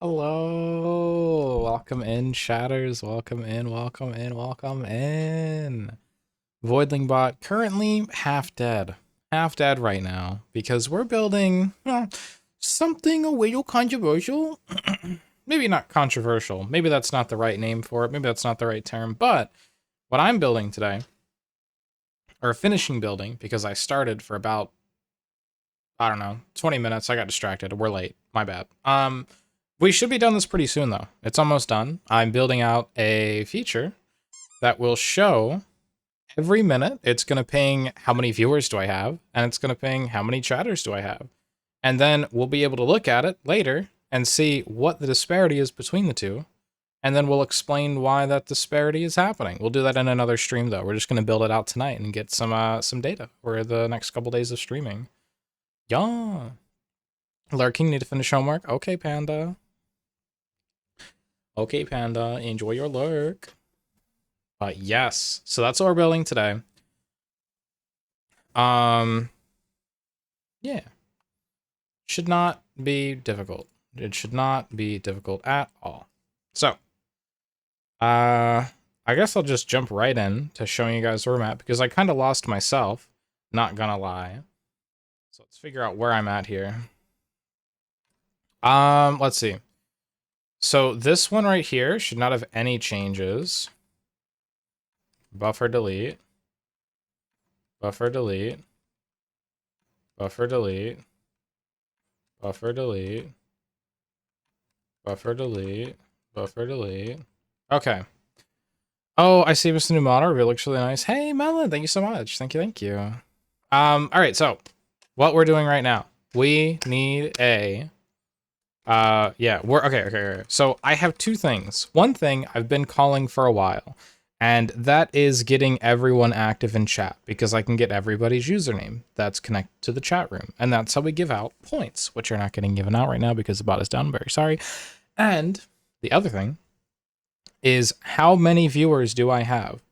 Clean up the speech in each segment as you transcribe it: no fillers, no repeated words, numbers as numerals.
Hello, welcome in, chatters. Welcome in, welcome in, welcome in. Voidlingbot currently half dead right now because we're building something a little controversial. Maybe not controversial. Maybe that's not the right name for it. Maybe that's not the right term. But what I'm building today, or finishing building, because I started for about I don't know 20 minutes. I got distracted. We're late. My bad. We should be done this pretty soon, though. It's almost done. I'm building out a feature that will show every minute. It's going to ping how many viewers do I have, and it's going to ping how many chatters do I have. And then we'll be able to look at it later and see what the disparity is between the two. And then we'll explain why that disparity is happening. We'll do that in another stream, though. We're just going to build it out tonight and get some data for the next couple days of streaming. Yeah. Lurking, need to finish homework? Okay, Panda. Okay, Panda, enjoy your lurk. Yes, so that's what we're building today. Yeah. Should not be difficult. It should not be difficult at all. So, I guess I'll just jump right in to showing you guys where I'm at, because I kind of lost myself, not gonna lie. So let's figure out where I'm at here. Let's see. So this one right here should not have any changes. Buffer delete. Buffer delete. Buffer delete. Buffer delete. Buffer delete. Buffer delete. Okay. Oh, I see Mr. New Model. It looks really nice. Hey, Melon, thank you so much. Thank you, thank you. All right, so what we're doing right now, we need a yeah, we're okay. So I have two things. One thing I've been calling for a while, and that is getting everyone active in chat, because I can get everybody's username that's connected to the chat room, and that's how we give out points, which are not getting given out right now because the bot is down. I'm very sorry. And the other thing is, how many viewers do I have?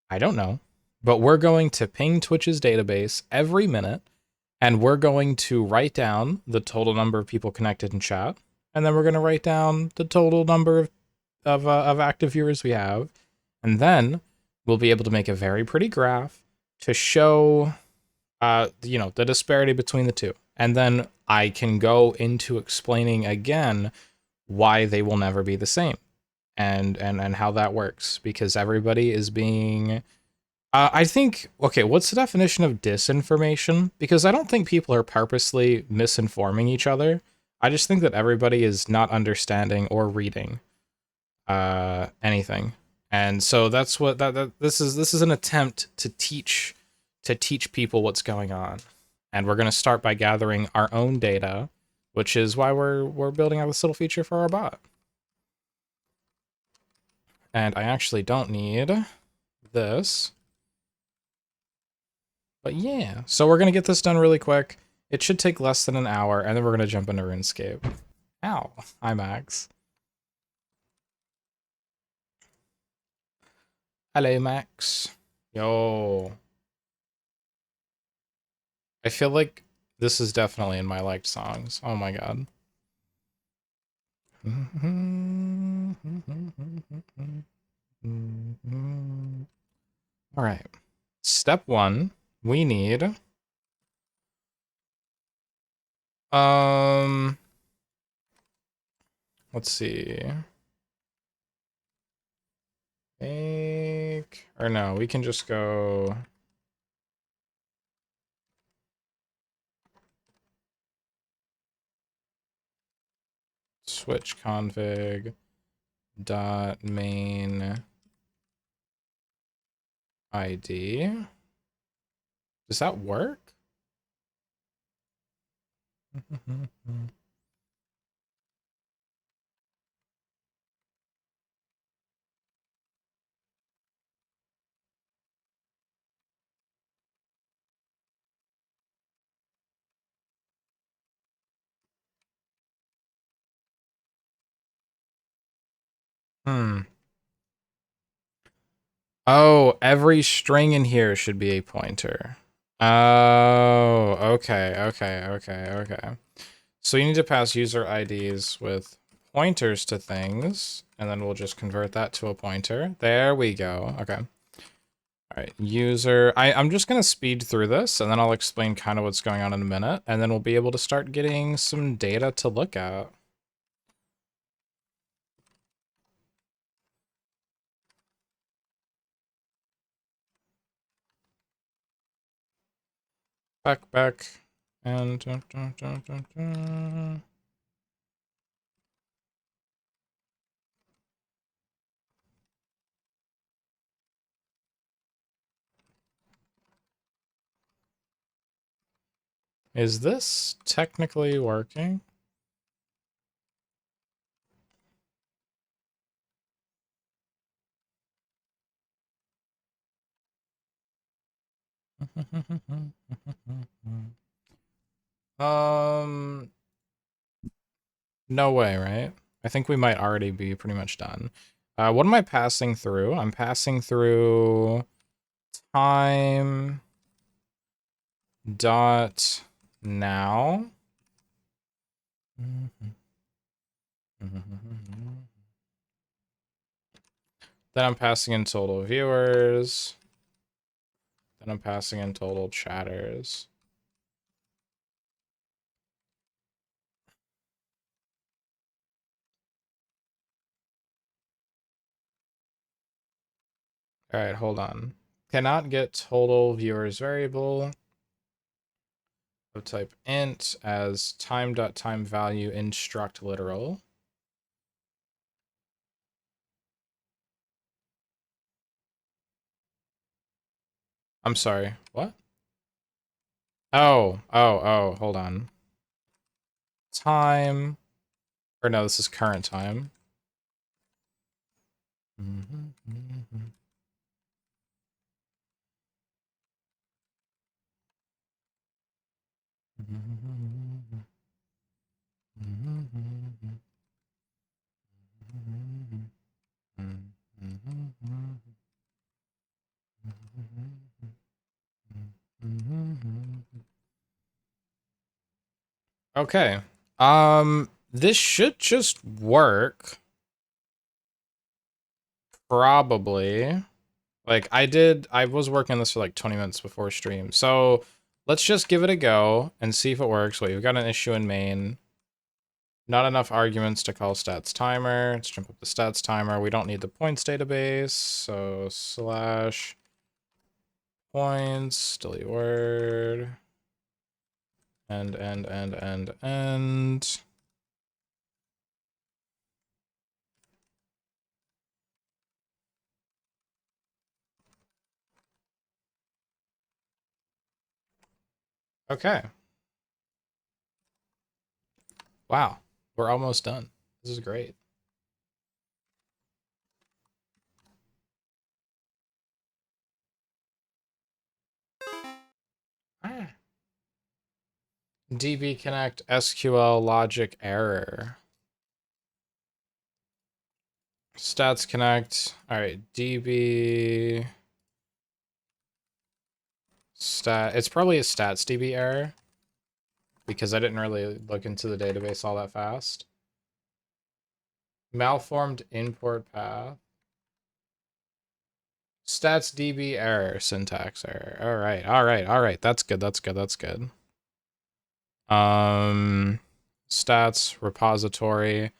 I don't know, but we're going to ping Twitch's database every minute, and we're going to write down the total number of people connected in chat, and then we're going to write down the total number of active viewers we have, and then we'll be able to make a very pretty graph to show, the disparity between the two, and then I can go into explaining again why they will never be the same, and how that works, because everybody is being I think, okay, what's the definition of disinformation? Because I don't think people are purposely misinforming each other. I just think that everybody is not understanding or reading anything. And so that's what this is an attempt to teach people what's going on. And we're going to start by gathering our own data, which is why we're building out this little feature for our bot. And I actually don't need this. But yeah, so we're going to get this done really quick. It should take less than an hour, and then we're going to jump into RuneScape. Ow. Hi, Max. Hello, Max. Yo. I feel like this is definitely in my liked songs. Oh my god. Alright. Step one, we need... let's see. Make... Or no, we can just go... switch config dot main ID. Does that work? Oh, every string in here should be a pointer. Oh, okay. So you need to pass user IDs with pointers to things, and then we'll just convert that to a pointer. There we go. Okay. All right, user. I'm just going to speed through this, and then I'll explain kind of what's going on in a minute, and then we'll be able to start getting some data to look at. Back, and is this technically working? No way, right? I think we might already be pretty much done. What am I passing through? I'm passing through time dot now. Then I'm passing in total viewers. Then I'm passing in total chatters. All right, hold on. Cannot get total viewers variable of type int as time.time value instruct literal. I'm sorry, what? Oh, hold on. Time, or no, this is current time. Okay. This should just work. Probably. Like I was working on this for like 20 minutes before stream. So let's just give it a go and see if it works. Wait, we've got an issue in main. Not enough arguments to call stats timer. Let's jump up the stats timer. We don't need the points database. So slash points, delete word. End. Okay. Wow. We're almost done. This is great. DB connect SQL logic error. Stats connect. All right, DB stat. It's probably a stats DB error because I didn't really look into the database all that fast. Malformed import path. Stats DB error, syntax error. All right. That's good. Stats repository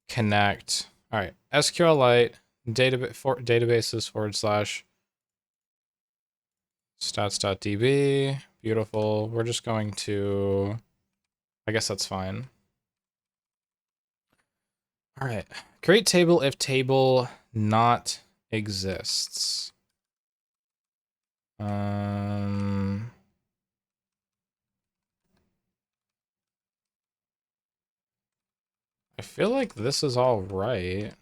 connect. All right, SQLite databases / stats.db. Beautiful. We're just going to, I guess that's fine. All right, create table if table not exists. I feel like this is all right.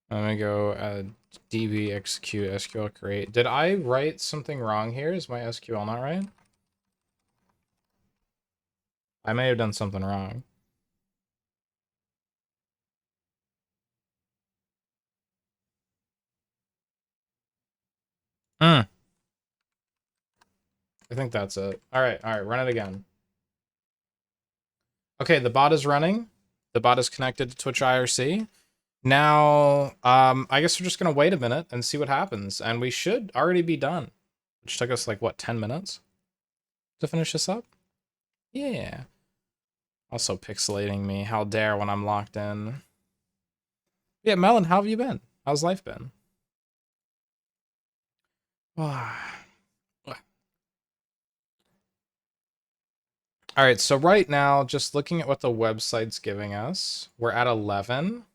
Let me go db execute SQL create. Did I write something wrong here? Is my SQL not right? I may have done something wrong. I think that's it. All right, run it again. Okay, the bot is running. The bot is connected to Twitch IRC. Now, I guess we're just gonna wait a minute and see what happens, and we should already be done. Which took us like what, 10 minutes to finish this up? Yeah. Also pixelating me. How dare when I'm locked in. Yeah, Melon, how have you been? How's life been? All right, so right now, just looking at what the website's giving us, we're at 11.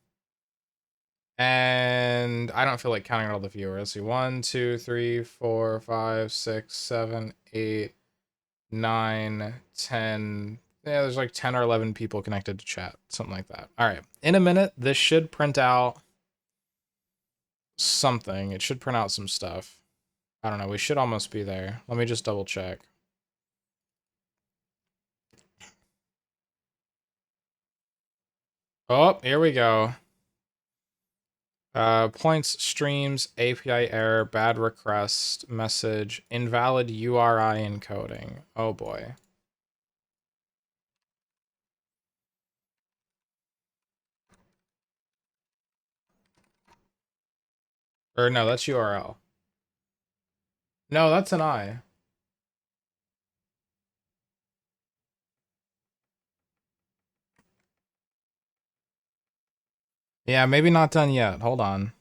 And I don't feel like counting all the viewers. See, 1, 2, 3, 4, 5, 6, 7, 8, 9, 10. Yeah, there's like 10 or 11 people connected to chat, something like that. All right, in a minute, this should print out something. It should print out some stuff. I don't know. We should almost be there. Let me just double check. Oh, here we go. Points, streams, API error, bad request, message, invalid URI encoding. Oh boy. Or no, that's URL. No, that's an I. Yeah, maybe not done yet. Hold on.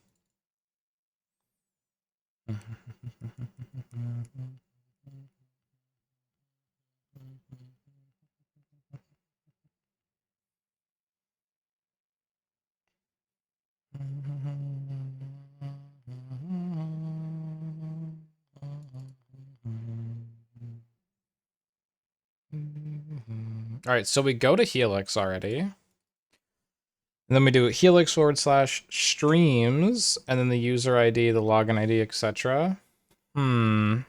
All right, so we go to Helix already. And then we do Helix / streams, and then the user ID, the login ID, etc. Hmm.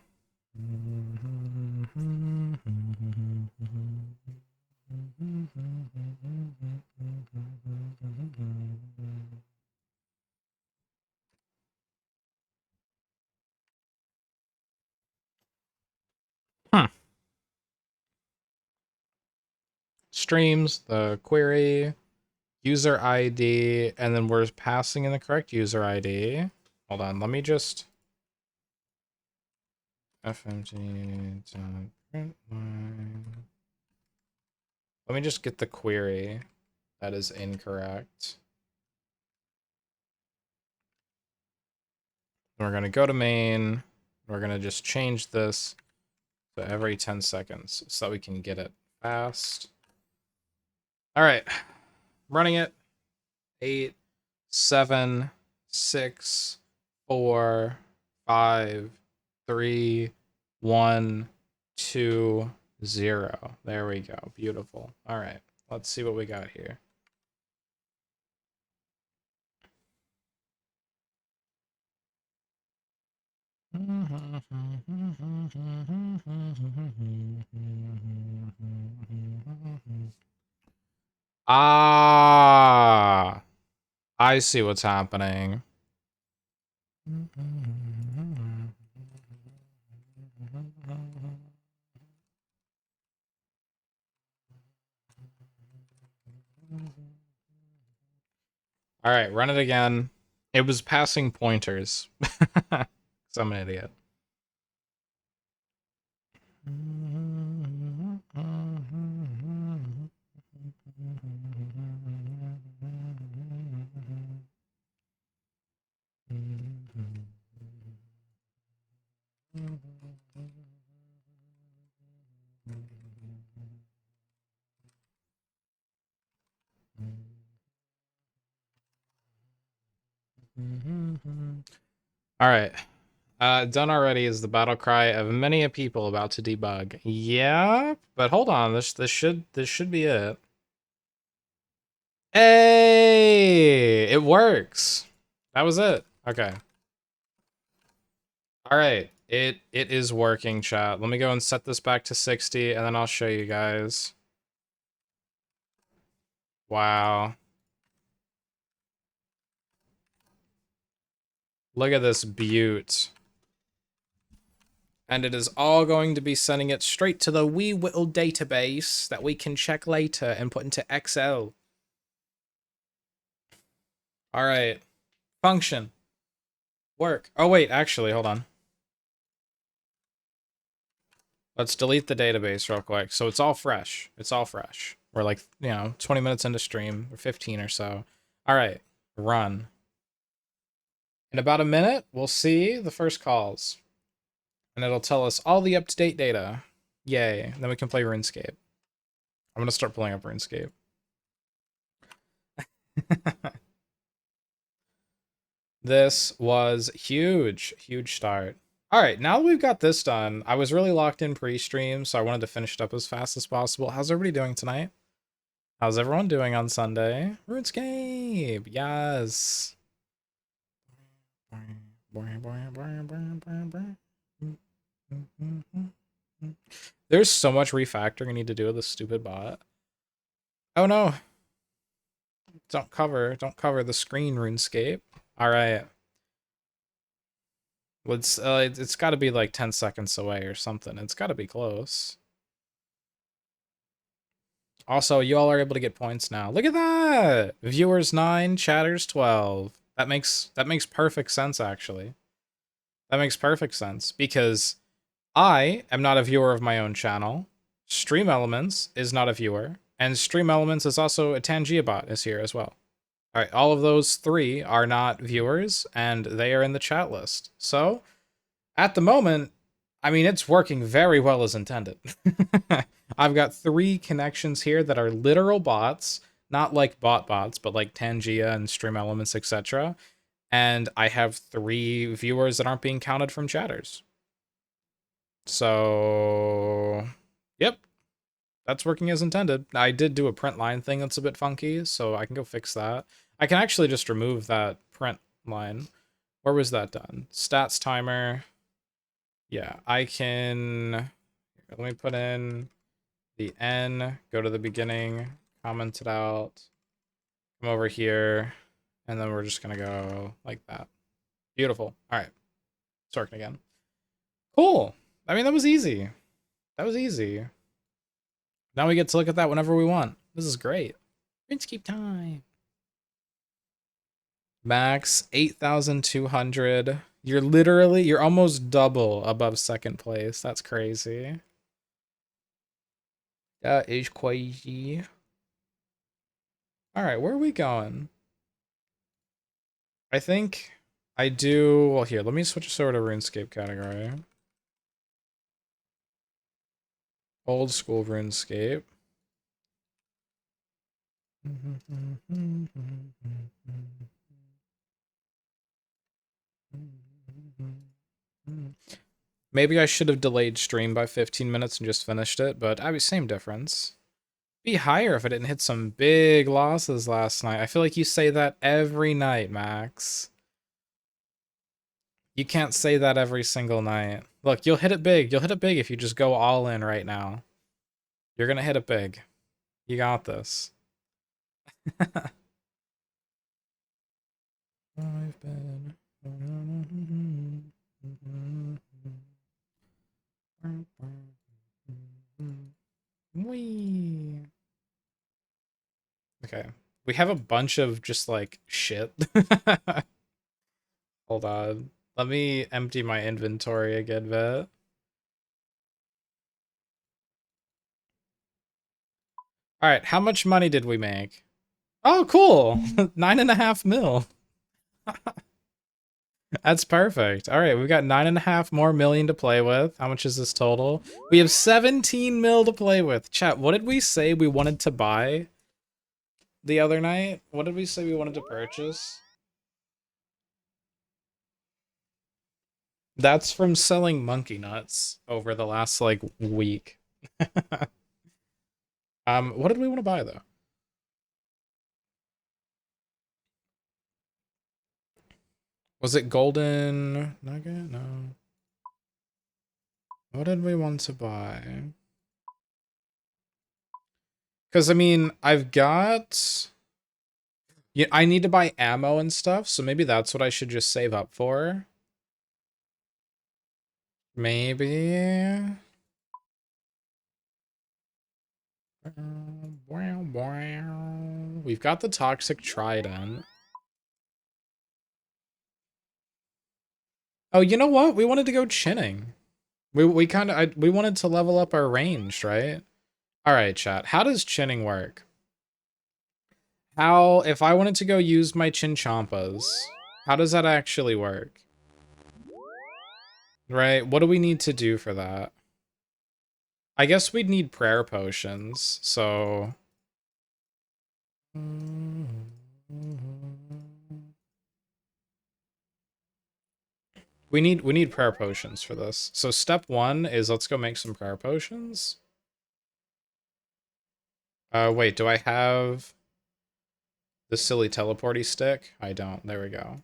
Streams, the query, user ID, and then we're passing in the correct user ID. Hold on, let me just fmt.println. Let me just get the query that is incorrect. We're gonna go to main. We're gonna just change this to every 10 seconds so that we can get it fast. All right, running it. 8, 7, 6, 4, 5, 3, 1, 2, 0. There we go. Beautiful. All right, let's see what we got here. Ah, I see what's happening. All right, run it again. It was passing pointers. So I'm an idiot. All right. Done already is the battle cry of many a people about to debug. Yeah, but hold on. This should be it. Hey, it works. That was it. Okay. All right. It is working, chat. Let me go and set this back to 60 and then I'll show you guys. Wow. Look at this beaut. And it is all going to be sending it straight to the wee little database that we can check later and put into Excel. All right. Function. Work. Oh, wait, actually, hold on. Let's delete the database real quick. So it's all fresh. It's all fresh. We're like, 20 minutes into stream, or 15 or so. All right, run. In about a minute, we'll see the first calls. And it'll tell us all the up-to-date data. Yay. Then we can play RuneScape. I'm going to start pulling up RuneScape. This was huge. Huge start. All right, now that we've got this done, I was really locked in pre-stream, so I wanted to finish it up as fast as possible. How's everybody doing tonight? How's everyone doing on Sunday? RuneScape, yes. There's so much refactoring I need to do with this stupid bot. Oh no. Don't cover the screen, RuneScape. All right. It's got to be like 10 seconds away or something. It's got to be close. Also, you all are able to get points now. Look at that! Viewers 9, chatters 12. That makes perfect sense, actually. That makes perfect sense, because I am not a viewer of my own channel. Stream Elements is not a viewer. And Stream Elements is also a Tangia bot is here as well. Alright, all of those three are not viewers, and they are in the chat list. So, at the moment, I mean, it's working very well as intended. I've got 3 connections here that are literal bots, not like bots, but like Tangia and Stream Elements, etc. And I have 3 viewers that aren't being counted from chatters. So, yep, that's working as intended. I did do a print line thing that's a bit funky, so I can go fix that. I can actually just remove that print line. Where was that done? Stats timer. Yeah, I can... Let me put in the N, go to the beginning, comment it out, come over here, and then we're just going to go like that. Beautiful. All right. It's working again. Cool. I mean, that was easy. That was easy. Now we get to look at that whenever we want. This is great. RuneScape time. Max 8,200. You're almost double above second place. That's crazy. That is crazy. All right, where are we going? I think I do... Well, here, let me switch this over to RuneScape category. Old school RuneScape. Maybe I should have delayed stream by 15 minutes and just finished it, but I mean, same difference. Be higher if I didn't hit some big losses last night. I feel like you say that every night, Max. You can't say that every single night. Look, you'll hit it big. You'll hit it big if you just go all in right now. You're gonna hit it big. You got this. I've been... Wee. Okay. We have a bunch of just like shit. Hold on. Let me empty my inventory a good bit. All right, how much money did we make? Oh, cool. 9.5 mil. That's perfect. All right, we've got 9.5 more million to play with. How much is this total? We have 17 mil to play with. Chat, what did we say we wanted to buy the other night? What did we say we wanted to purchase? That's from selling monkey nuts over the last like week. What did we want to buy though? Was it golden nugget? No. What did we want to buy? Because I mean, I've got... Yeah, I need to buy ammo and stuff, so maybe that's what I should just save up for. Maybe. We've got the toxic trident. Oh, you know what? We wanted to go chinning. We wanted to level up our range, right? All right, chat. How does chinning work? How, if I wanted to go use my chinchompas, how does that actually work? Right? What do we need to do for that? I guess we'd need prayer potions, so... We need prayer potions for this. So step one is let's go make some prayer potions. Wait, do I have the silly teleporty stick? I don't. There we go.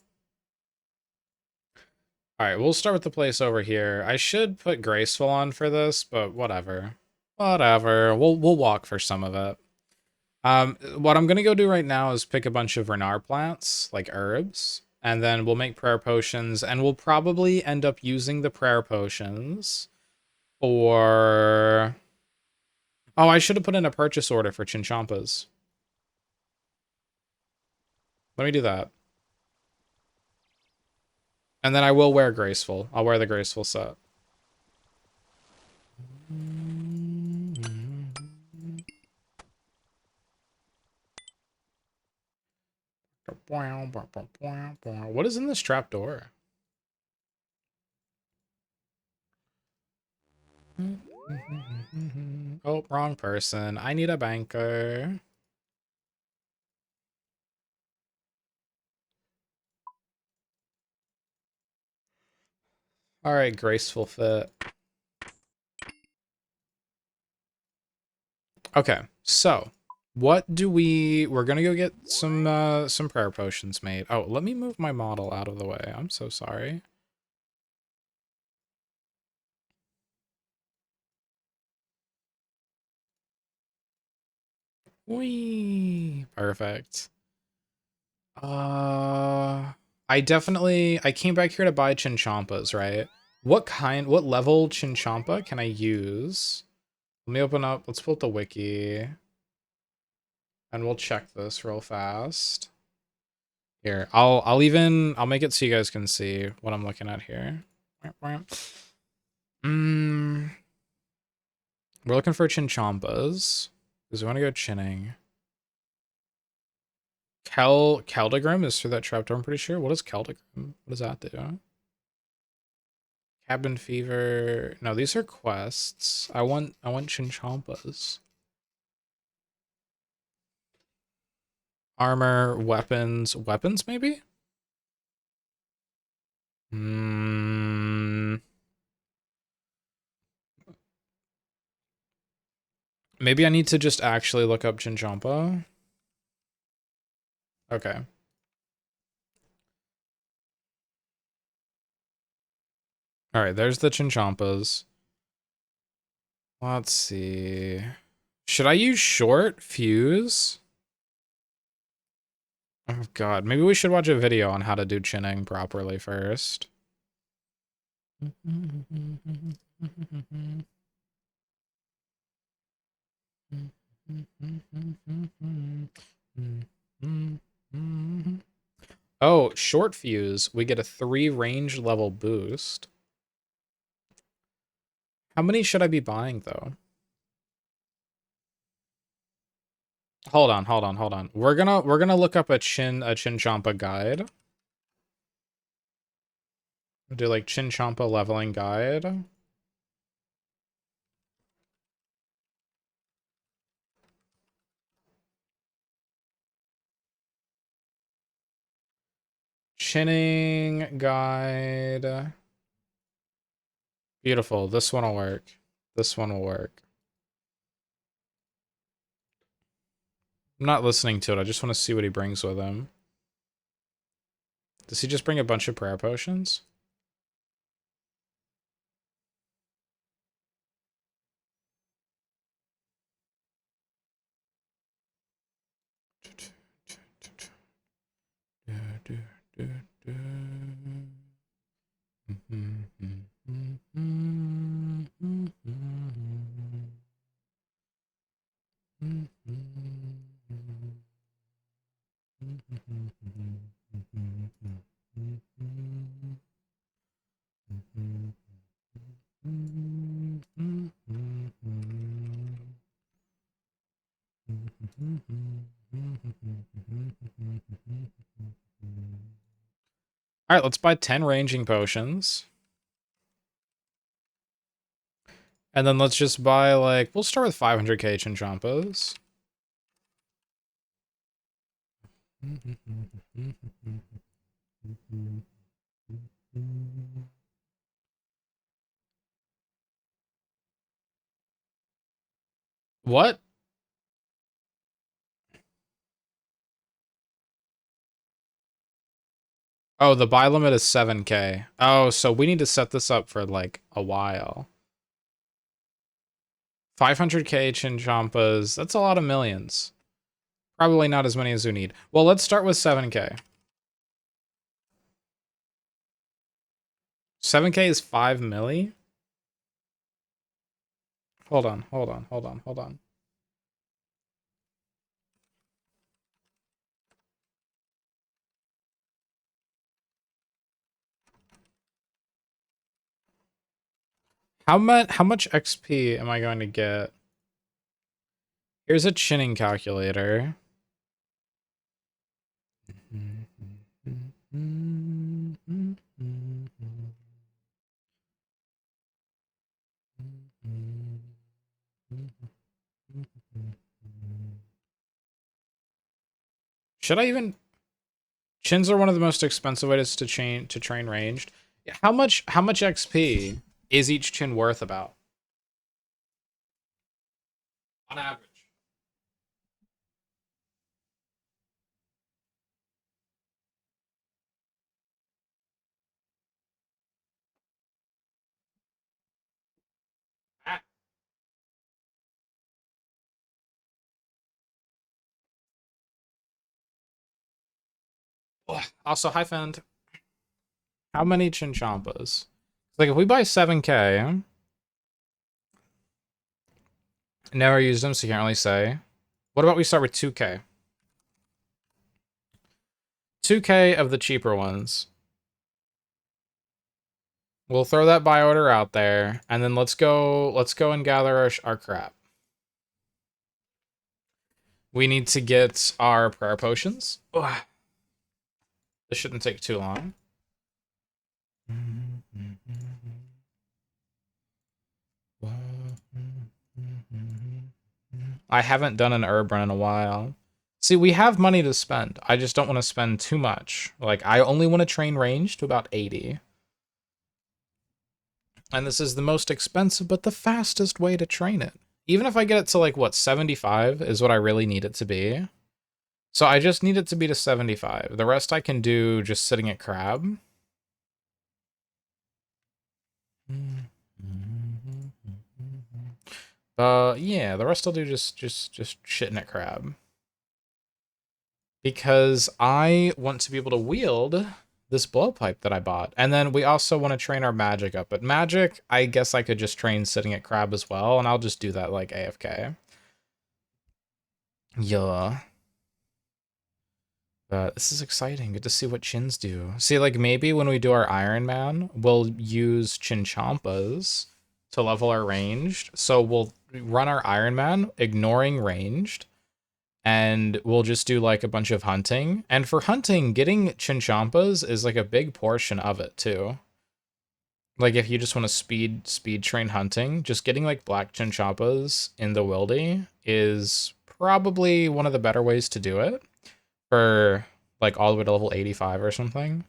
Alright, we'll start with the place over here. I should put Graceful on for this, but whatever. Whatever. We'll walk for some of it. What I'm gonna go do right now is pick a bunch of Renard plants, like herbs, and then we'll make prayer potions, and we'll probably end up using the prayer potions for... Oh, I should have put in a purchase order for Chinchompas. Let me do that. And then I will wear Graceful. I'll wear the Graceful set. What is in this trapdoor? Oh, wrong person. I need a banker. All right, Graceful fit. Okay, so what do we're gonna go get some prayer potions made. Oh, let me move my model out of the way. I'm so sorry. Whee! Perfect. I came back here to buy Chinchompas, right? What level Chinchompa can I use? Let me open up, let's pull up the wiki. And we'll check this real fast. Here, I'll make it so you guys can see what I'm looking at here. Mm, we're looking for Chinchompas. Because we want to go chinning. Keldagrim is through that trapdoor, I'm pretty sure. What is Keldagrim? What does that do? Cabin fever. No, these are quests. I want Chinchompas. Armor, weapons. Weapons, maybe? Hmm. Maybe I need to just actually look up Chinchompa. Okay. Alright, there's the Chinchompas. Let's see. Should I use short fuse? Oh god, maybe we should watch a video on how to do chinning properly first. Oh, short fuse. We get a 3 range level boost. How many should I be buying though? Hold on. We're gonna look up a Chinchompa guide. We'll do like Chinchompa leveling guide. Chinning guide. Beautiful. This one will work. This one will work. I'm not listening to it. I just want to see what he brings with him. Does he just bring a bunch of prayer potions? All right, let's buy 10 ranging potions. And then let's just buy, like, we'll start with 500k Chinchampas. What? Oh, the buy limit is 7k. Oh, so we need to set this up for, like, a while. 500k Chinchampas. That's a lot of millions. Probably not as many as we need. Well, let's start with 7k. 7k is 5 milli? Hold on, hold on, hold on, hold on. How much XP am I going to get? Here's a chinning calculator. Should I even... Chins are one of the most expensive ways to train ranged. How much XP is each chin worth about? On average. Ah. Also, hi Fend. How many Chinchampas? Like if we buy 7k, never used them, so you can't really say. What about we start with 2k? 2k of the cheaper ones. We'll throw that buy order out there, and then let's go and gather our crap. We need to get our prayer potions. Ugh. This shouldn't take too long. I haven't done an herb run in a while. See, we have money to spend. I just don't want to spend too much. Like, I only want to train range to about 80. And this is the most expensive, but the fastest way to train it. Even if I get it to, like, what, 75 is what I really need it to be. So I just need it to be to 75. The rest I can do just sitting at crab. Yeah, the rest I'll do just shitting at crab. Because I want to be able to wield this blowpipe that I bought. And then we also want to train our magic up. But magic, I guess I could just train sitting at crab as well, and I'll just do that like AFK. Yeah. But this is exciting. Good to see what chins do. See, like maybe when we do our Iron Man, we'll use Chinchampas to level our ranged. So we'll run our Iron Man, ignoring ranged, and we'll just do like a bunch of hunting. And for hunting, getting Chinchampas is like a big portion of it too. Like if you just want to speed train hunting, just getting like black Chinchampas in the wildy is probably one of the better ways to do it for like all the way to level 85 or something.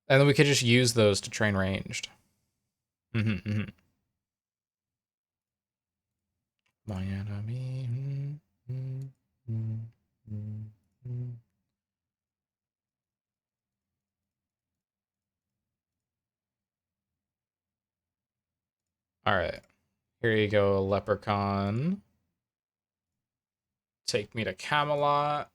And then we could just use those to train ranged. My enemy. All right. Here you go, leprechaun. Take me to Camelot.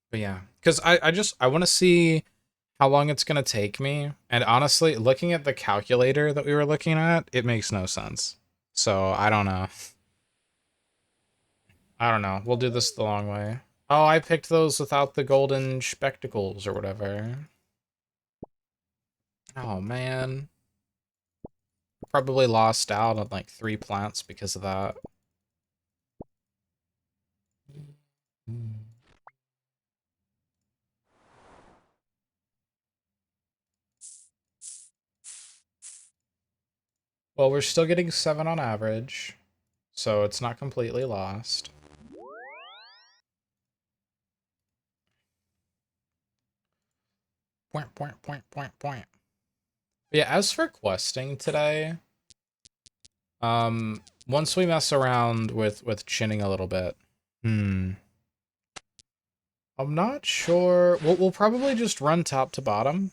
But yeah, because I want to see how long it's going to take me. And honestly, looking at the calculator that we were looking at, it makes no sense. So I don't know. I don't know. We'll do this the long way. Oh, I picked those without the golden spectacles or whatever. Oh, man. Probably lost out on like 3 plants because of that. Well, we're still getting 7 on average, so it's not completely lost. Point, point, point, point, point. But yeah, as for questing today, once we mess around with chinning a little bit, I'm not sure. We'll probably just run top to bottom,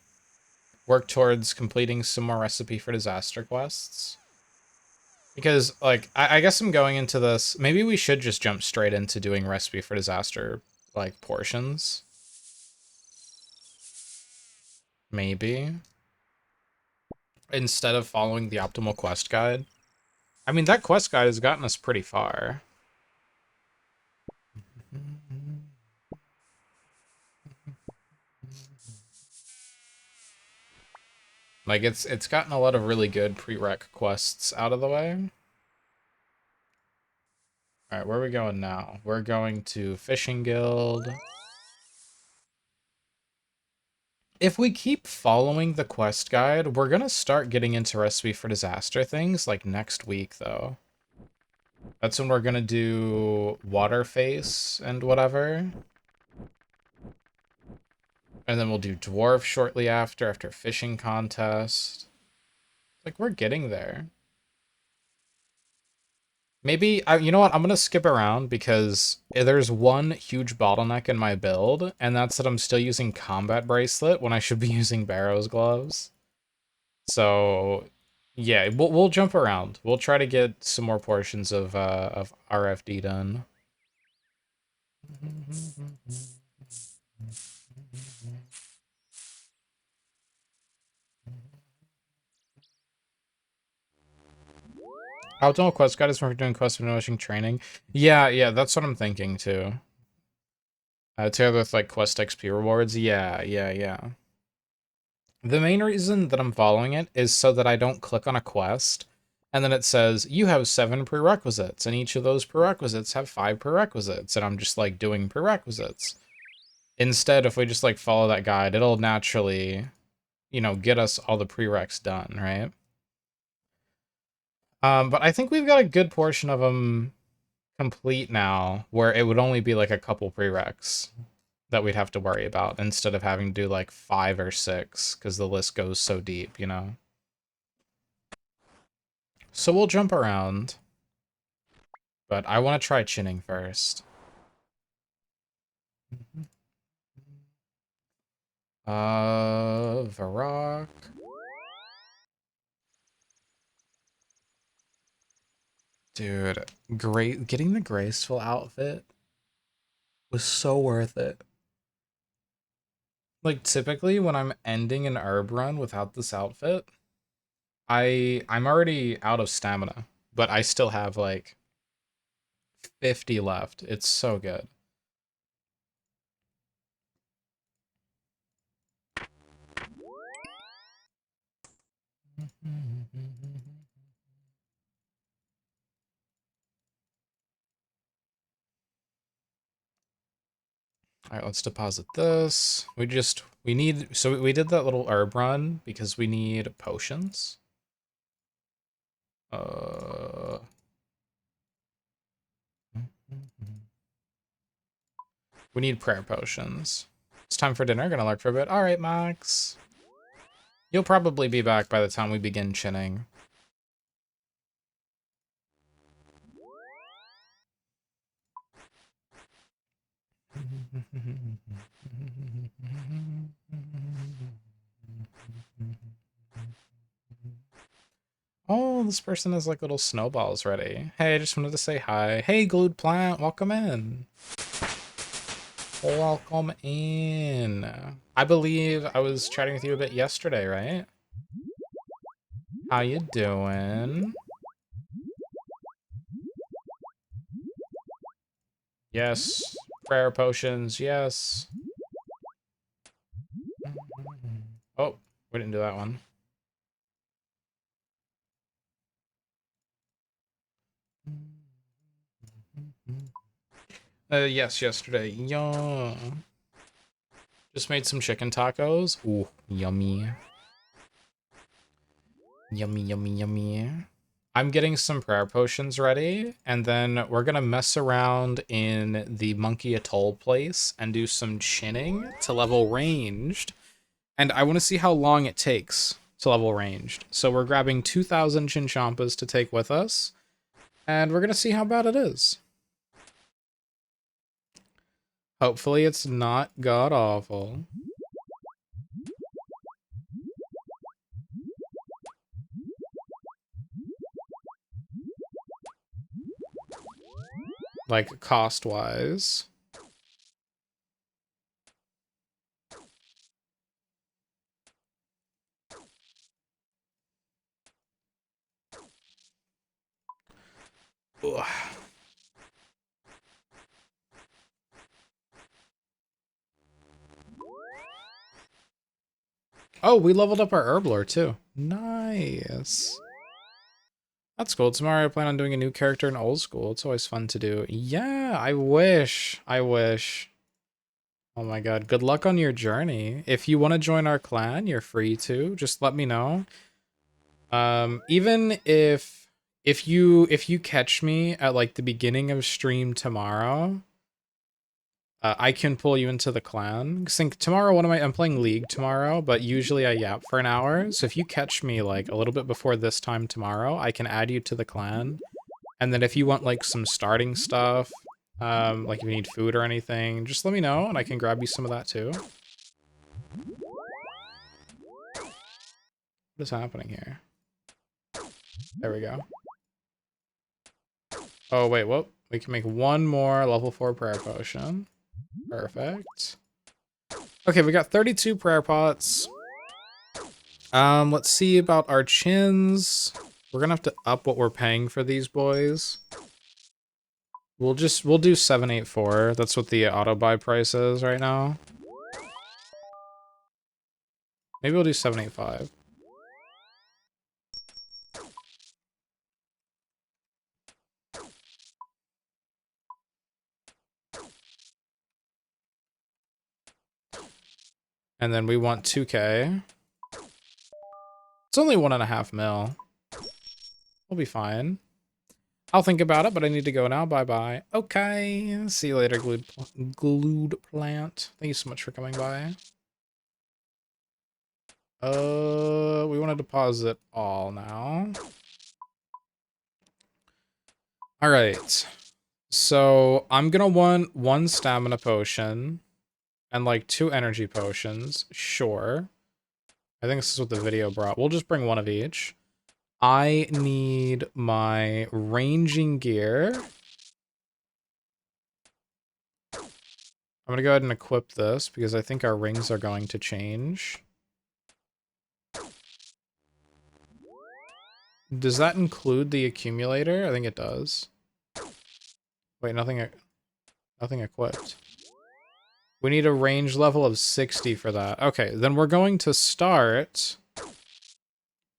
work towards completing some more recipe for disaster quests. Because, like, I guess I'm going into this. Maybe we should just jump straight into doing recipe for disaster, like, portions. Maybe. Instead of following the optimal quest guide. I mean, that quest guide has gotten us pretty far. Like, it's gotten a lot of really good prereq quests out of the way. Alright, where are we going now? We're going to Fishing Guild. If we keep following the quest guide, we're gonna start getting into recipe for disaster things, like, next week, though. That's when we're gonna do Waterface and whatever. And then we'll do Dwarf shortly after Fishing Contest. Like, we're getting there. Maybe, you know what, I'm gonna skip around because there's one huge bottleneck in my build, and that's that I'm still using Combat Bracelet when I should be using Barrow's Gloves. So, yeah, we'll jump around. We'll try to get some more portions of RFD done. Optimal quest guide is for doing quest finishing training. Yeah, that's what I'm thinking too. Together with like quest XP rewards. Yeah. The main reason that I'm following it is so that I don't click on a quest and then it says you have 7 prerequisites and each of those prerequisites have 5 prerequisites and I'm just like doing prerequisites. Instead, if we just like follow that guide, it'll naturally, you know, get us all the prereqs done, right? But I think we've got a good portion of them complete now, where it would only be like a couple prereqs that we'd have to worry about instead of having to do like 5 or 6 because the list goes so deep, you know? So we'll jump around, but I want to try chinning first. Varrock. Dude, great. Getting the graceful outfit was so worth it. Like, typically when I'm ending an herb run without this outfit, I'm already out of stamina, but I still have like 50 left. It's so good. All right, let's deposit this. We need, so we did that little herb run because we need potions. We need prayer potions. It's time for dinner. Gonna lurk for a bit. All right, Max. You'll probably be back by the time we begin chinning. Oh, this person has like little snowballs ready. Hey, I just wanted to say hi. Hey, glued plant, welcome in. Welcome in. I believe I was chatting with you a bit yesterday, right? How you doing? Yes. Prayer potions, yes. Oh, we didn't do that one. Yes, yesterday. Yeah. Just made some chicken tacos. Ooh, yummy. Yummy, yummy, yummy. I'm getting some prayer potions ready, and then we're gonna mess around in the Monkey Atoll place and do some chinning to level ranged. And I want to see how long it takes to level ranged. So we're grabbing 2,000 Chinchampas to take with us, and we're gonna see how bad it is. Hopefully it's not god-awful. Like, cost-wise. Ugh. Oh, we leveled up our Herblore, too. Nice. That's cool. Tomorrow I plan on doing a new character in old school. It's always fun to do. Yeah, I wish. I wish. Oh my god. Good luck on your journey. If you want to join our clan, you're free to. Just let me know. Even if you catch me at like the beginning of stream tomorrow, I can pull you into the clan. 'Cause think tomorrow, I'm playing League tomorrow, but usually I yap for an hour. So if you catch me like a little bit before this time tomorrow, I can add you to the clan. And then if you want like some starting stuff, like if you need food or anything, just let me know and I can grab you some of that too. What is happening here? There we go. Oh wait, whoop. We can make one more level 4 prayer potion. Perfect. Okay, we got 32 prayer pots. Let's see about our chins. We're gonna have to up what we're paying for these boys. We'll do 784. That's what the auto buy price is right now. Maybe we'll do 785. And then we want 2K. It's only 1.5 mil. We'll be fine. I'll think about it, but I need to go now. Bye-bye. Okay. See you later, glued plant. Thank you so much for coming by. We want to deposit all now. All right. So I'm gonna want 1 stamina potion and like 2 energy potions. Sure. I think this is what the video brought. We'll just bring 1 of each. I need my ranging gear. I'm gonna go ahead and equip this because I think our rings are going to change. Does that include the accumulator? I think it does. Wait, nothing equipped. We need a range level of 60 for that. Okay, then we're going to start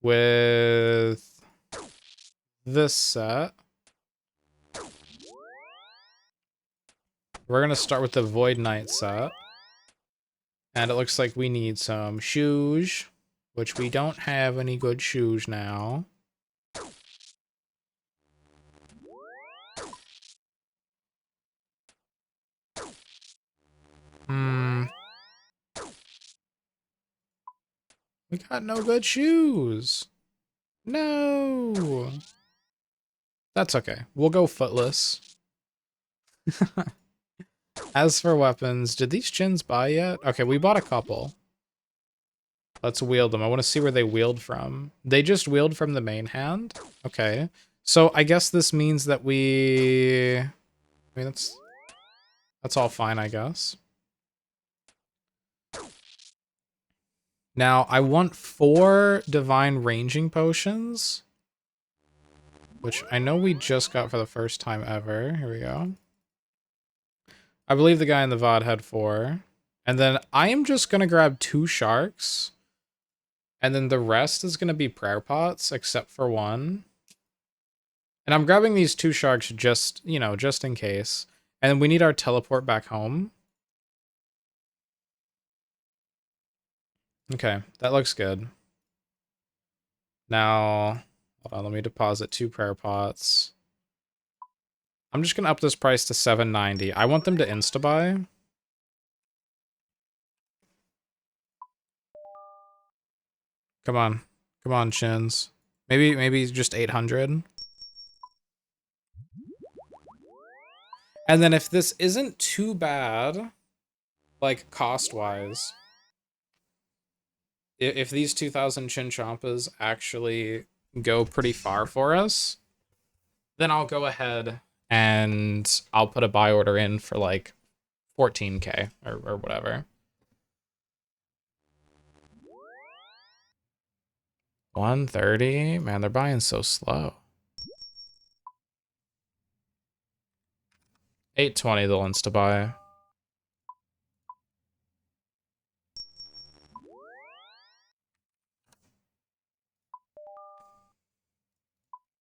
with this set. We're going to start with the Void Knight set. And it looks like we need some shoes, which we don't have any good shoes now. We got no good shoes. No. That's okay. We'll go footless. As for weapons, did these chins buy yet? Okay, we bought a couple. Let's wield them. I want to see where they wheeled from. They just wheeled from the main hand? Okay. So I guess this means that I mean, that's all fine, I guess. Now, I want 4 divine ranging potions, which I know we just got for the first time ever. Here we go. I believe the guy in the VOD had 4. And then I am just going to grab 2 sharks. And then the rest is going to be prayer pots, except for 1. And I'm grabbing these 2 sharks just, you know, just in case. And then we need our teleport back home. Okay, that looks good. Now, hold on, let me deposit 2 prayer pots. I'm just gonna up this price to $7.90. I want them to insta-buy. Come on. Come on, Chins. Maybe just 800. And then if this isn't too bad, like cost-wise, if these 2,000 Chinchampas actually go pretty far for us, then I'll go ahead and I'll put a buy order in for like 14K or whatever. 130? Man, they're buying so slow. 820 they'll insta-buy.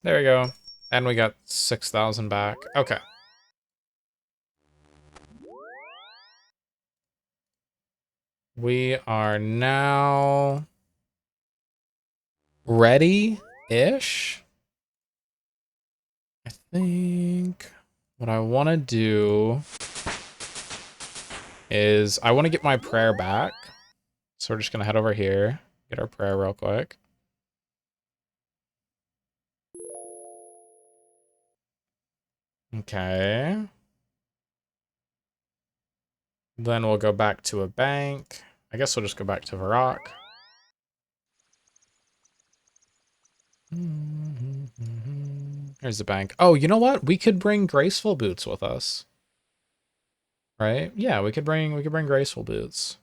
There we go. And we got 6,000 back. Okay. We are now ready-ish. I think what I want to do is I want to get my prayer back. So we're just going to head over here, get our prayer real quick. Okay. Then we'll go back to a bank. I guess we'll just go back to Varrock. Here's the bank. Oh, you know what? We could bring graceful boots with us. Right? Yeah, we could bring graceful boots.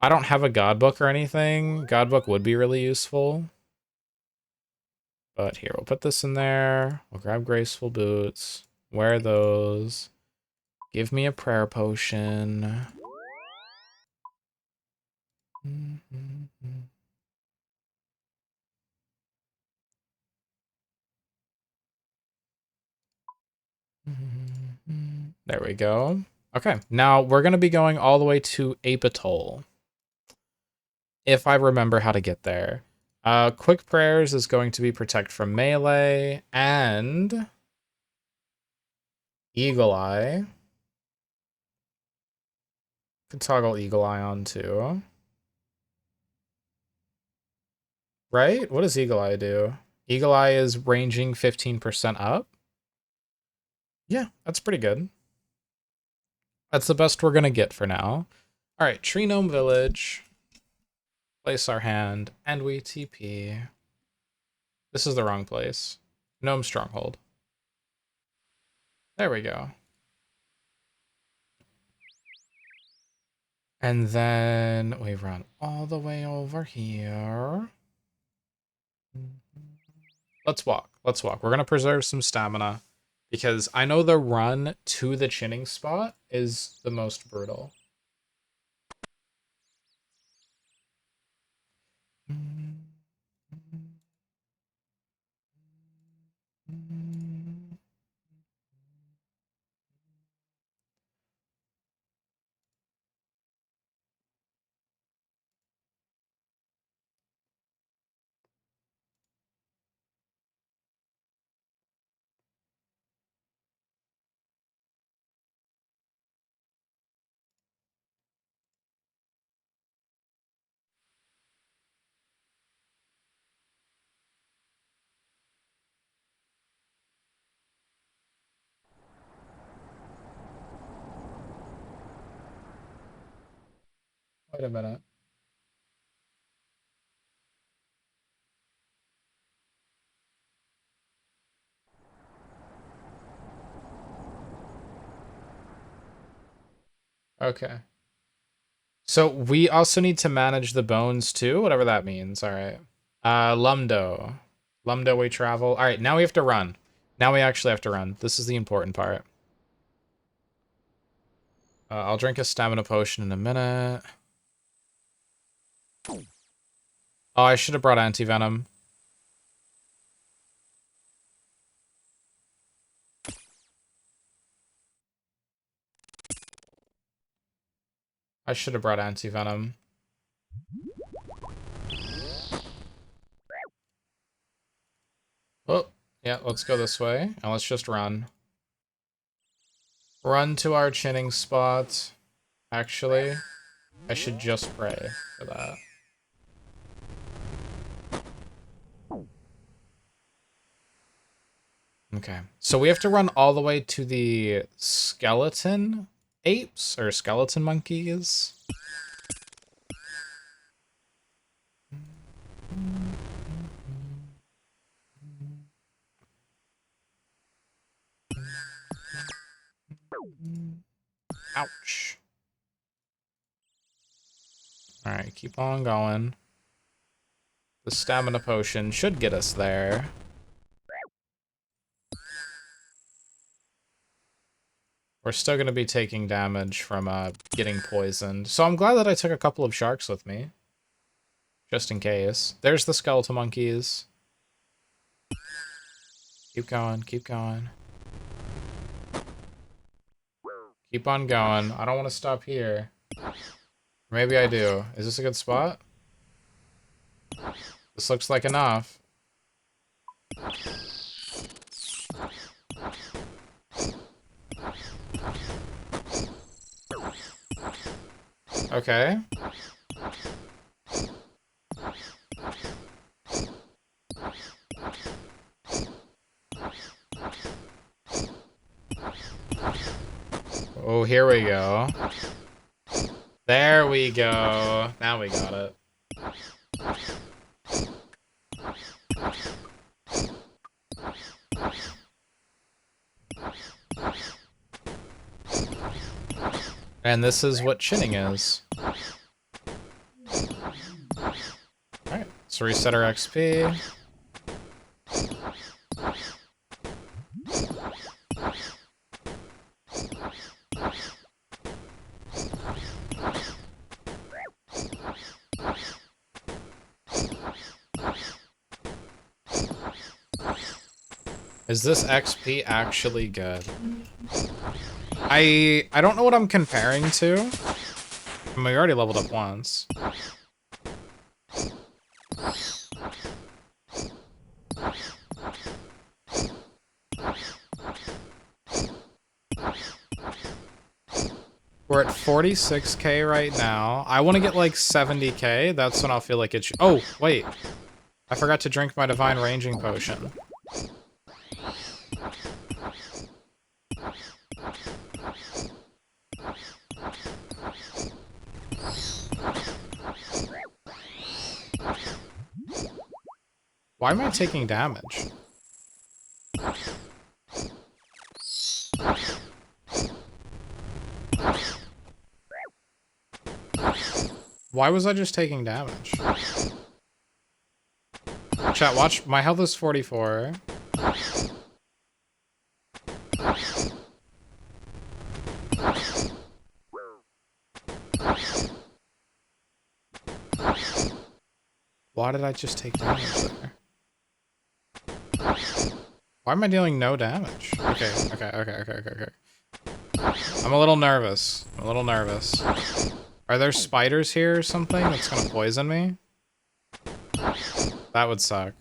I don't have a god book or anything. God book would be really useful. But here, we'll put this in there. We'll grab graceful boots. Wear those. Give me a prayer potion. There we go. Okay, now we're going to be going all the way to Apatol. If I remember how to get there. Quick Prayers is going to be Protect from Melee, and Eagle Eye. Could toggle Eagle Eye on too. Right? What does Eagle Eye do? Eagle Eye is ranging 15% up. Yeah, that's pretty good. That's the best we're gonna get for now. Alright, Tree Gnome Village. Place our hand, and we TP. This is the wrong place. Gnome Stronghold. There we go. And then we run all the way over here. Let's walk. Let's walk. We're going to preserve some stamina because I know the run to the chinning spot is the most brutal. Wait a minute. Okay. So we also need to manage the bones too, whatever that means. All right. Lumdo. Lumdo we travel. All right, now we have to run. Now we actually have to run. This is the important part. I'll drink a stamina potion in a minute. Oh, I should have brought anti-venom. I should have brought anti-venom. Oh, yeah, let's go this way. And let's just run. Run to our chinning spot. Actually, I should just pray for that. Okay, so we have to run all the way to the skeleton apes or skeleton monkeys. Ouch. All right, keep on going. The stamina potion should get us there. We're still going to be taking damage from getting poisoned. So I'm glad that I took a couple of sharks with me. Just in case. There's the skeletal monkeys. Keep going, keep going. Keep on going. I don't want to stop here. Maybe I do. Is this a good spot? This looks like enough. Okay. Oh, here we go. There we go. Now we got it. And this is what chinning is. Alright, so reset our XP. Is this XP actually good? I don't know what I'm comparing to. I mean, we already leveled up once. We're at 46k right now. I want to get like 70k. That's when I'll feel like it should. Oh, wait. I forgot to drink my divine ranging potion. Why am I taking damage? Why was I just taking damage? Chat, watch. My health is 44. Why did I just take damage there? Why am I dealing no damage? Okay. I'm a little nervous. Are there spiders here or something that's gonna poison me? That would suck.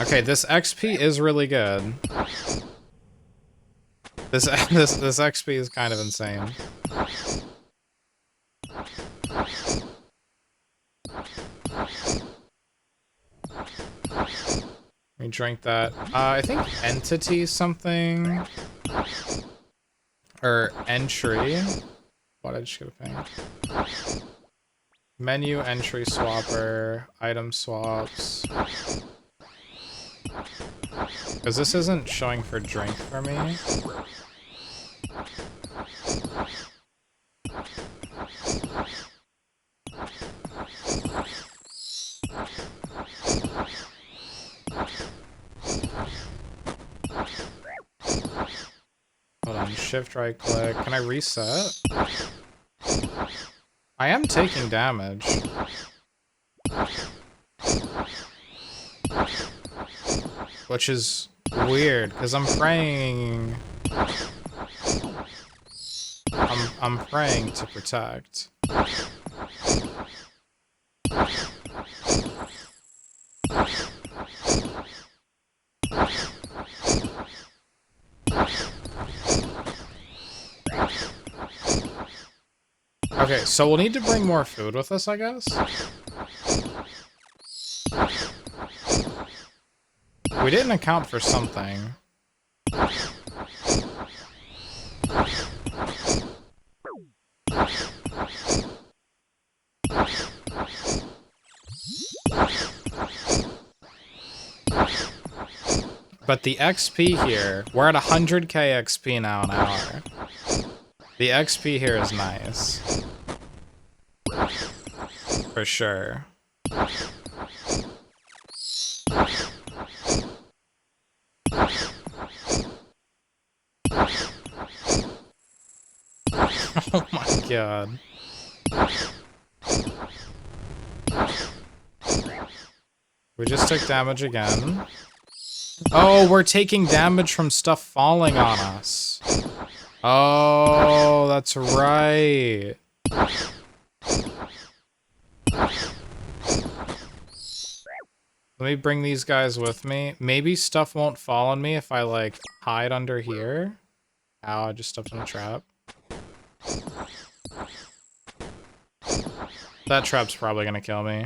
Okay, this XP is really good. This XP is kind of insane. Let me drink that. I think entity something. Or entry. Why did I just get a ping? Menu entry swapper. Item swaps. Because this isn't showing for drink for me. Hold on, shift right click. Can I reset? I am taking damage. Which is weird, because I'm praying... I'm praying to protect. Okay, so we'll need to bring more food with us, I guess. We didn't account for something. But the XP here, we're at 100k XP now an hour. The XP here is nice. For sure. Oh my god. We just took damage again. Oh, we're taking damage from stuff falling on us. Oh, that's right. Let me bring these guys with me. Maybe stuff won't fall on me if I, like, hide under here. Ow, I just stepped in a trap. That trap's probably gonna kill me.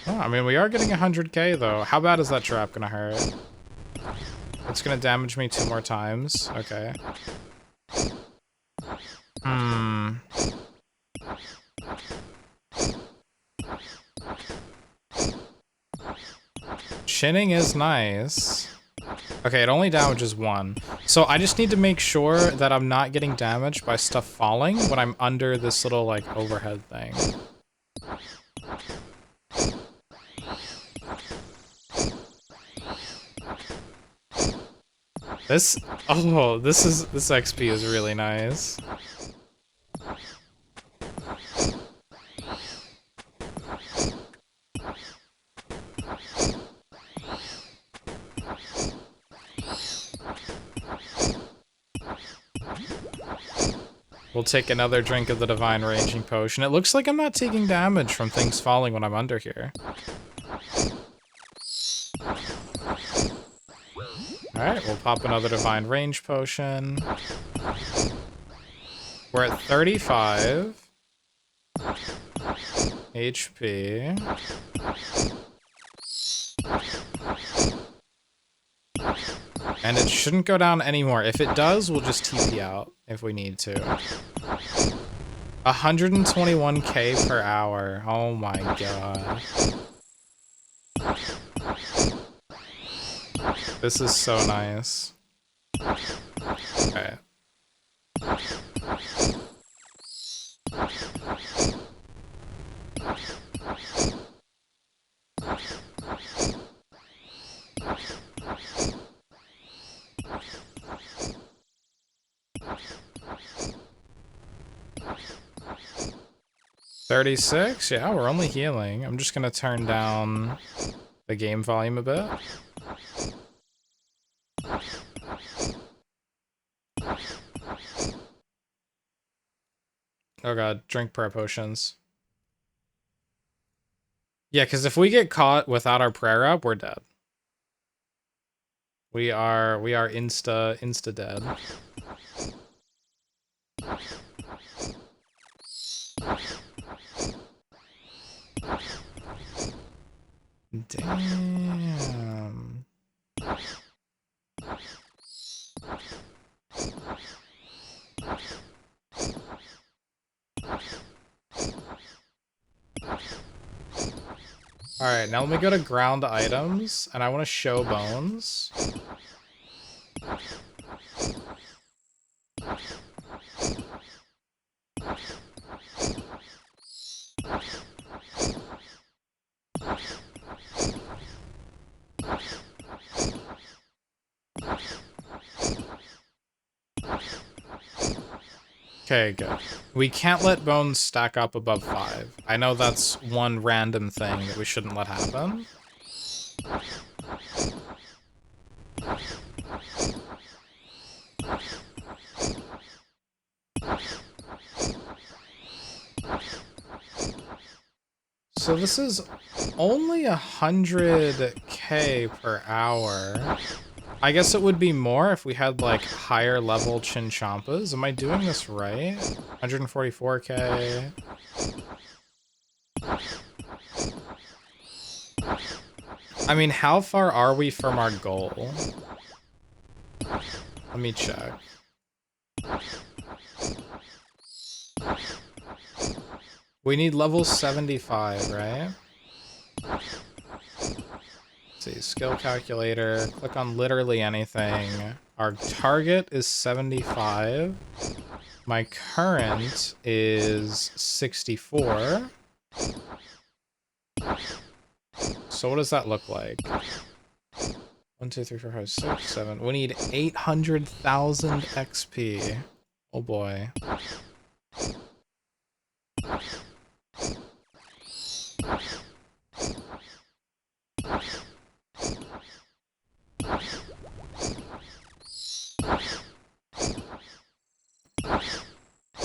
Oh, I mean, we are getting 100k, though. How bad is that trap gonna hurt? It's gonna damage me 2 more times. Okay. Chinning is nice. Okay, it only damages 1. So I just need to make sure that I'm not getting damaged by stuff falling when I'm under this little, like, overhead thing. This XP is really nice. We'll take another drink of the Divine Ranging Potion. It looks like I'm not taking damage from things falling when I'm under here. Alright, we'll pop another Divine Range Potion. We're at 35 HP. And it shouldn't go down anymore. If it does, we'll just TP out if we need to. 121k per hour. Oh my god. This is so nice. Okay. $36? Yeah, we're only healing. I'm just gonna turn down the game volume a bit. Oh god, drink prayer potions. Yeah, because if we get caught without our prayer up, we're dead. We are insta dead. Damn. All right, now let me go to ground items, and I want to show bones. Okay, good. We can't let bones stack up above 5. I know that's one random thing that we shouldn't let happen. So this is only 100k per hour. I guess it would be more if we had like higher level Chinchampas. Am I doing this right? 144k. I mean, how far are we from our goal? Let me check. We need level 75, right? Let's see, skill calculator, click on literally anything. Our target is 75. My current is 64. So what does that look like? 1, 2, 3, 4, 5, 6, 7. We need 800,000 XP. Oh boy.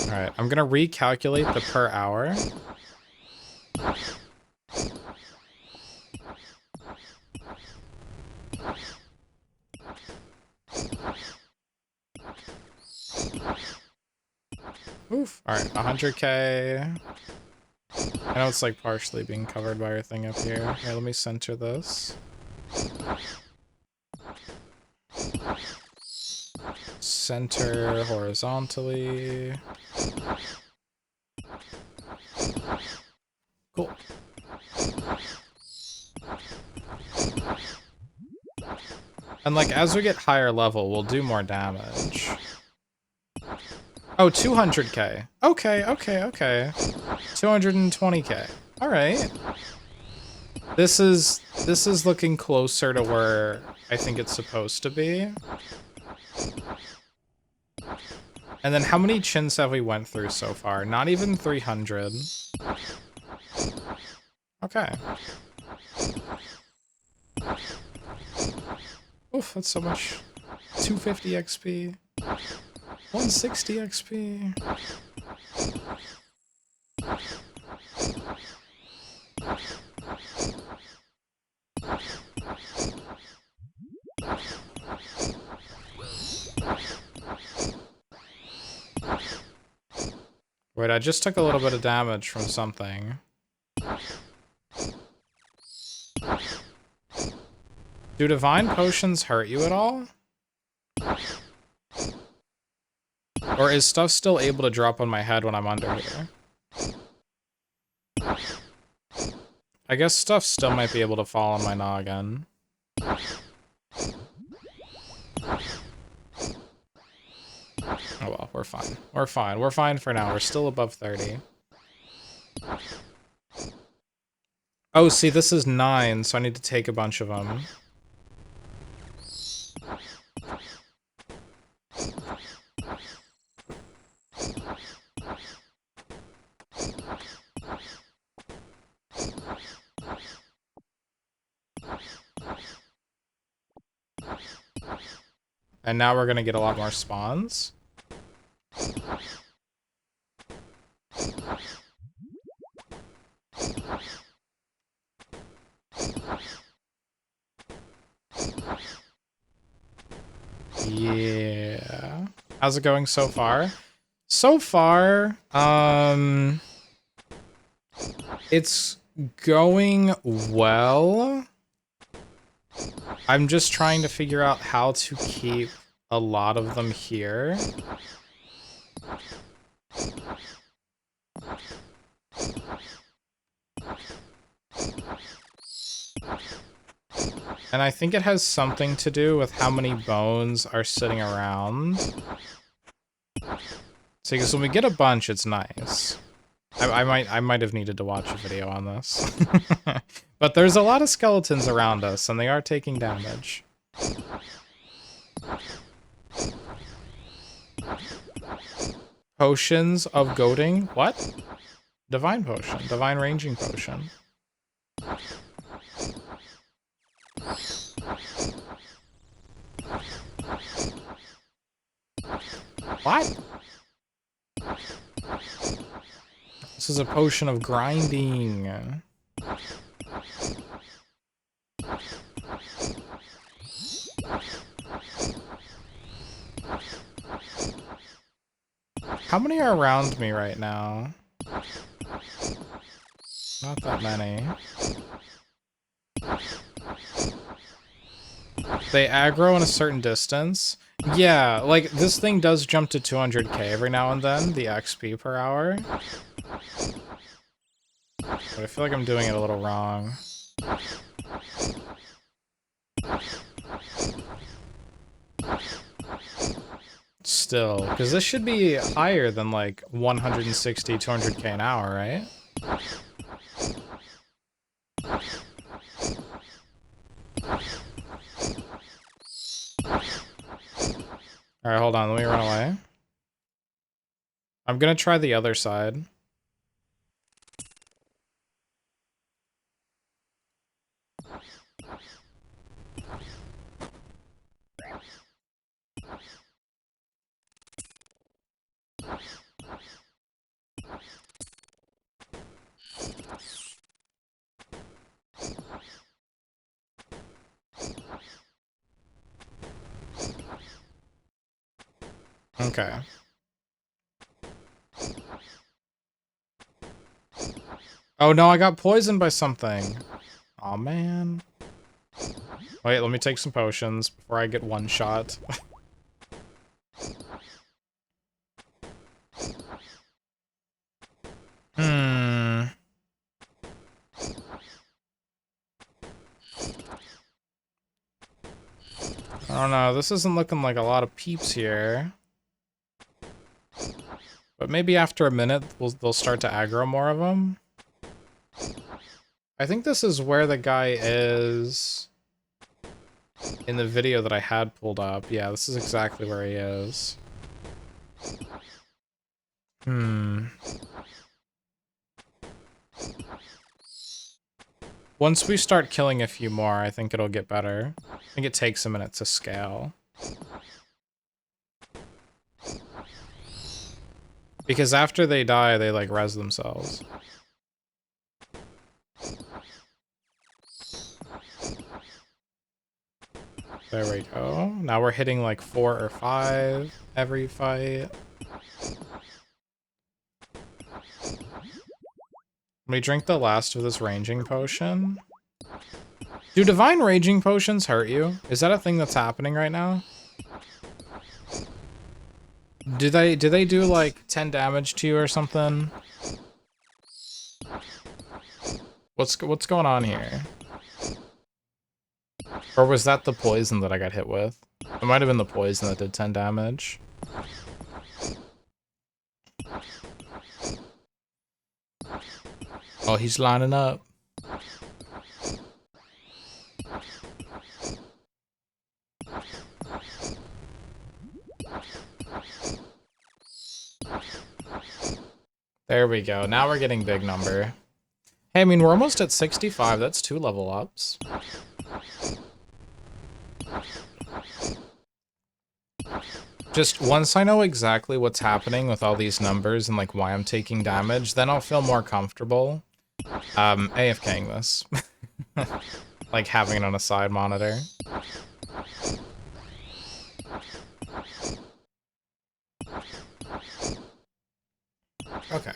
Alright, I'm gonna recalculate the per hour. Oof. Alright, 100k. I know it's like partially being covered by our thing up here. Here, let me center this. Center horizontally. Cool. And like, as we get higher level, we'll do more damage. Oh, 200k. Okay, okay, okay. 220k. All right. This is looking closer to where I think it's supposed to be. And then how many chins have we went through so far? Not even 300. Okay. Oof, that's so much. 250 XP. 160 XP. Wait, I just took a little bit of damage from something. Do divine potions hurt you at all? Or is stuff still able to drop on my head when I'm under here? I guess stuff still might be able to fall on my noggin. Oh well, we're fine. We're fine. We're fine for now. We're still above 30. Oh, see, this is 9, so I need to take a bunch of them. And now we're gonna get a lot more spawns. Yeah. How's it going so far? So far, it's going well. I'm just trying to figure out how to keep a lot of them here. And I think it has something to do with how many bones are sitting around. See, because when we get a bunch, it's nice. I might have needed to watch a video on this. But there's a lot of skeletons around us, and they are taking damage. Potions of goading? What? Divine potion. Divine ranging potion. What? This is a potion of grinding. How many are around me right now? Not that many. They aggro in a certain distance. Yeah, like, this thing does jump to 200k every now and then, the XP per hour. But I feel like I'm doing it a little wrong. Still, because this should be higher than, like, 160, 200k an hour, right? Alright, hold on, let me run away. I'm gonna try the other side. Okay. Oh no, I got poisoned by something. Aw, man. Wait, let me take some potions before I get one shot. I don't know, this isn't looking like a lot of peeps here. But maybe after a minute, they'll start to aggro more of them. I think this is where the guy is in the video that I had pulled up. Yeah, this is exactly where he is. Once we start killing a few more, I think it'll get better. I think it takes a minute to scale. Because after they die, they, like, res themselves. There we go. Now we're hitting, like, 4 or 5 every fight. We drink the last of this ranging potion. Do divine raging potions hurt you? Is that a thing that's happening right now? Do they do like 10 damage to you or something? What's going on here? Or was that the poison that I got hit with? It might have been the poison that did 10 damage. Oh, he's lining up. There we go. Now we're getting big number. Hey, I mean, we're almost at 65. That's 2 level ups. Just once I know exactly what's happening with all these numbers and, like, why I'm taking damage, then I'll feel more comfortable AFKing this. Like, having it on a side monitor. Okay.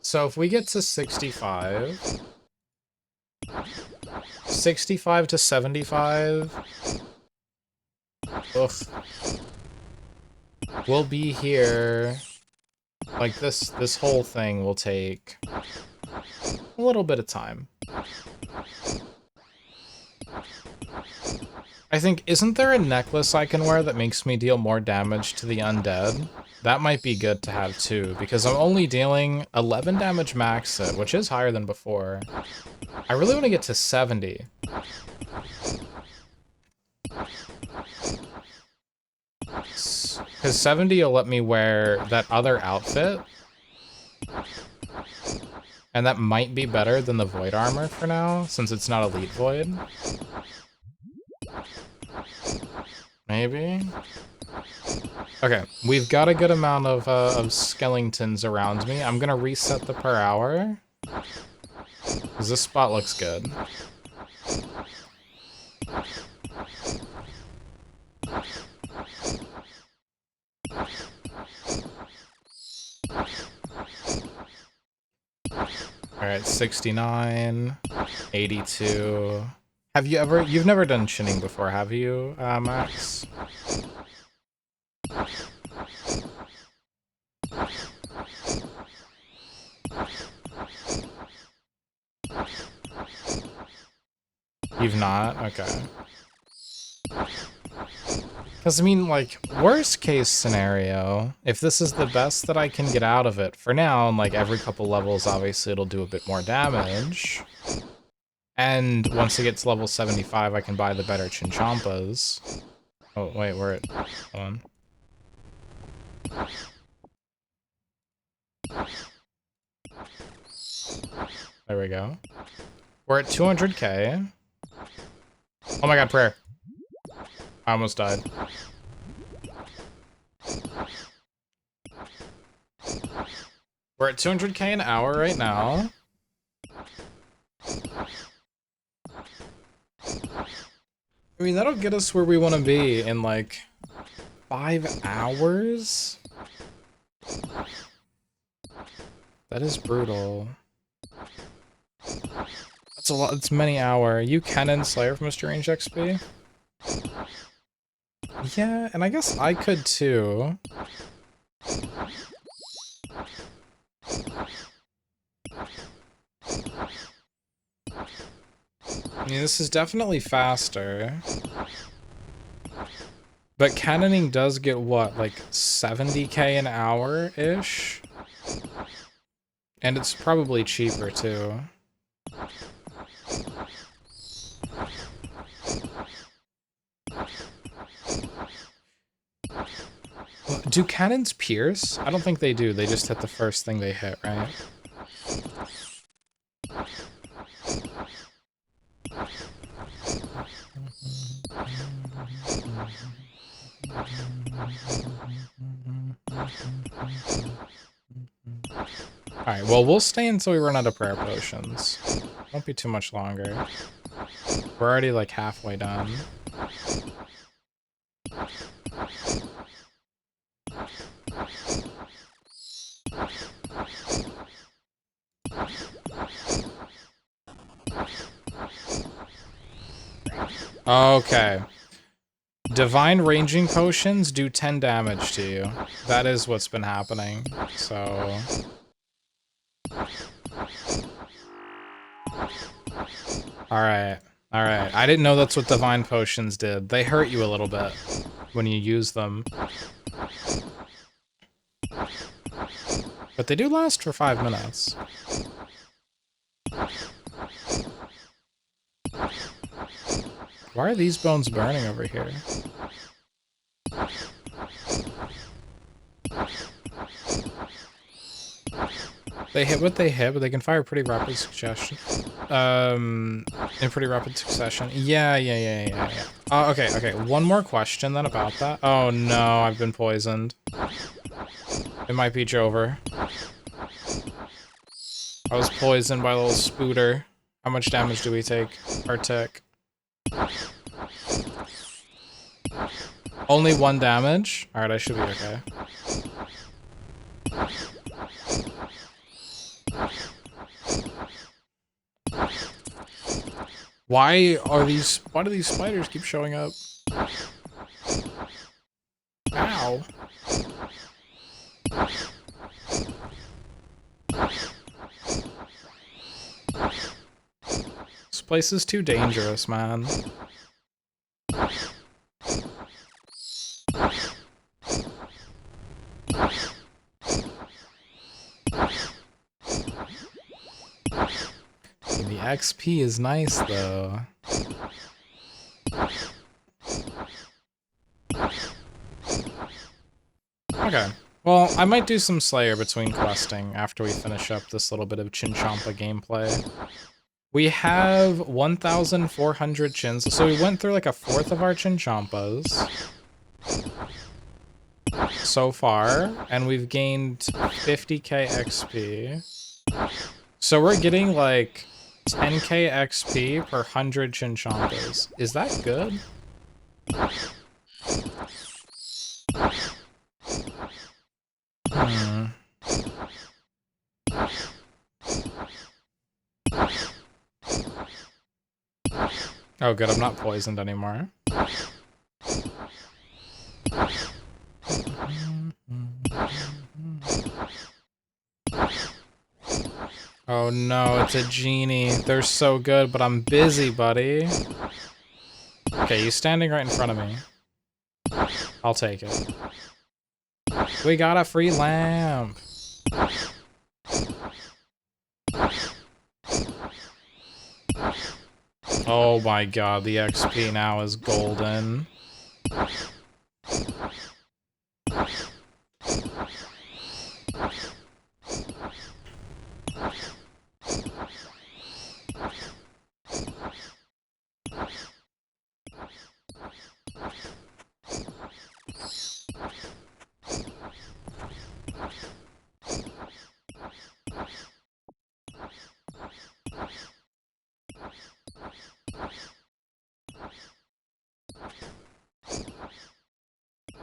So if we get to 65... 65 to 75... Ugh. We'll be here... Like, this whole thing will take... a little bit of time. I think, isn't there a necklace I can wear that makes me deal more damage to the undead? That might be good to have too, because I'm only dealing 11 damage max it, which is higher than before. I really want to get to 70. Because 70 will let me wear that other outfit. And that might be better than the Void Armor for now, since it's not Elite Void. Maybe? Okay, we've got a good amount of skeletons around me. I'm gonna reset the per hour. Because this spot looks good. Alright, 69, 82. You've never done chinning before, have you, Max? You've not? Okay. Because, I mean, like, worst case scenario, if this is the best that I can get out of it, for now, and like every couple levels, obviously it'll do a bit more damage. And once it gets level 75, I can buy the better Chinchampas. Oh, wait, we're at... Hold on. There we go. We're at 200k. Oh my god, prayer. I almost died. We're at 200k an hour right now. I mean, that'll get us where we want to be in like 5 hours? That is brutal. That's a lot. It's many hour. You Cannon Slayer from Mr. Range XP? Yeah, and I guess I could too. I mean, this is definitely faster. But cannoning does get what, like 70k an hour-ish? And it's probably cheaper too. Do cannons pierce? I don't think they do. They just hit the first thing they hit, right? Alright, well, we'll stay until we run out of prayer potions. Won't be too much longer. We're already like halfway done. Okay. Divine ranging potions do 10 damage to you. That is what's been happening, so... Alright, alright. I didn't know that's what divine potions did. They hurt you a little bit when you use them. But they do last for 5 minutes. Why are these bones burning over here? They hit what they hit, but they can fire pretty rapid succession. In pretty rapid succession. Yeah. Okay. One more question then about that. Oh no, I've been poisoned. It might be Jover. I was poisoned by a little spooter. How much damage do we take per tick? Only 1 damage? Alright, I should be okay. Why do these spiders keep showing up? Ow. This place is too dangerous, man. The XP is nice, though. Okay. Well, I might do some Slayer between questing after we finish up this little bit of Chinchompa gameplay. We have 1,400 chins, so we went through like a fourth of our Chinchompas so far, and we've gained 50k XP. So we're getting like 10k XP per 100 Chinchompas. Is that good? Oh good, I'm not poisoned anymore. Oh no, it's a genie. They're so good, but I'm busy, buddy. Okay, he's standing right in front of me. I'll take it. We got a free lamp. Oh my god, the XP now is golden.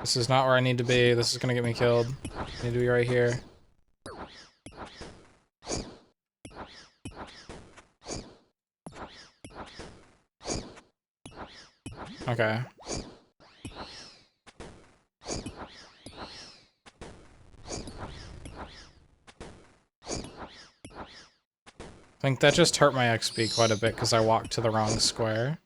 This is not where I need to be. This is gonna get me killed. I need to be right here. Okay. I think that just hurt my XP quite a bit because I walked to the wrong square.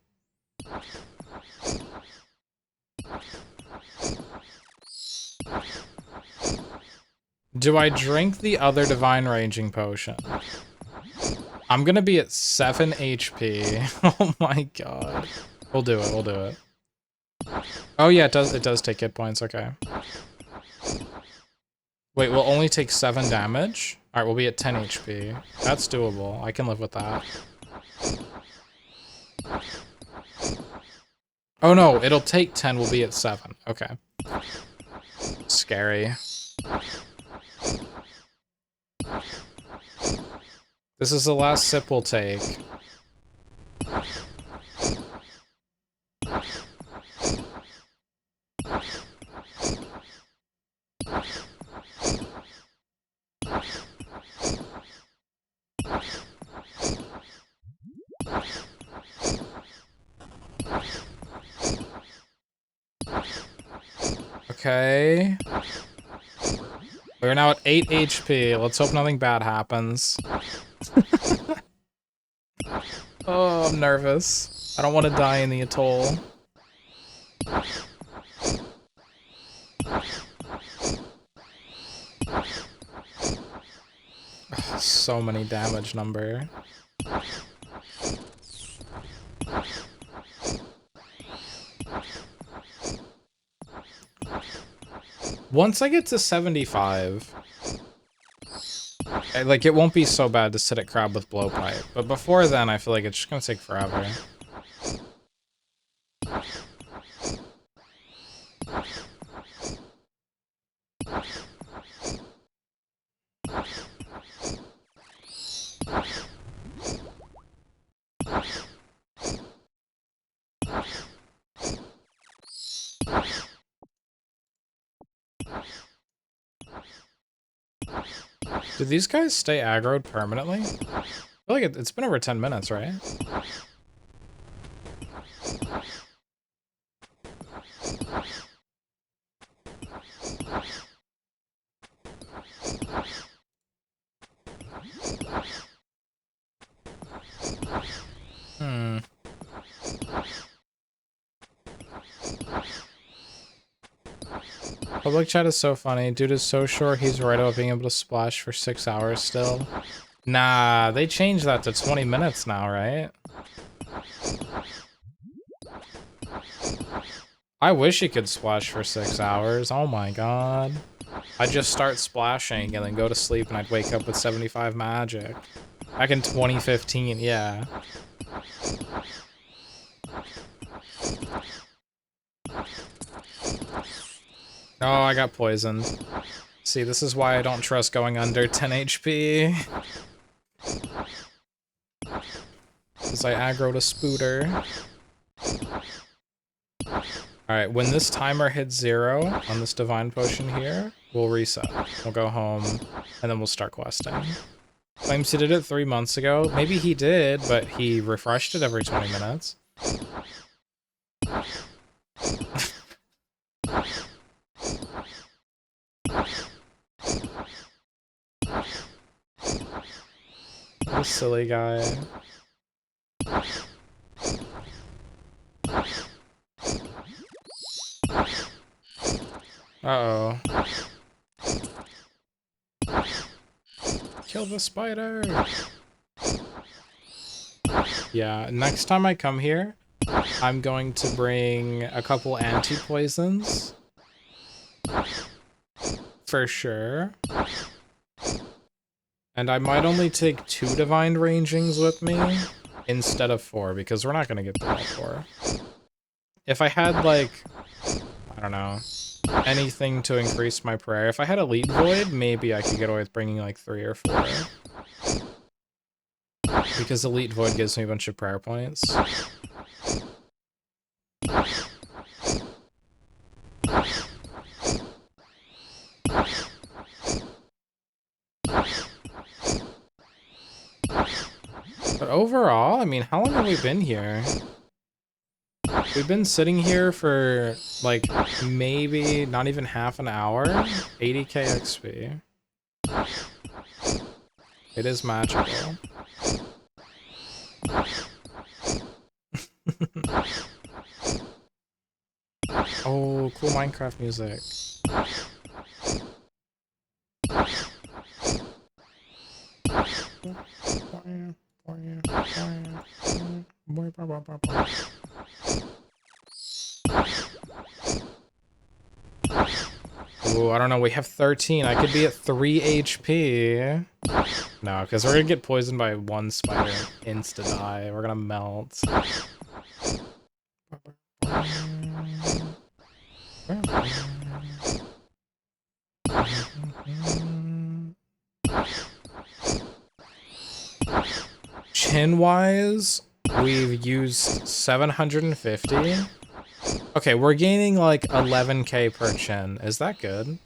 Do I drink the other Divine Ranging Potion? I'm gonna be at 7 HP. Oh my god. We'll do it, we'll do it. Oh yeah, it does take hit points, okay. Wait, we'll only take 7 damage? Alright, we'll be at 10 HP. That's doable. I can live with that. Oh no, it'll take 10, we'll be at 7. Okay. Scary. This is the last sip we'll take. Okay. We're now at 8 HP. Let's hope nothing bad happens. Oh, I'm nervous. I don't want to die in the atoll. Oh, so many damage number. Once I get to 75, like, it won't be so bad to sit at crab with blowpipe. But before then, I feel like it's just gonna take forever. Do these guys stay aggroed permanently? I feel like it's been over 10 minutes, right? Public chat is so funny. Dude is so sure he's right about being able to splash for 6 hours still. Nah, they changed that to 20 minutes now, right? I wish you could splash for 6 hours. Oh my god. I'd just start splashing and then go to sleep and I'd wake up with 75 magic. Back in 2015, yeah. Oh, I got poisoned. See, this is why I don't trust going under 10 HP. Because I aggroed a Spooter. Alright, when this timer hits 0 on this Divine Potion here, we'll reset. We'll go home, and then we'll start questing. Claims he did it 3 months ago. Maybe he did, but he refreshed it every 20 minutes. What a silly guy. Uh-oh. Kill the spider! Yeah, next time I come here, I'm going to bring a couple anti-poisons. For sure. And I might only take 2 Divine Rangings with me instead of 4, because we're not going to get through all 4. If I had, like, I don't know, anything to increase my prayer. If I had Elite Void, maybe I could get away with bringing, like, 3 or 4. Because Elite Void gives me a bunch of prayer points. But overall, I mean, how long have we been here? We've been sitting here for, like, maybe not even half an hour. 80k XP. It is magical. Oh, cool Minecraft music. Ooh, I don't know. We have 13. I could be at 3 HP. No, because we're gonna get poisoned by 1 spider and insta-die. We're gonna melt. Chin-wise, we've used 750. Okay, we're gaining like 11k per chin. Is that good?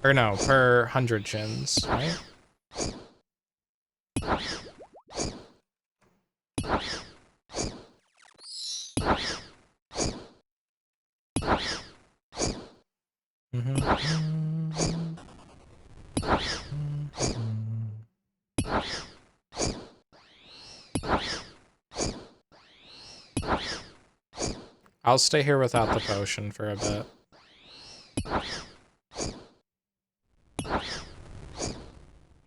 Or no, per 100 chins, right? I'll stay here without the potion for a bit.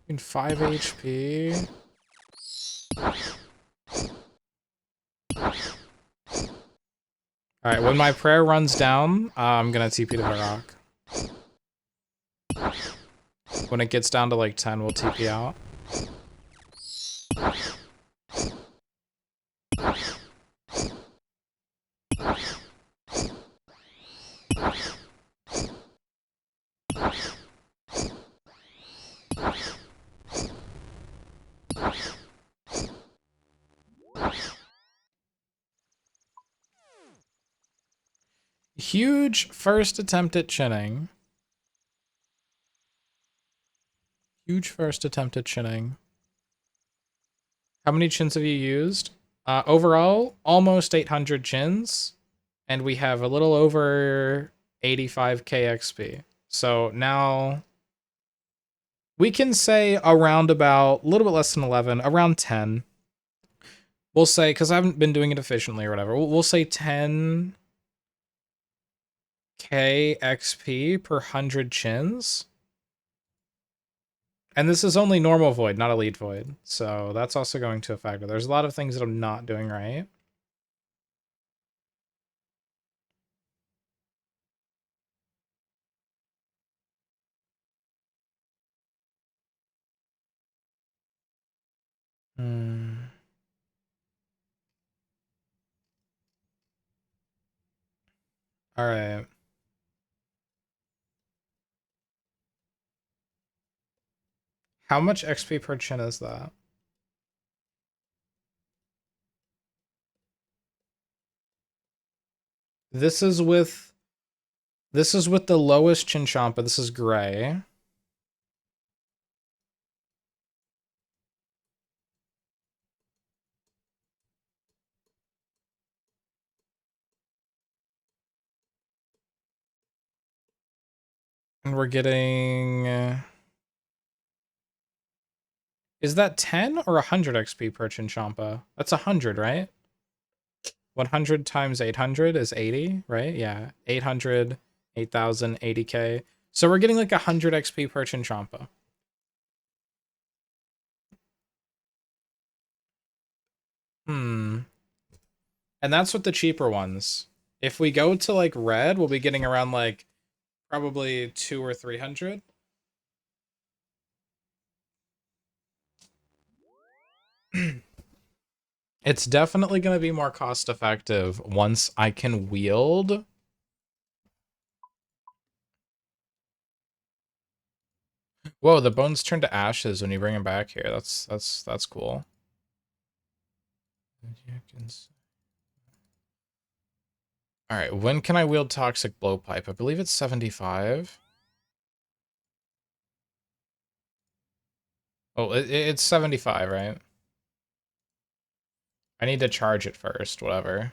In 5 HP. Alright, when my prayer runs down, I'm gonna TP to the rock. When it gets down to like 10, we'll TP out. Huge first attempt at chinning. Huge first attempt at chinning. How many chins have you used? Overall, almost 800 chins. And we have a little over 85k XP. So now we can say around about, a little bit less than 11, around 10. We'll say, because I haven't been doing it efficiently or whatever, we'll say 10. K XP per 100 chins. And this is only normal void, not elite void. So that's also going to affect it. There's a lot of things that I'm not doing right. All right. How much XP per chin is that? This is with the lowest Chinchompa. This is gray. And we're getting is that 10 or 100 XP per Chinchompa? That's 100, right? 100 times 800 is 80, right? Yeah. 800, 8,000, 80k. So we're getting like 100 XP per Chinchompa. And that's with the cheaper ones. If we go to like red, we'll be getting around like probably 2 or 300. It's definitely going to be more cost effective once I can wield. Whoa, the bones turn to ashes when you bring them back here. That's cool. All right, when can I wield toxic blowpipe? I believe it's 75. Oh, it's 75, right? I need to charge it first, whatever.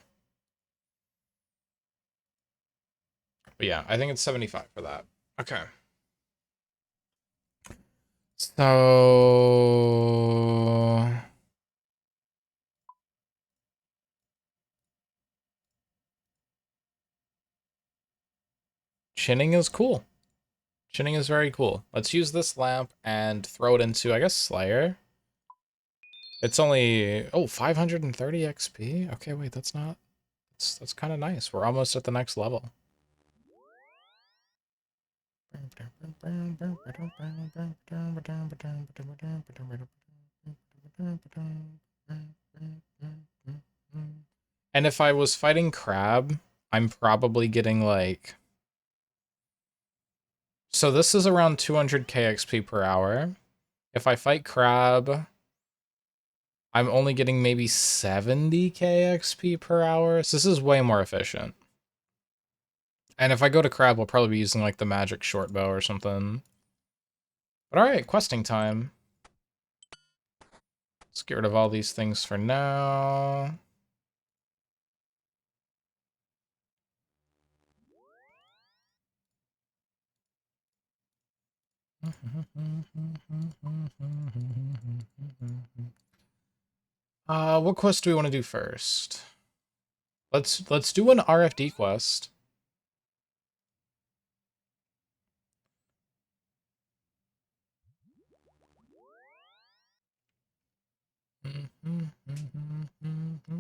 But yeah, I think it's 75 for that. Okay. So chinning is cool. Chinning is very cool. Let's use this lamp and throw it into, I guess, Slayer. It's only, oh, 530 XP? Okay, wait, that's not, that's kind of nice. We're almost at the next level. And if I was fighting Crab, I'm probably getting like... So this is around 200k XP per hour. If I fight Crab, I'm only getting maybe 70k XP per hour. So this is way more efficient. And if I go to Crab, we'll probably be using like the magic short bow or something. But alright, questing time. Let's get rid of all these things for now. What quest do we want to do first? Let's do an RFD quest.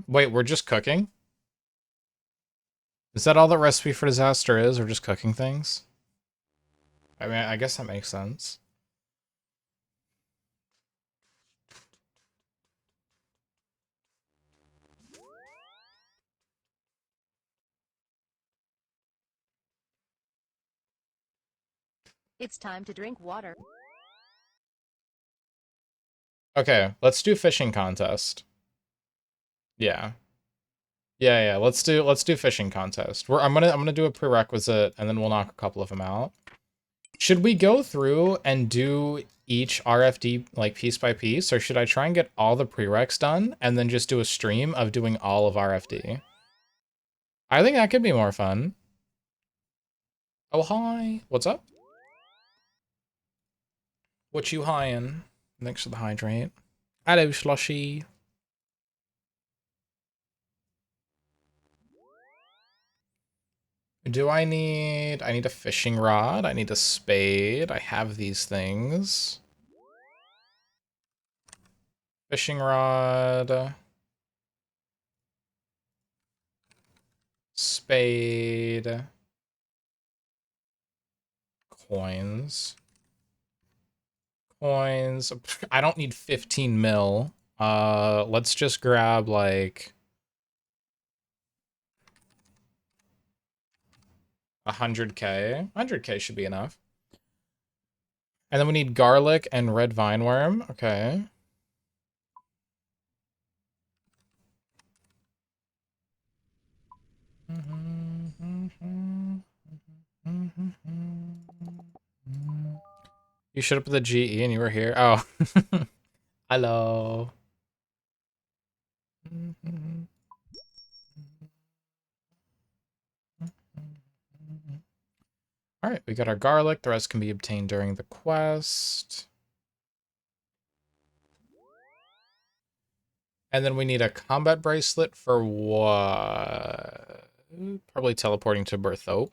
Wait, we're just cooking? Is that all that Recipe for Disaster is? We're just cooking things? I mean, I guess that makes sense. It's time to drink water. Okay, let's do fishing contest. Yeah. Yeah, let's do fishing contest. I'm gonna do a prerequisite and then we'll knock a couple of them out. Should we go through and do each RFD like piece by piece, or should I try and get all the prereqs done and then just do a stream of doing all of RFD? I think that could be more fun. Oh hi. What's up? What you highin'? Thanks for the hydrate. Hello, Slushy. Do I need a fishing rod? I need a spade. I have these things. Fishing rod. Spade. Coins. Coins. I don't need 15 mil. Let's just grab like 100k. 100k should be enough. And then we need garlic and red vine worm. Okay. You showed up at the GE and you were here. Oh. Hello. All right, we got our garlic. The rest can be obtained during the quest. And then we need a combat bracelet for what? Probably teleporting to Berthope.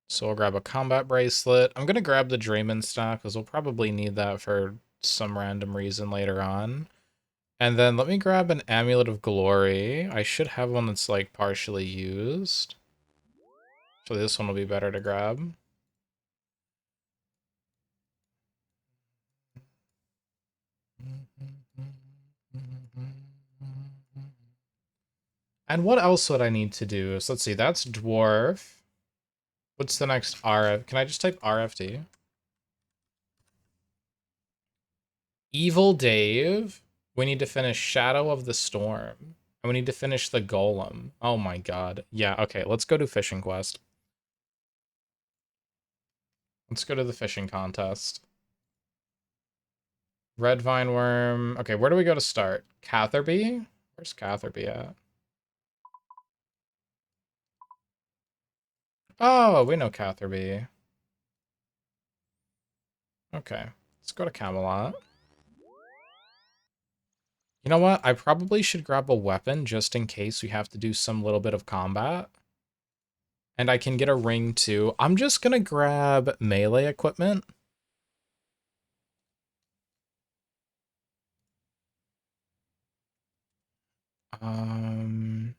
So we'll grab a combat bracelet. I'm going to grab the Draymond stock because we'll probably need that for some random reason later on. And then let me grab an Amulet of Glory. I should have one that's like partially used. So this one will be better to grab. And what else would I need to do? So let's see, that's Dwarf. What's the next RF? Can I just type RFD? Evil Dave. We need to finish Shadow of the Storm. And we need to finish the Golem. Oh my god. Yeah, okay, let's go to Fishing Quest. Let's go to the fishing contest. Red Vine Worm. Okay, where do we go to start? Catherby? Where's Catherby at? Oh, we know Catherby. Okay, let's go to Camelot. You know what? I probably should grab a weapon just in case we have to do some little bit of combat. And I can get a ring too. I'm just gonna grab melee equipment. Um...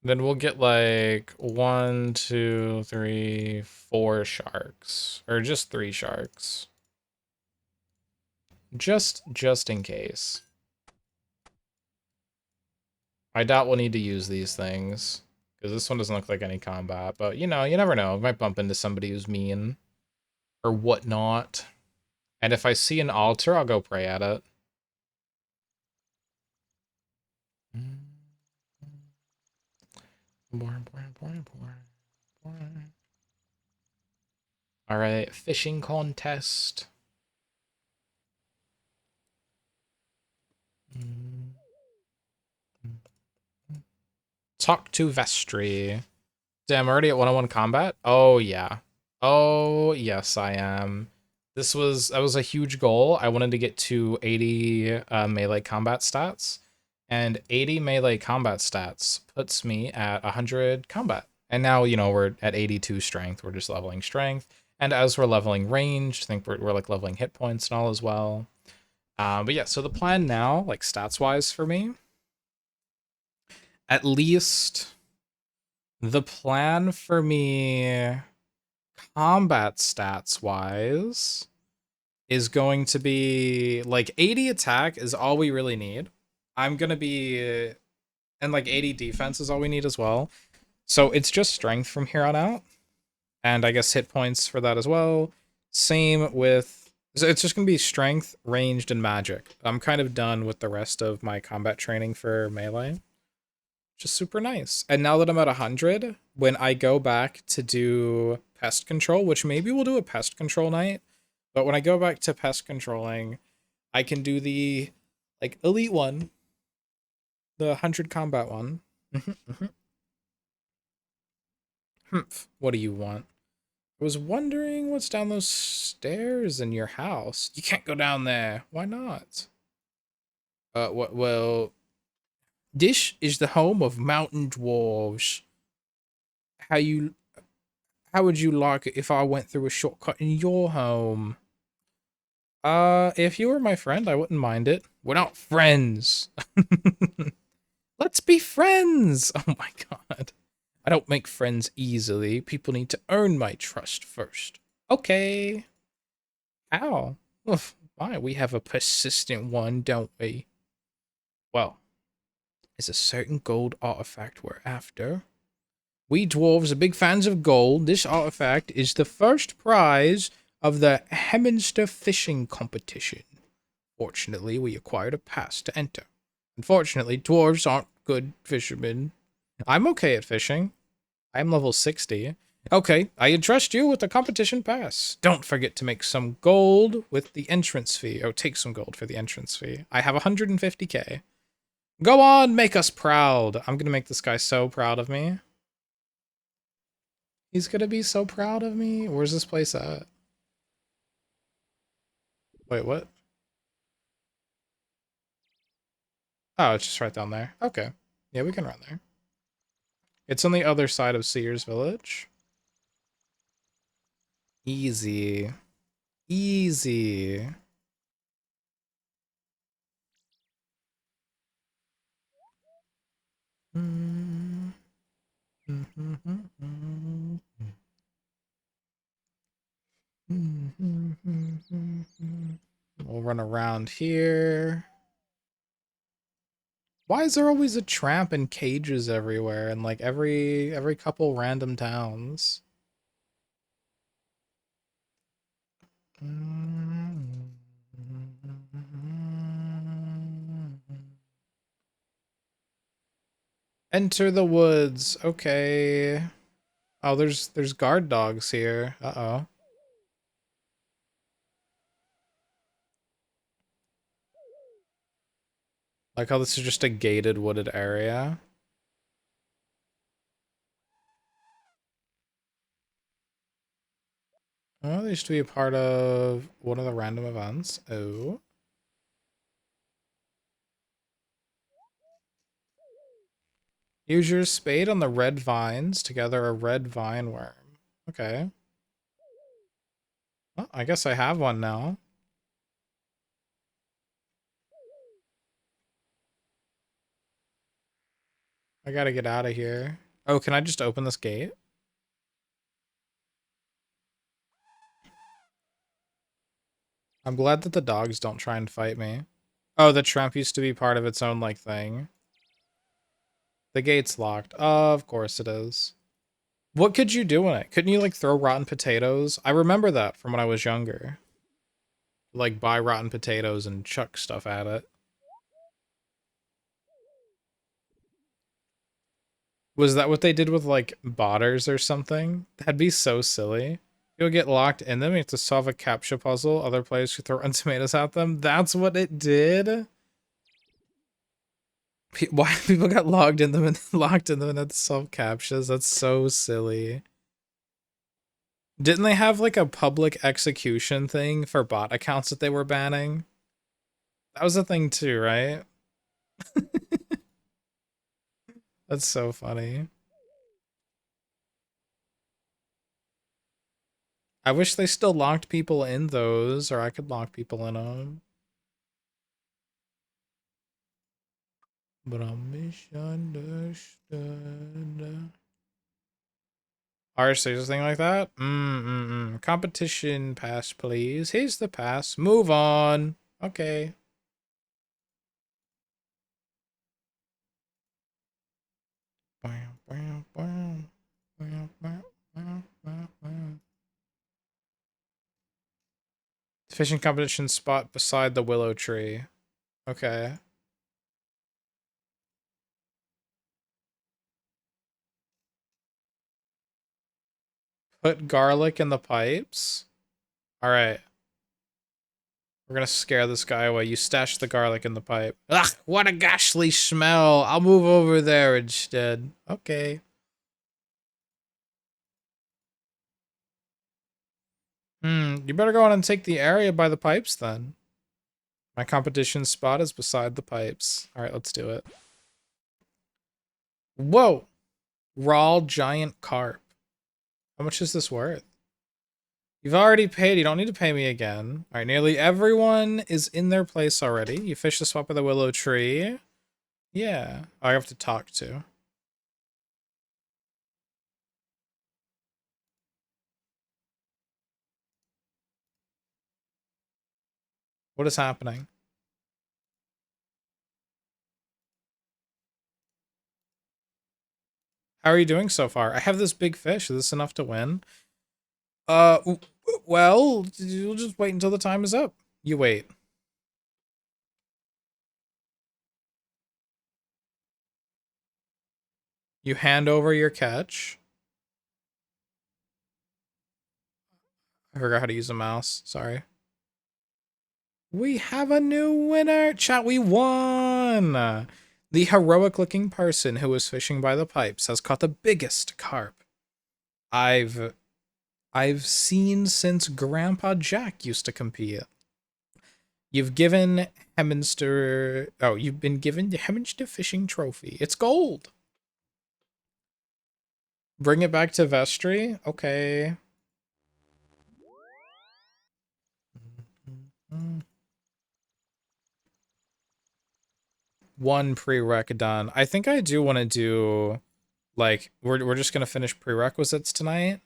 Then we'll get like 1, 2, 3, 4 sharks. Or just 3 sharks. Just in case. I doubt we'll need to use these things. Because this one doesn't look like any combat. But, you know, you never know. I might bump into somebody who's mean. Or whatnot. And if I see an altar, I'll go pray at it. Alright, fishing contest. Talk to Vestry. Damn, already at 101 combat? Oh, yeah. Oh, yes, I am. That was a huge goal. I wanted to get to 80 melee combat stats. And 80 melee combat stats puts me at 100 combat. And now, you know, we're at 82 strength. We're just leveling strength. And as we're leveling range, I think we're like leveling hit points and all as well. But yeah, so the plan now, like stats-wise for me, at least the plan for me combat stats-wise is going to be like 80 attack is all we really need. I'm going to be, and like 80 defense is all we need as well. So it's just strength from here on out. And I guess hit points for that as well. Same with, so it's just going to be strength, ranged, and magic. I'm kind of done with the rest of my combat training for melee. Just super nice. And now that I'm at 100, when I go back to do pest control, which maybe we'll do a pest control night, but when I go back to pest controlling, I can do the like elite one, the 100 combat one. What do you want? I was wondering what's down those stairs in your house. You can't go down there. Why not? What? Well, this is the home of mountain dwarves. How you? How would you like it if I went through a shortcut in your home? If you were my friend, I wouldn't mind it. We're not friends. Let's be friends. Oh my god. I don't make friends easily. People need to earn my trust first. Okay. How? Oof, why? We have a persistent one, don't we? Well, it's a certain gold artifact we're after. We dwarves are big fans of gold. This artifact is the first prize of the Hemminster fishing competition. Fortunately, we acquired a pass to enter. Unfortunately, dwarves aren't good fishermen. I'm okay at fishing. I'm level 60. Okay, I entrust you with the competition pass. Don't forget to make some gold with the entrance fee. Oh, take some gold for the entrance fee. I have 150k. Go on, make us proud. I'm gonna make this guy so proud of me. He's gonna be so proud of me. Where's this place at? Wait, what? Oh, it's just right down there. Okay. Yeah, we can run there. It's on the other side of Sears Village. Easy. Easy. We'll run around here. Why is there always a tramp in cages everywhere in like every couple random towns? Enter the woods. Okay. Oh, there's guard dogs here. Uh-oh. Like how this is just a gated wooded area. Oh, they used to be a part of one of the random events. Oh. Use your spade on the red vines to gather a red vine worm. Okay. Well, I guess I have one now. I gotta get out of here. Oh, can I just open this gate? I'm glad that the dogs don't try and fight me. Oh, the tramp used to be part of its own, like, thing. The gate's locked. Of course it is. What could you do in it? Couldn't you, like, throw rotten potatoes? I remember that from when I was younger. Like, buy rotten potatoes and chuck stuff at it. Was that what they did with, like, botters or something? That'd be so silly. You'll get locked in them, you have to solve a captcha puzzle, other players who throw rotten tomatoes at them. That's what it did? Why people got logged in them and locked in them and had to solve captchas? That's so silly. Didn't they have like a public execution thing for bot accounts that they were banning? That was a thing too, right? That's so funny. I wish they still locked people in those, or I could lock people in them. But I'm misunderstood. There's a thing like that? Competition pass, please. Here's the pass. Move on. Okay. Fishing competition spot beside the willow tree. Okay. Put garlic in the pipes. All right. We're gonna scare this guy away. You stash the garlic in the pipe. Ugh, what a ghastly smell. I'll move over there instead. Okay. You better go on and take the area by the pipes then. My competition spot is beside the pipes. All right, let's do it. Whoa! Raw giant carp. How much is this worth? You've already paid. You don't need to pay me again. All right, nearly everyone is in their place already. You fish the spot by the willow tree. Yeah. Oh, I have to talk to. What is happening? How are you doing so far? I have this big fish. Is this enough to win? Well, you'll just wait until the time is up. You wait. You hand over your catch. I forgot how to use a mouse. Sorry. We have a new winner! Chat, we won! The heroic-looking person who was fishing by the pipes has caught the biggest carp I've seen since Grandpa Jack used to compete. You've given Hemminster... Oh, you've been given the Hemminster Fishing Trophy. It's gold! Bring it back to Vestry? Okay. One prereq done. I think I do want to do... Like, we're just going to finish prerequisites tonight.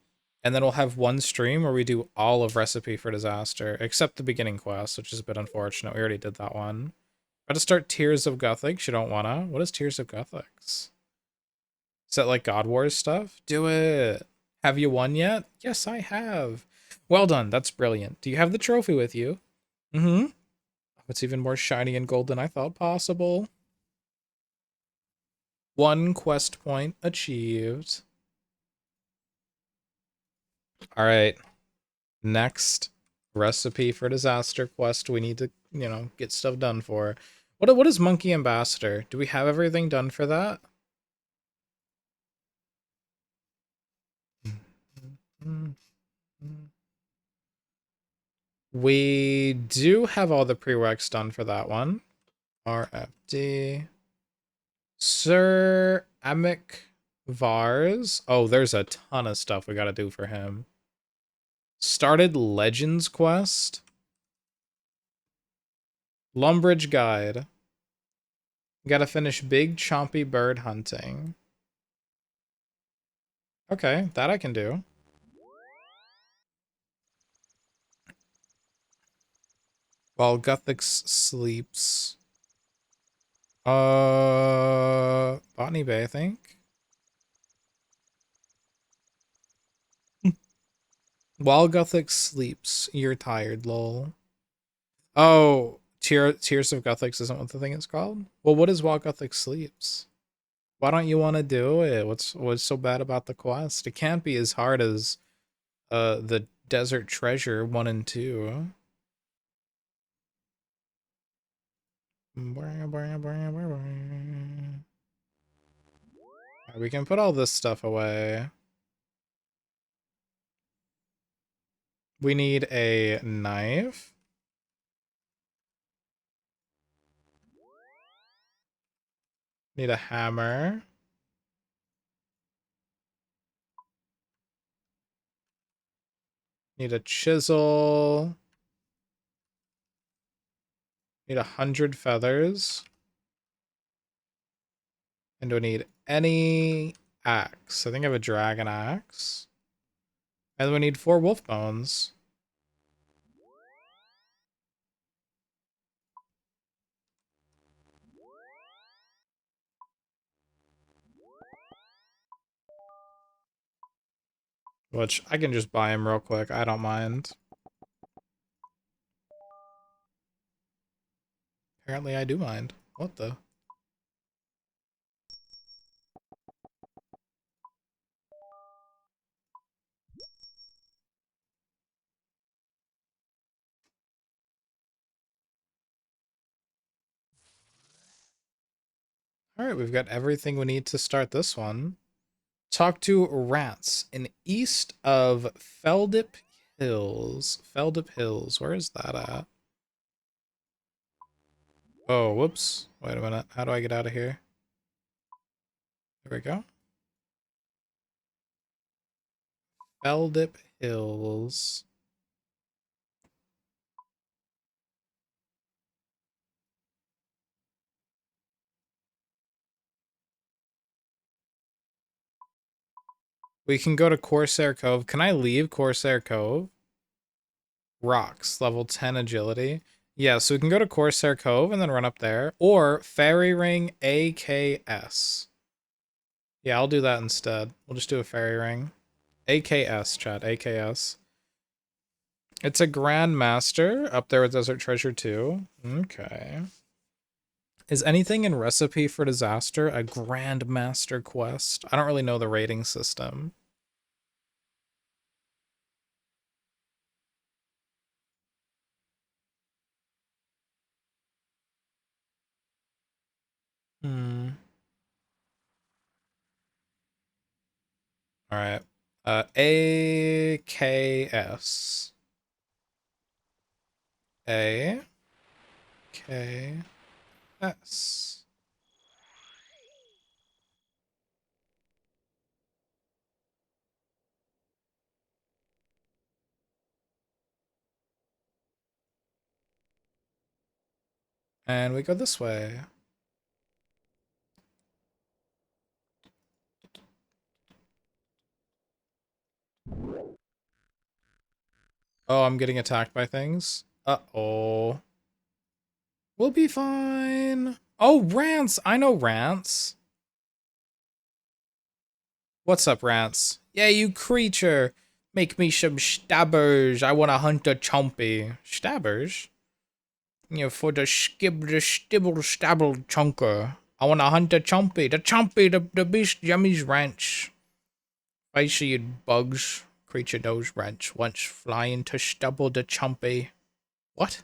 And then we'll have one stream where we do all of Recipe for Disaster. Except the beginning quest, which is a bit unfortunate. We already did that one. Got to start Tears of Gothics. You don't wanna? What is Tears of Gothics? Is that like God Wars stuff? Do it. Have you won yet? Yes, I have. Well done. That's brilliant. Do you have the trophy with you? Mm-hmm. It's even more shiny and gold than I thought possible. One quest point achieved. All right. Next Recipe for Disaster quest we need to, get stuff done for. What is Monkey Ambassador? Do we have everything done for that? We do have all the prereqs done for that one. RFD. Sir Amic Vars. Oh, there's a ton of stuff we gotta do for him. Started Legends quest. Lumbridge Guide. Gotta finish Big Chompy Bird Hunting. Okay, that I can do. While Guthix sleeps. Botany Bay, I think. While Guthix sleeps, you're tired, lol. Oh, Tears of Guthix isn't what the thing is called? Well, what is While Guthix sleeps? Why don't you want to do it? What's so bad about the quest? It can't be as hard as the Desert Treasure 1 and 2. We can put all this stuff away. We need a knife. Need a hammer. Need a chisel. Need 100 feathers. And do I need any axe? I think I have a dragon axe. And we need 4 wolf bones. Which I can just buy him real quick. I don't mind. Apparently I do mind. What the? Alright, we've got everything we need to start this one. Talk to rats in east of Feldip Hills. Feldip Hills. Where is that at? Oh, whoops. Wait a minute. How do I get out of here? There we go. Feldip Hills. We can go to Corsair Cove. Can I leave Corsair Cove? Rocks, level 10 agility. Yeah, so we can go to Corsair Cove and then run up there. Or Fairy Ring AKS. Yeah, I'll do that instead. We'll just do a Fairy Ring. AKS, chat. AKS. It's a Grand Master up there with Desert Treasure too. Okay. Is anything in Recipe for Disaster a Grand Master quest? I don't really know the rating system. Hmm. All right. AKS. AKS. And we go this way. Oh, I'm getting attacked by things. Uh-oh. We'll be fine. Oh, Rance. I know Rance. What's up, Rance? Yeah, you creature. Make me some stabbers. I want to hunt a chompy. Stabbers? You know, for the stibble stabble chunker. I want to hunt a chompy. The beast Yummy's ranch. I see it bugs. Creature knows ranch. Once flying to stubble the chompy. What?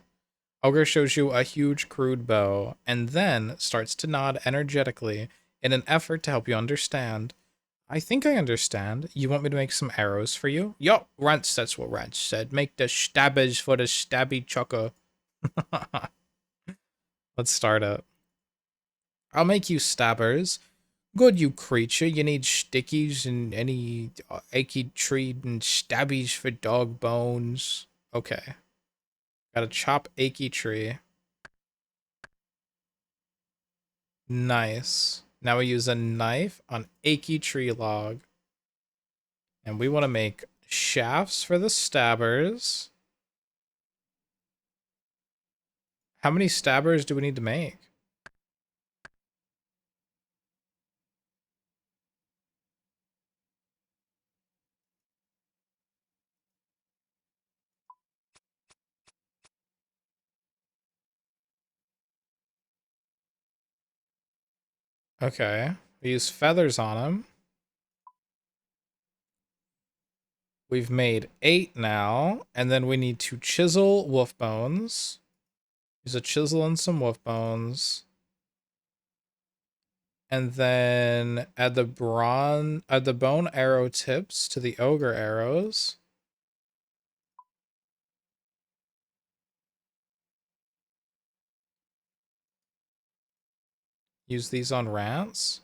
Ogre shows you a huge crude bow, and then starts to nod energetically in an effort to help you understand. I think I understand. You want me to make some arrows for you? Yup, Rance, that's what Rance said. Make the stabbers for the stabby chucker. Let's start it. I'll make you stabbers. Good, you creature. You need stickies and any achy tree and stabbies for dog bones. Okay. Gotta chop achy tree. Nice. Now we use a knife on achy tree log. And we want to make shafts for the stabbers. How many stabbers do we need to make? Okay. We use feathers on them. We've made 8 now. And then we need to chisel wolf bones. Use a chisel and some wolf bones. And then add the bone arrow tips to the ogre arrows. Use these on Rance.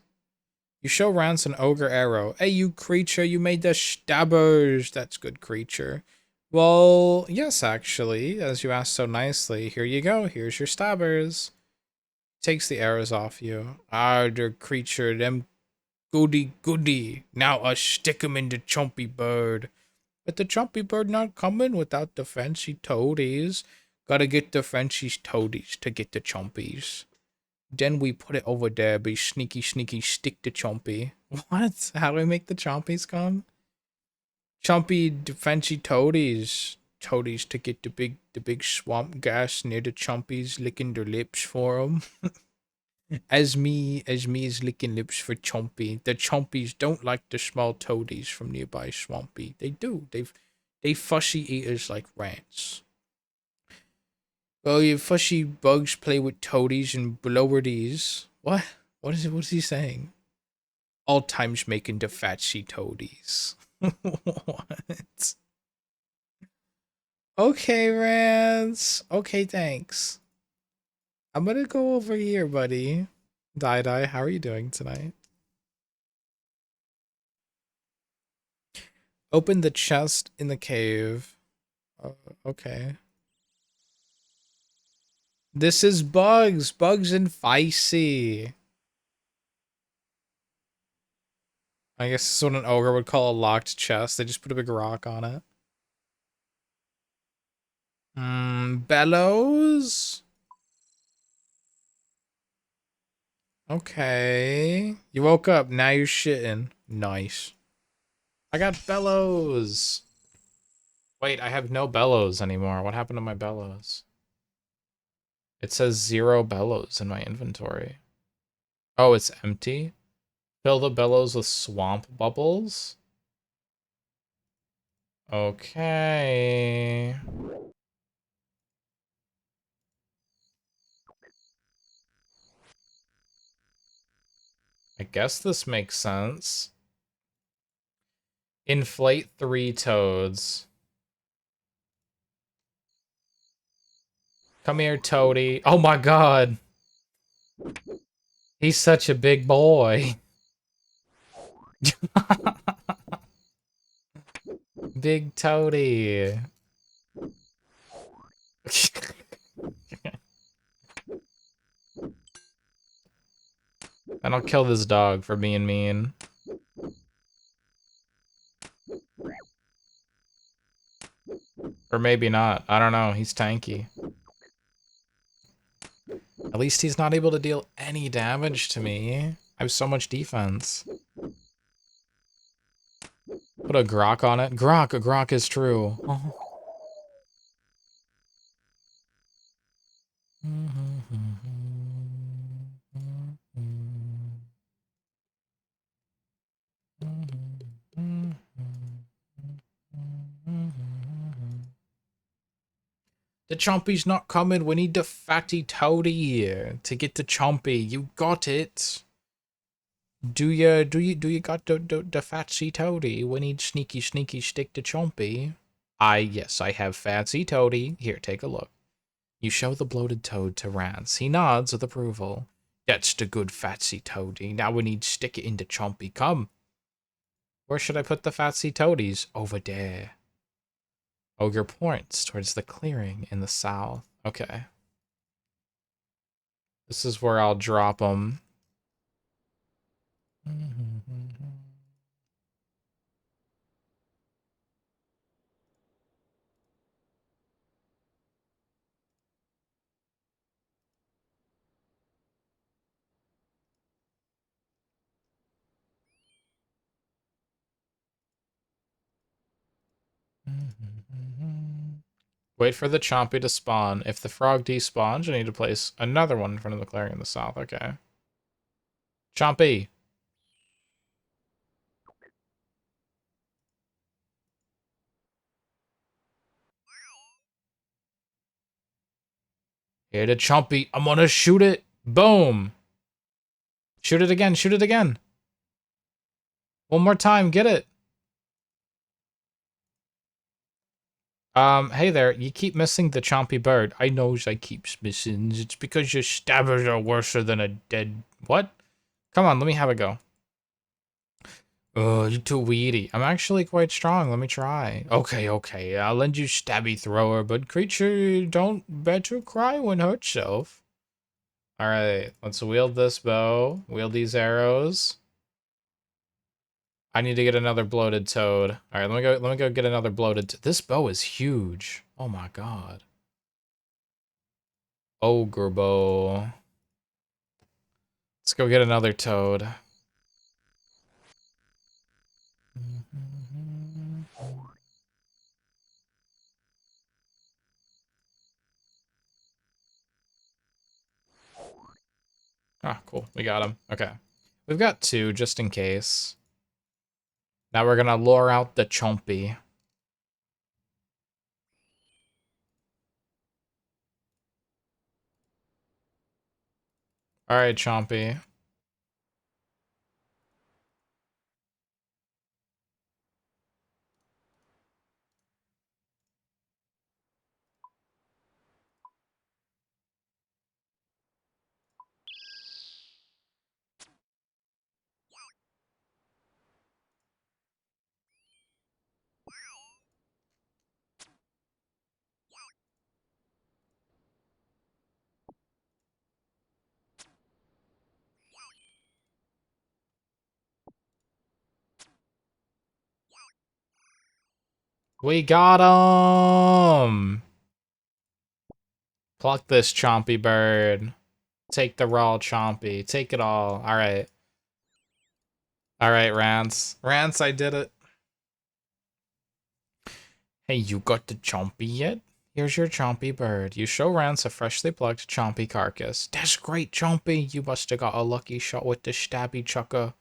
You show Rance an ogre arrow. Hey, you creature, you made the stabbers. That's good, creature. Well, yes, actually, as you asked so nicely. Here you go. Here's your stabbers. Takes the arrows off you. Ah, the creature, them goody goody. Now I stick 'em in the chompy bird. But the chompy bird not coming without the fancy toadies. Gotta get the fancy toadies to get the chompies. Then we put it over there, be sneaky, sneaky, stick to Chompy. What? How do we make the Chompies come? Chompy, fancy toadies. Toadies to get the big swamp gas near the Chompies, licking their lips for them. as me is licking lips for Chompy. The Chompies don't like the small toadies from nearby Swampy. They do. They fussy eaters like rants. Well, you fussy bugs play with toadies and blowerdies. What? What is he saying? All times making the fatsy toadies. What? Okay, Rance. Okay, thanks. I'm gonna go over here, buddy. Dai, how are you doing tonight? Open the chest in the cave. Uh, okay. This is Bugs. Bugs and Feisty. I guess this is what an ogre would call a locked chest. They just put a big rock on it. Bellows? Okay. You woke up. Now you're shitting. Nice. I got bellows. Wait, I have no bellows anymore. What happened to my bellows? It says 0 bellows in my inventory. Oh, it's empty? Fill the bellows with swamp bubbles? Okay. I guess this makes sense. Inflate 3 toads. Come here, Toady. Oh my god. He's such a big boy. Big Toady. And I'll kill this dog for being mean. Or maybe not. I don't know. He's tanky. At least he's not able to deal any damage to me. I have so much defense. Put a grok on it. Grok, a grok is true. Oh. The Chompy's not coming. We need the fatty toady to get the Chompy. You got it. Do you got the fatsy toady? We need sneaky stick to Chompy. Yes, I have fatsy toady. Here, take a look. You show the bloated toad to Rance. He nods with approval. That's the good fatsy toady. Now we need stick it into Chompy. Come. Where should I put the fatsy toadies? Over there. Ogre points towards the clearing in the south. Okay. This is where I'll drop them. Wait for the Chompy to spawn. If the frog despawns, you need to place another one in front of the clearing in the south. Okay. Chompy. Here to Chompy. I'm gonna shoot it. Boom. Shoot it again. Shoot it again. One more time. Get it. Hey there. You keep missing the Chompy bird. I knows I keeps missing. It's because your stabbers are worse than a dead... What? Come on, let me have a go. Oh, you're too weedy. I'm actually quite strong. Let me try. Okay. I'll lend you stabby thrower, but creature, don't better cry when hurt self. Alright, let's wield this bow. Wield these arrows. I need to get another bloated toad. Alright, let me go get another bloated this bow is huge. Oh my god. Ogre bow. Let's go get another toad. Ah, cool. We got him. Okay. We've got 2, just in case. Now we're gonna lure out the Chompy. Alright, Chompy. We got him! Pluck this chompy bird. Take the raw chompy. Take it all. Alright. Alright, Rance. Rance, I did it. Hey, you got the chompy yet? Here's your chompy bird. You show Rance a freshly plucked chompy carcass. That's great, chompy. You must have got a lucky shot with the stabby chucker.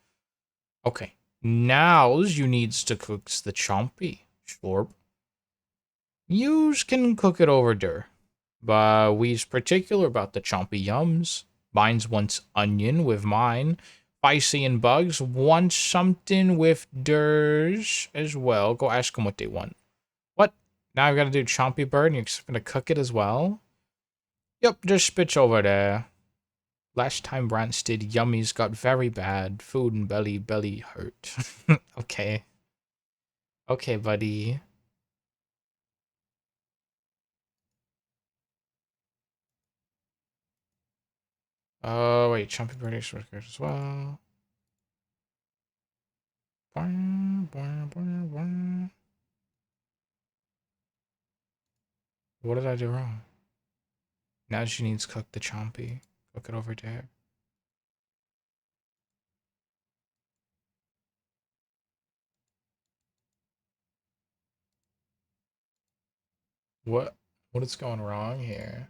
Okay. Now you needs to cook the chompy. Slurp. Yous can cook it over there. But we's particular about the chompy yums. Mine's wants onion with mine. Spicy and bugs want something with theirs as well. Go ask them what they want. What? Now I've got to do chompy bird and you're just going to cook it as well? Yep, just spitch over there. Last time Rance did yummies got very bad. Food and belly hurt. Okay. Okay, buddy. Oh, wait, chompy bird is as well. What did I do wrong? Now she needs to cook the chompy. Cook it over there. What? What is going wrong here?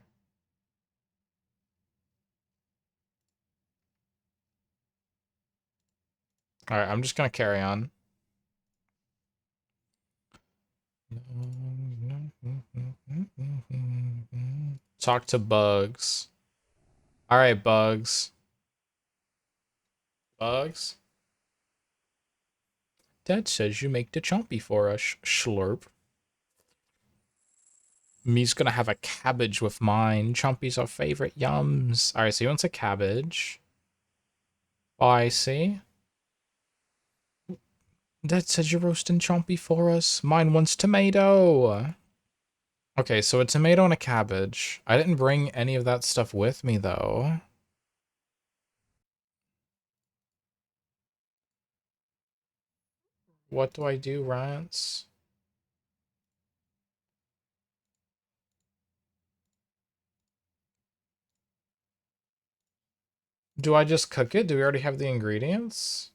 Alright, I'm just gonna carry on. Talk to Bugs. Alright, Bugs. Bugs? Dad says you make the chompy for us. Slurp. Me's gonna have a cabbage with mine. Chompy's our favorite yums. Alright, so he wants a cabbage. Oh, I see. Dad says you're roasting chompy for us. Mine wants tomato. Okay, so a tomato and a cabbage. I didn't bring any of that stuff with me, though. What do I do, Rance? Do I just cook it? Do we already have the ingredients?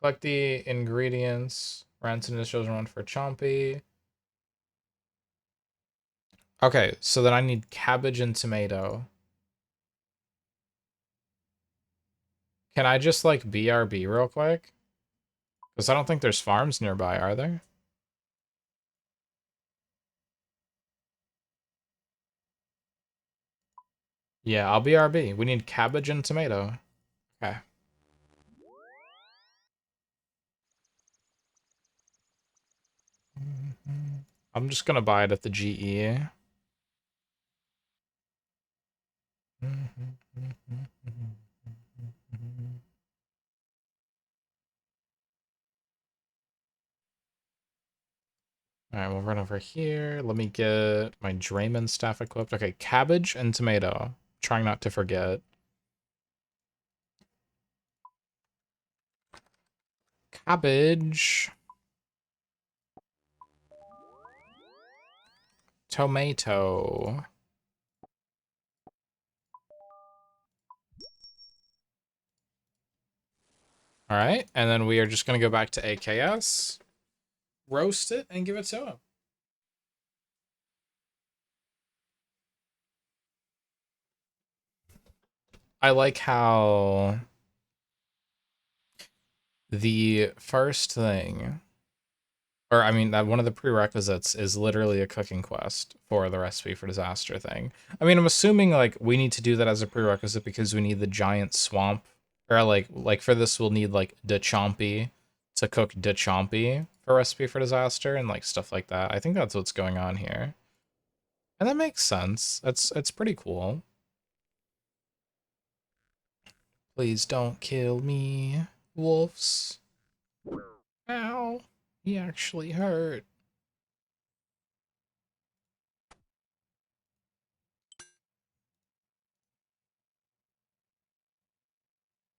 Collect the ingredients. Rance and his children one for chompy. Okay, so then I need cabbage and tomato. Can I just, like, BRB real quick? Because I don't think there's farms nearby, are there? Yeah, I'll BRB. We need cabbage and tomato. Okay. I'm just gonna buy it at the GE. Alright, we'll run over here. Let me get my Draymond staff equipped. Okay, cabbage and tomato. Trying not to forget. Cabbage. Tomato. Alright, and then we are just going to go back to AKS, roast it, and give it to him. I like how the first thing, or I mean, that one of the prerequisites is literally a cooking quest for the recipe for disaster thing. I mean, I'm assuming like we need to do that as a prerequisite because we need the giant swamp, or like for this we'll need like the chompy to cook the chompy for recipe for disaster and like stuff like that. I think that's what's going on here, and that makes sense. It's pretty cool. Please don't kill me, wolves. Ow, he actually hurt.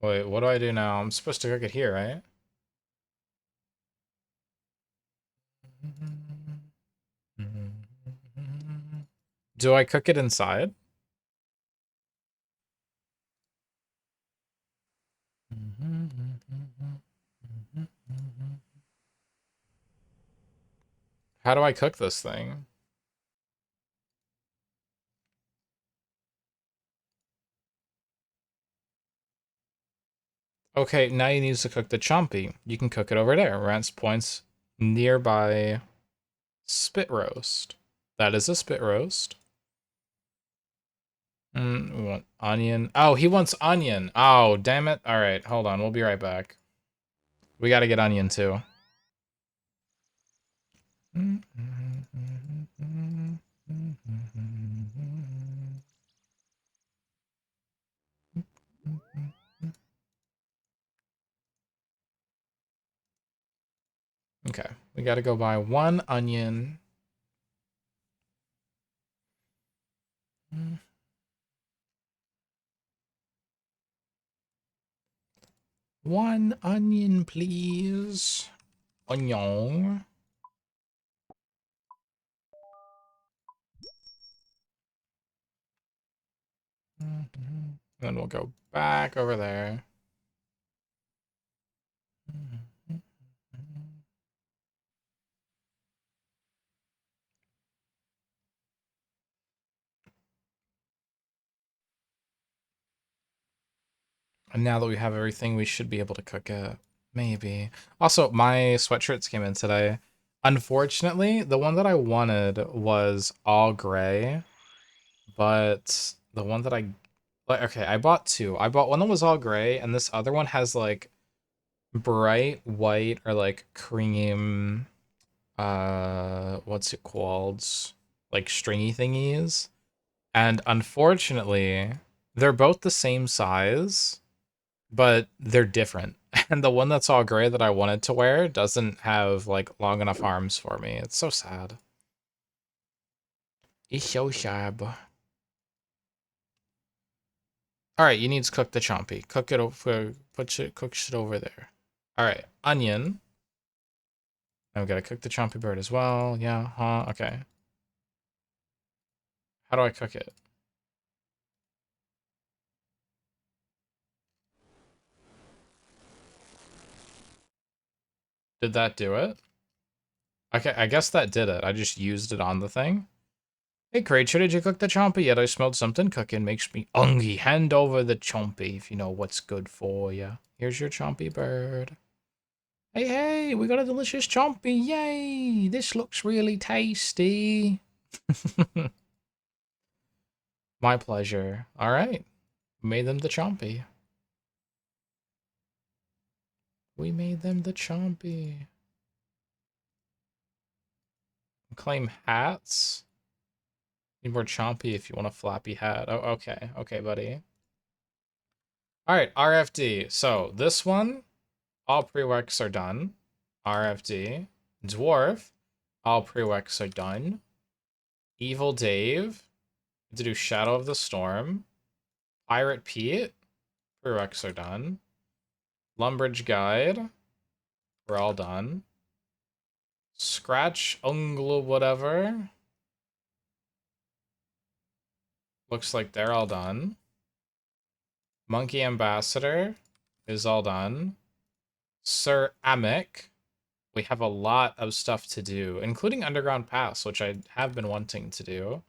Wait, what do I do now? I'm supposed to cook it here, right? Do I cook it inside? How do I cook this thing? Okay, now you need to cook the chompy. You can cook it over there. Rents points nearby spit roast. That is a spit roast. We want onion. Oh, he wants onion. Oh, damn it. All right, hold on. We'll be right back. We got to get onion too. Okay, we got to go buy one onion. One onion, please. Onion. Then we'll go back over there. And now that we have everything, we should be able to cook it. Maybe. Also, my sweatshirts came in today. Unfortunately, the one that I wanted was all gray, but the one that okay, I bought two. I bought one that was all gray, and this other one has like bright white or like cream, what's it called? Like stringy thingies. And unfortunately, they're both the same size, but they're different. And the one that's all gray that I wanted to wear doesn't have like long enough arms for me. It's so sad. It's so sad. All right, you need to cook the chompy. Cook it over. Cook shit over there. All right, onion. And we gotta cook the chompy bird as well. Yeah, huh? Okay. How do I cook it? Did that do it? Okay, I guess that did it. I just used it on the thing. Hey, Creature, did you cook the chompy yet? I smelled something cooking. Makes me hungry. Hand over the chompy if you know what's good for you. Here's your chompy bird. Hey, hey, we got a delicious chompy. Yay! This looks really tasty. My pleasure. All right. Made them the chompy. We made them the chompy. Claim hats. Need more chompy if you want a flappy hat. Oh, okay. Okay, buddy. All right, RFD. So this one, all prereqs are done. RFD. Dwarf. All prereqs are done. Evil Dave. To do Shadow of the Storm. Pirate Pete. Prereqs are done. Lumbridge Guide. We're all done. Scratch Ungla whatever. Looks like they're all done. Monkey Ambassador is all done. Sir Amic. We have a lot of stuff to do, including Underground Pass, which I have been wanting to do.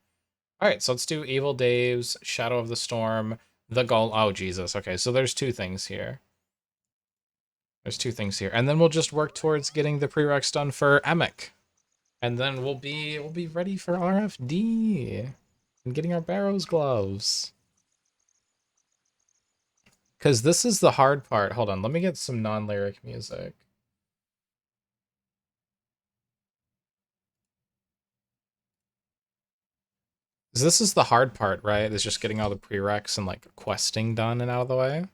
All right, so let's do Evil Dave's, Shadow of the Storm, the Goal. Oh, Jesus. Okay, so there's two things here. There's two things here. And then we'll just work towards getting the prereqs done for Emic. And then we'll be ready for RFD and getting our Barrows gloves. Because this is the hard part. Hold on, let me get some non-lyric music. This is the hard part, right? Is just getting all the prereqs and like questing done and out of the way.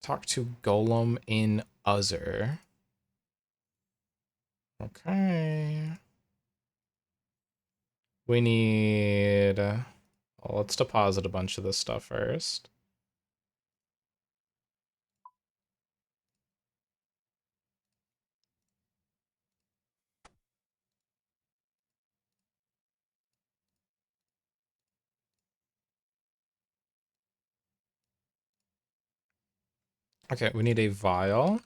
Talk to Golem in Uzzer. Okay. We need... Well, let's deposit a bunch of this stuff first. Okay, we need a vial.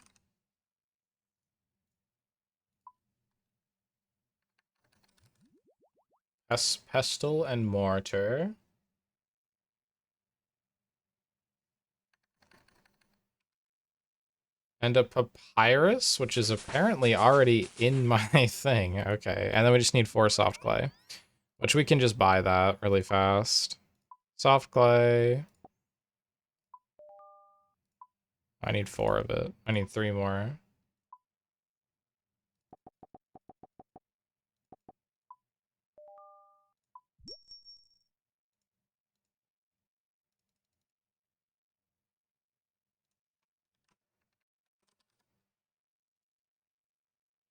Pestle and mortar. And a papyrus, which is apparently already in my thing. Okay, and then we just need 4 soft clay, which we can just buy that really fast. Soft clay. I need 4 of it. I need 3 more.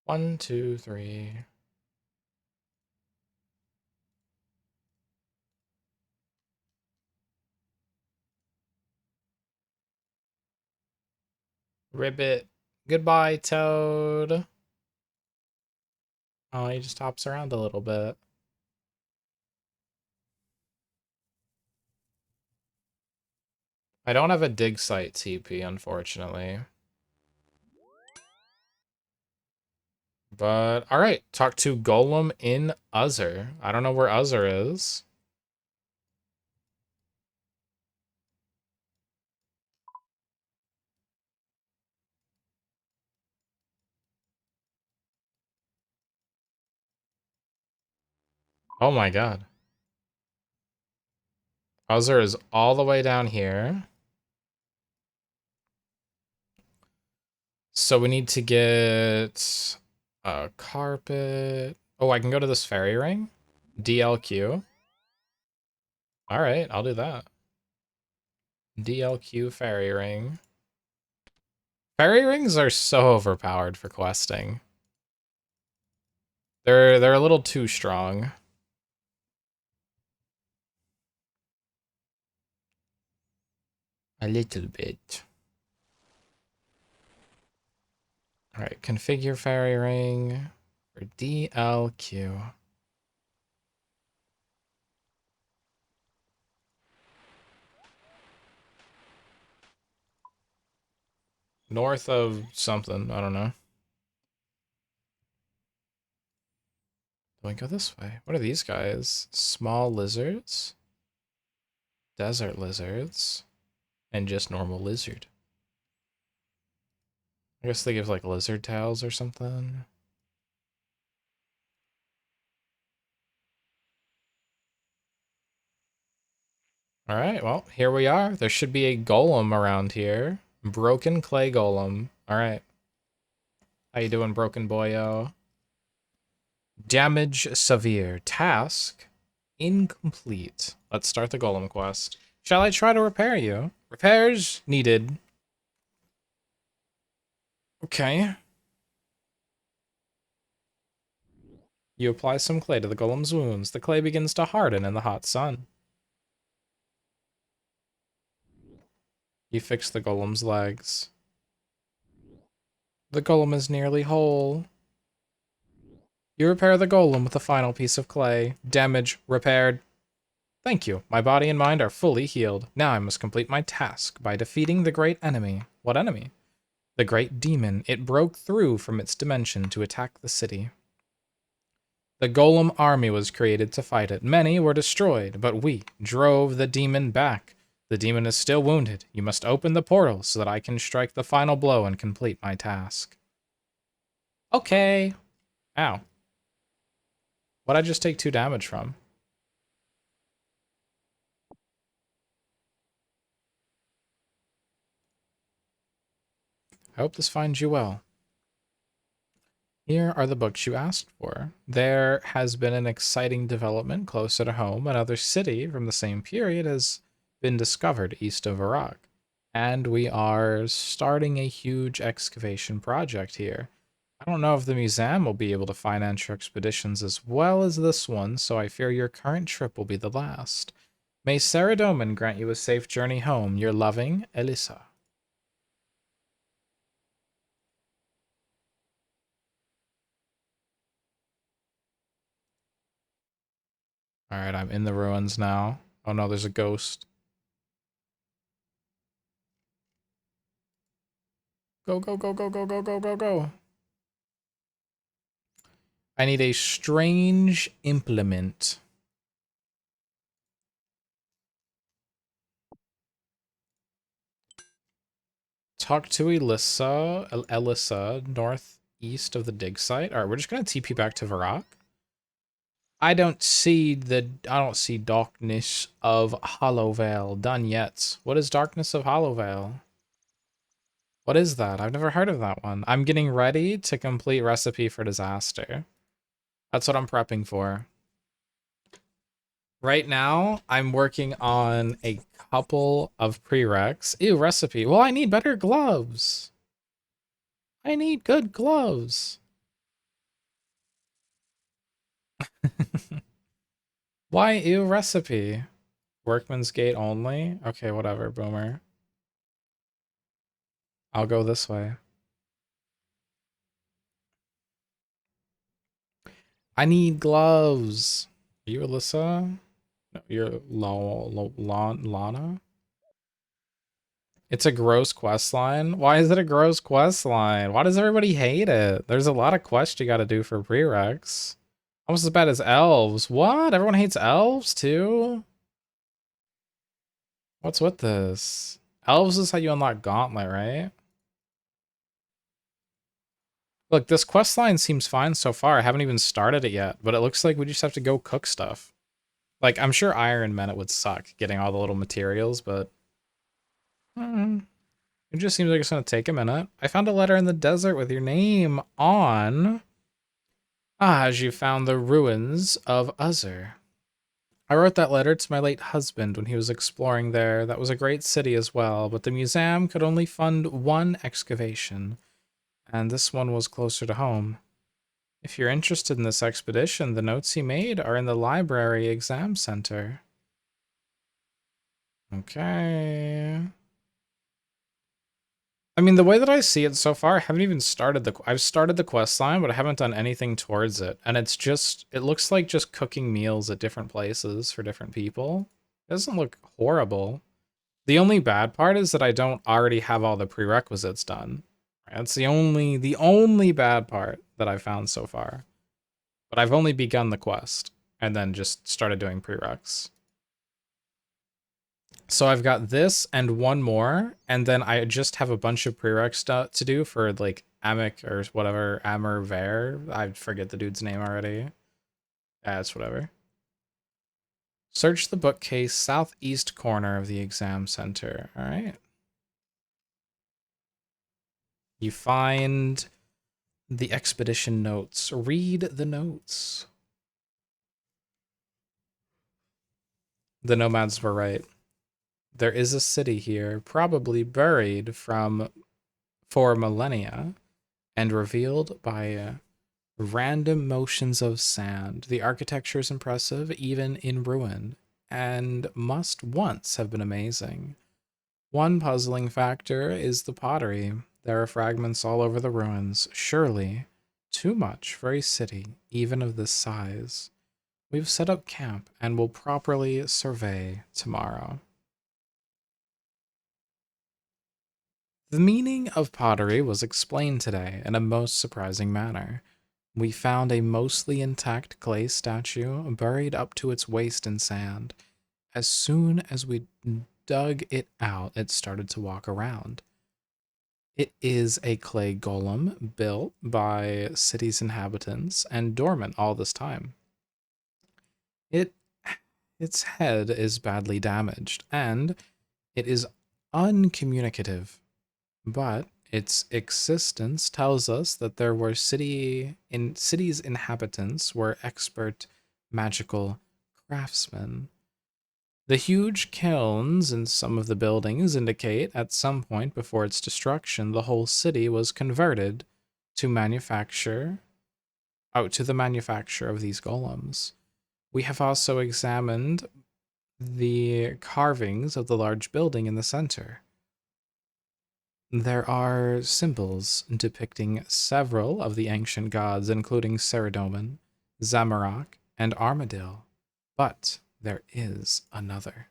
One, two, three. Ribbit. Goodbye, Toad. Oh, he just hops around a little bit. I don't have a dig site TP, unfortunately. But, alright. Talk to Golem in Uzzer. I don't know where Uzzer is. Oh my god. Uzzer is all the way down here. So we need to get a carpet. Oh, I can go to this fairy ring? DLQ. Alright, I'll do that. DLQ fairy ring. Fairy rings are so overpowered for questing. They're a little too strong. A little bit. Alright, configure fairy ring for DLQ. North of something, I don't know. Do I go this way? What are these guys? Small lizards? Desert lizards? And just normal lizard. I guess they give like lizard tails or something. Alright, well, here we are. There should be a golem around here. Broken clay golem. Alright. How you doing, broken boyo? Damage severe. Task incomplete. Let's start the golem quest. Shall I try to repair you? Repairs needed. Okay. You apply some clay to the golem's wounds. The clay begins to harden in the hot sun. You fix the golem's legs. The golem is nearly whole. You repair the golem with a final piece of clay. Damage repaired. Thank you. My body and mind are fully healed. Now I must complete my task by defeating the great enemy. What enemy? The great demon. It broke through from its dimension to attack the city. The golem army was created to fight it. Many were destroyed, but we drove the demon back. The demon is still wounded. You must open the portal so that I can strike the final blow and complete my task. Okay. Ow. What'd I just take 2 damage from? I hope this finds you well. Here are the books you asked for. There has been an exciting development closer to home. Another city from the same period has been discovered east of Iraq. And we are starting a huge excavation project here. I don't know if the museum will be able to finance your expeditions as well as this one, so I fear your current trip will be the last. May Saradomin grant you a safe journey home. Your loving, Elisa. Alright, I'm in the ruins now. Oh no, there's a ghost. Go, go, go, go, go, go, go, go, go. I need a strange implement. Talk to Elissa, northeast of the dig site. All right, we're just gonna TP back to Varrock. I don't see darkness of Hollowvale done yet. What is darkness of Hollowvale? What is that? I've never heard of that one. I'm getting ready to complete recipe for disaster. That's what I'm prepping for. Right now, I'm working on a couple of prereqs. Ew, recipe. Well, I need better gloves. I need good gloves. Why ew recipe? Workman's Gate only? Okay, whatever, boomer. I'll go this way. I need gloves. Are you Alyssa? No, you're Lana? It's a gross quest line. Why is it a gross quest line? Why does everybody hate it? There's a lot of quests you gotta do for prereqs. Almost as bad as elves. What? Everyone hates elves too? What's with this? Elves is how you unlock Gauntlet, right? Look, this quest line seems fine so far. I haven't even started it yet, but it looks like we just have to go cook stuff. Like, I'm sure Iron Men it would suck getting all the little materials, but it just seems like it's gonna take a minute. I found a letter in the desert with your name on. As you found the ruins of Uzur. I wrote that letter to my late husband when he was exploring there. That was a great city as well, but the museum could only fund one excavation, and this one was closer to home. If you're interested in this expedition, the notes he made are in the library exam center. Okay. I mean, the way that I see it so far, I haven't even started I've started the quest line, but I haven't done anything towards it. And it's just, it looks like just cooking meals at different places for different people. It doesn't look horrible. The only bad part is that I don't already have all the prerequisites done. That's the only bad part that I've found so far. But I've only begun the quest and then just started doing prereqs. So I've got this and one more, and then I just have a bunch of prereqs to do for like Amic or whatever, Amur Ver. I forget the dude's name already. It's whatever. Search the bookcase southeast corner of the exam center. All right. You find the expedition notes. Read the notes. The nomads were right. There is a city here, probably buried for millennia, and revealed by random motions of sand. The architecture is impressive, even in ruin, and must once have been amazing. One puzzling factor is the pottery. There are fragments all over the ruins. Surely, too much for a city, even of this size. We've set up camp and will properly survey tomorrow. The meaning of pottery was explained today in a most surprising manner. We found a mostly intact clay statue buried up to its waist in sand. As soon as we dug it out, it started to walk around. It is a clay golem built by city's inhabitants and dormant all this time. Its head is badly damaged, and it is uncommunicative. But its existence tells us that there were city's inhabitants were expert magical craftsmen. The huge kilns in some of the buildings indicate at some point before its destruction, the whole city was converted to the manufacture of these golems. We have also examined the carvings of the large building in the center. There are symbols depicting several of the ancient gods, including Saradomin, Zamorak, and Armadil. But there is another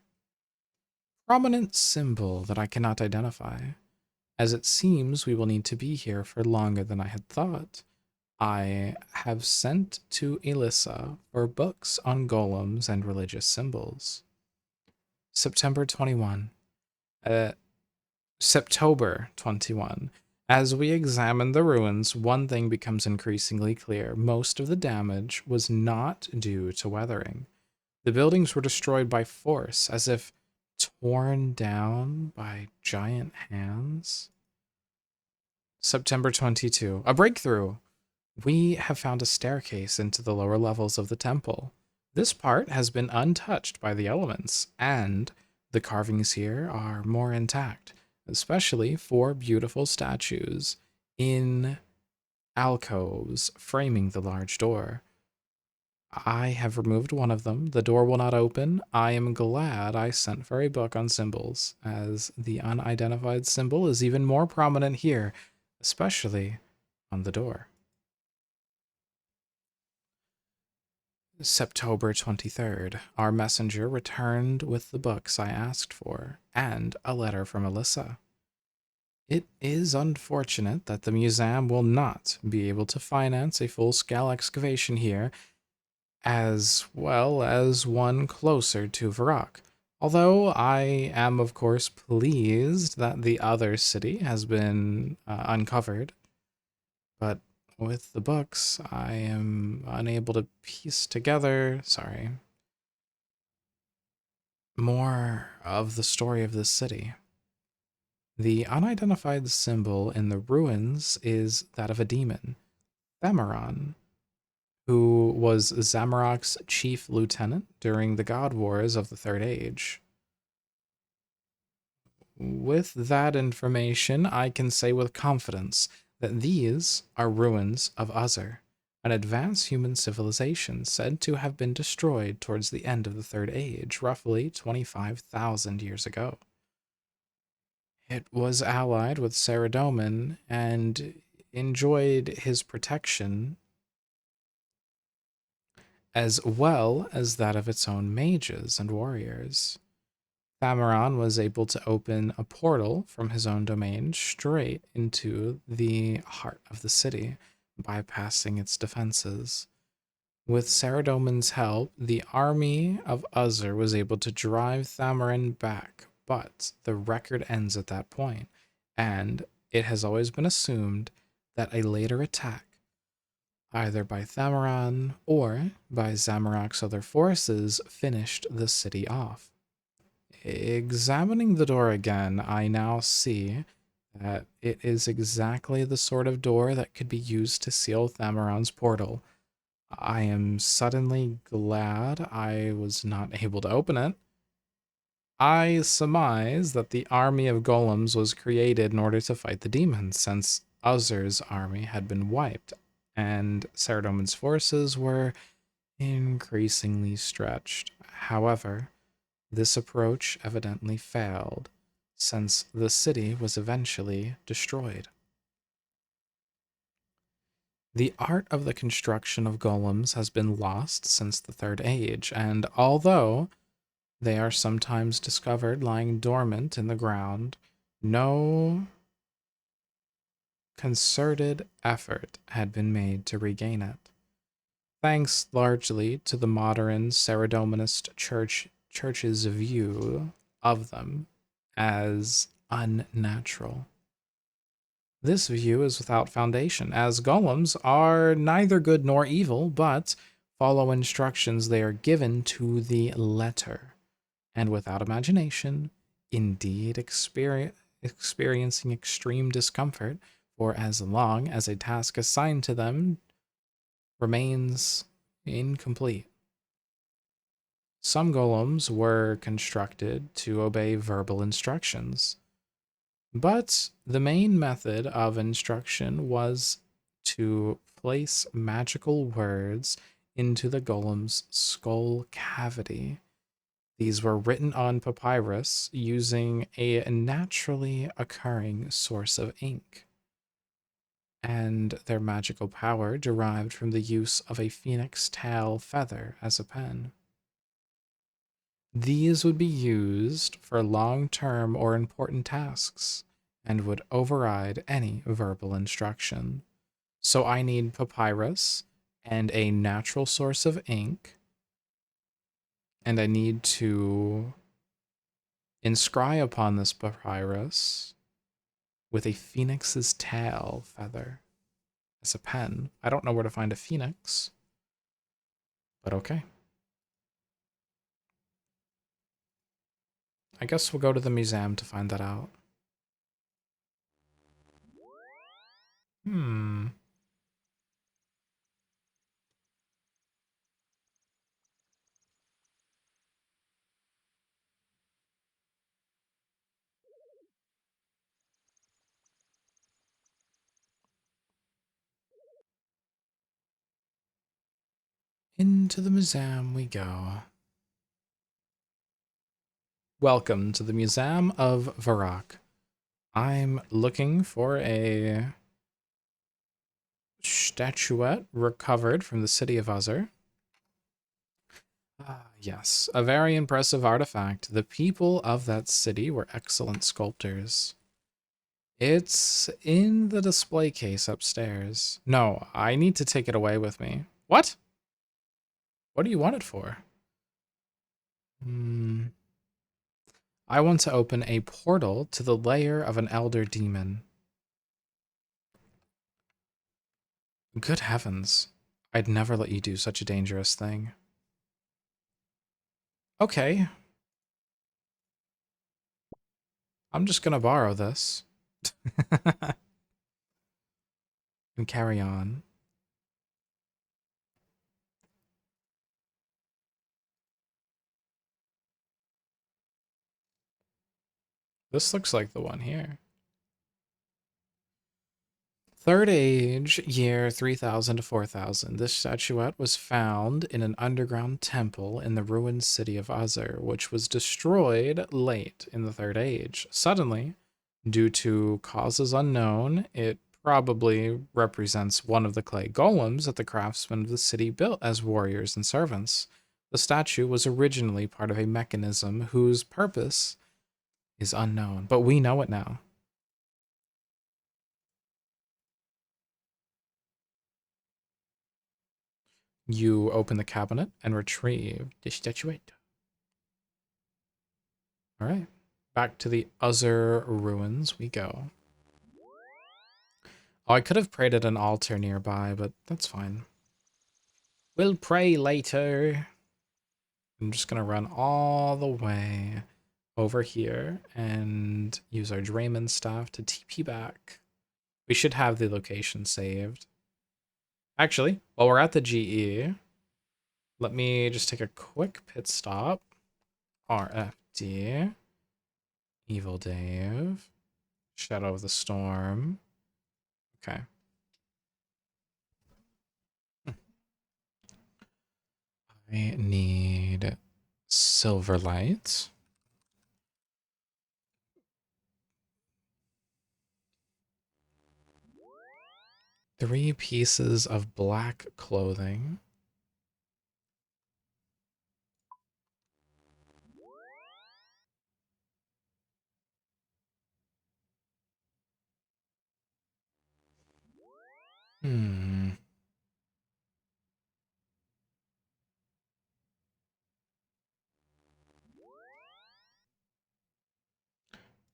prominent symbol that I cannot identify. As it seems we will need to be here for longer than I had thought, I have sent to Elissa for books on golems and religious symbols. September 21. Uh, September 21. As we examine the ruins, one thing becomes increasingly clear. Most of the damage was not due to weathering. The buildings were destroyed by force, as if torn down by giant hands. September 22. A breakthrough! We have found a staircase into the lower levels of the temple. This part has been untouched by the elements, and the carvings here are more intact, especially four beautiful statues in alcoves framing the large door. I have removed one of them. The door will not open. I am glad I sent for a book on symbols, as the unidentified symbol is even more prominent here, especially on the door. September 23rd. Our messenger returned with the books I asked for, and a letter from Alyssa. It is unfortunate that the museum will not be able to finance a full-scale excavation here, as well as one closer to Varrock. Although I am, of course, pleased that the other city has been uncovered, but with the books, I am unable to piece together, more of the story of this city. The unidentified symbol in the ruins is that of a demon, Thamaron, who was Zamorak's chief lieutenant during the God Wars of the Third Age. With that information, I can say with confidence that these are ruins of Uzur, an advanced human civilization said to have been destroyed towards the end of the Third Age, roughly 25,000 years ago. It was allied with Saradomin and enjoyed his protection as well as that of its own mages and warriors. Thamaron was able to open a portal from his own domain straight into the heart of the city, bypassing its defenses. With Saradomin's help, the army of Uzur was able to drive Thamarin back, but the record ends at that point, and it has always been assumed that a later attack, either by Thamaron or by Zamorak's other forces, finished the city off. Examining the door again, I now see that it is exactly the sort of door that could be used to seal Thamaron's portal. I am suddenly glad I was not able to open it. I surmise that the army of golems was created in order to fight the demons, since Uzur's army had been wiped, and Saradomin's forces were increasingly stretched. However, this approach evidently failed, since the city was eventually destroyed. The art of the construction of golems has been lost since the Third Age, and although they are sometimes discovered lying dormant in the ground, no concerted effort had been made to regain it, thanks largely to the modern Saradominist church's view of them as unnatural. This view is without foundation, as golems are neither good nor evil, but follow instructions they are given to the letter, and without imagination, indeed experiencing extreme discomfort for as long as a task assigned to them remains incomplete. Some golems were constructed to obey verbal instructions, but the main method of instruction was to place magical words into the golem's skull cavity. These were written on papyrus using a naturally occurring source of ink, and their magical power derived from the use of a phoenix tail feather as a pen. These would be used for long-term or important tasks, and would override any verbal instruction. So I need papyrus and a natural source of ink, and I need to inscribe upon this papyrus with a phoenix's tail feather as a pen. I don't know where to find a phoenix, but okay. I guess we'll go to the museum to find that out. Hmm. Into the museum we go. Welcome to the Museum of Varrock. I'm looking for a statuette recovered from the city of Uzur. Ah, yes, a very impressive artifact. The people of that city were excellent sculptors. It's in the display case upstairs. No, I need to take it away with me. What? What do you want it for? Hmm. I want to open a portal to the lair of an elder demon. Good heavens. I'd never let you do such a dangerous thing. Okay. I'm just gonna borrow this. And carry on. This looks like the one here. Third Age, year 3000 to 4000. This statuette was found in an underground temple in the ruined city of Uzur, which was destroyed late in the Third Age. Suddenly, due to causes unknown, it probably represents one of the clay golems that the craftsmen of the city built as warriors and servants. The statue was originally part of a mechanism whose purpose is unknown, but we know it now. You open the cabinet and retrieve the statuette. All right. Back to the Uzur ruins we go. Oh, I could have prayed at an altar nearby, but that's fine. We'll pray later. I'm just going to run all the way over here and use our Draymond staff to TP back. We should have the location saved. Actually, while we're at the GE, let me just take a quick pit stop. RFD. Evil Dave. Shadow of the Storm. Okay. I need Silverlight. Three pieces of black clothing. Hmm.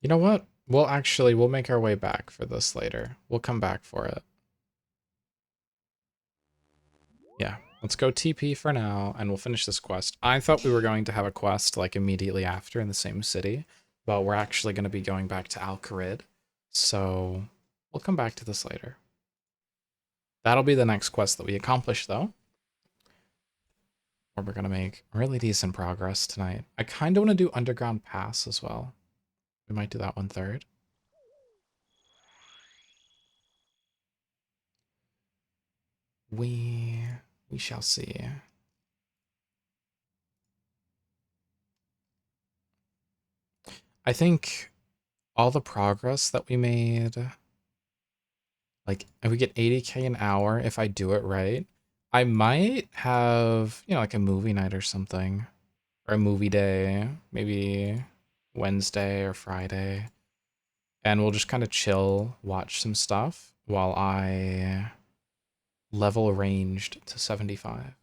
You know what? We'll make our way back for this later. We'll come back for it. Yeah, let's go TP for now, and we'll finish this quest. I thought we were going to have a quest, like, immediately after in the same city, but we're actually going to be going back to Al-Kharid, so we'll come back to this later. That'll be the next quest that we accomplish, though. Or we're going to make really decent progress tonight. I kind of want to do Underground Pass as well. We might do that one third. We shall see. I think all the progress that we made, like if we get 80k an hour, if I do it right, I might have, like a movie night or something, or a movie day, maybe Wednesday or Friday, And we'll just kind of chill, watch some stuff while I level ranged to 75.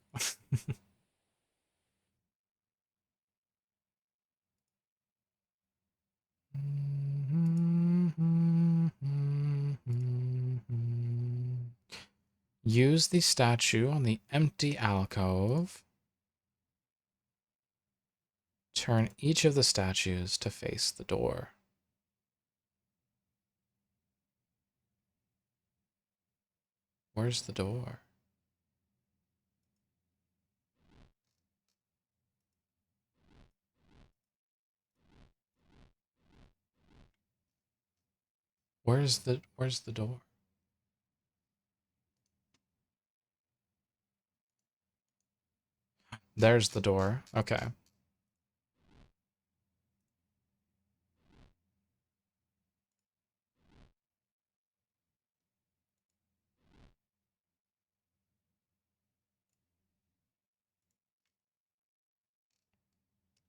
Use the statue on the empty alcove. Turn each of the statues to face the door. Where's the door? Where's the door? There's the door. Okay.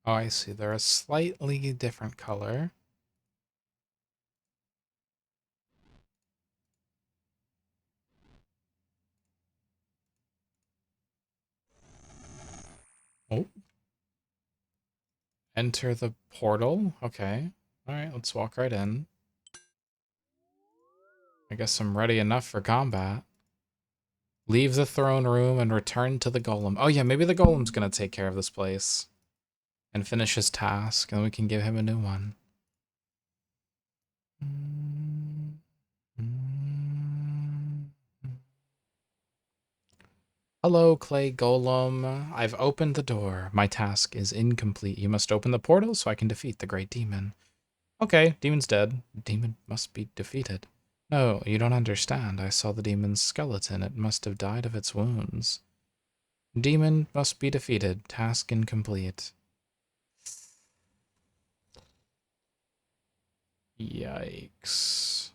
Oh, I see. They're a slightly different color. Oh. Enter the portal. Okay. All right, let's walk right in. I guess I'm ready enough for combat. Leave the throne room and return to the golem. Oh yeah, maybe the golem's gonna take care of this place and finish his task, and we can give him a new one. Hello, Clay Golem. I've opened the door. My task is incomplete. You must open the portal so I can defeat the great demon. Okay, demon's dead. Demon must be defeated. No, you don't understand. I saw the demon's skeleton. It must have died of its wounds. Demon must be defeated. Task incomplete. Yikes.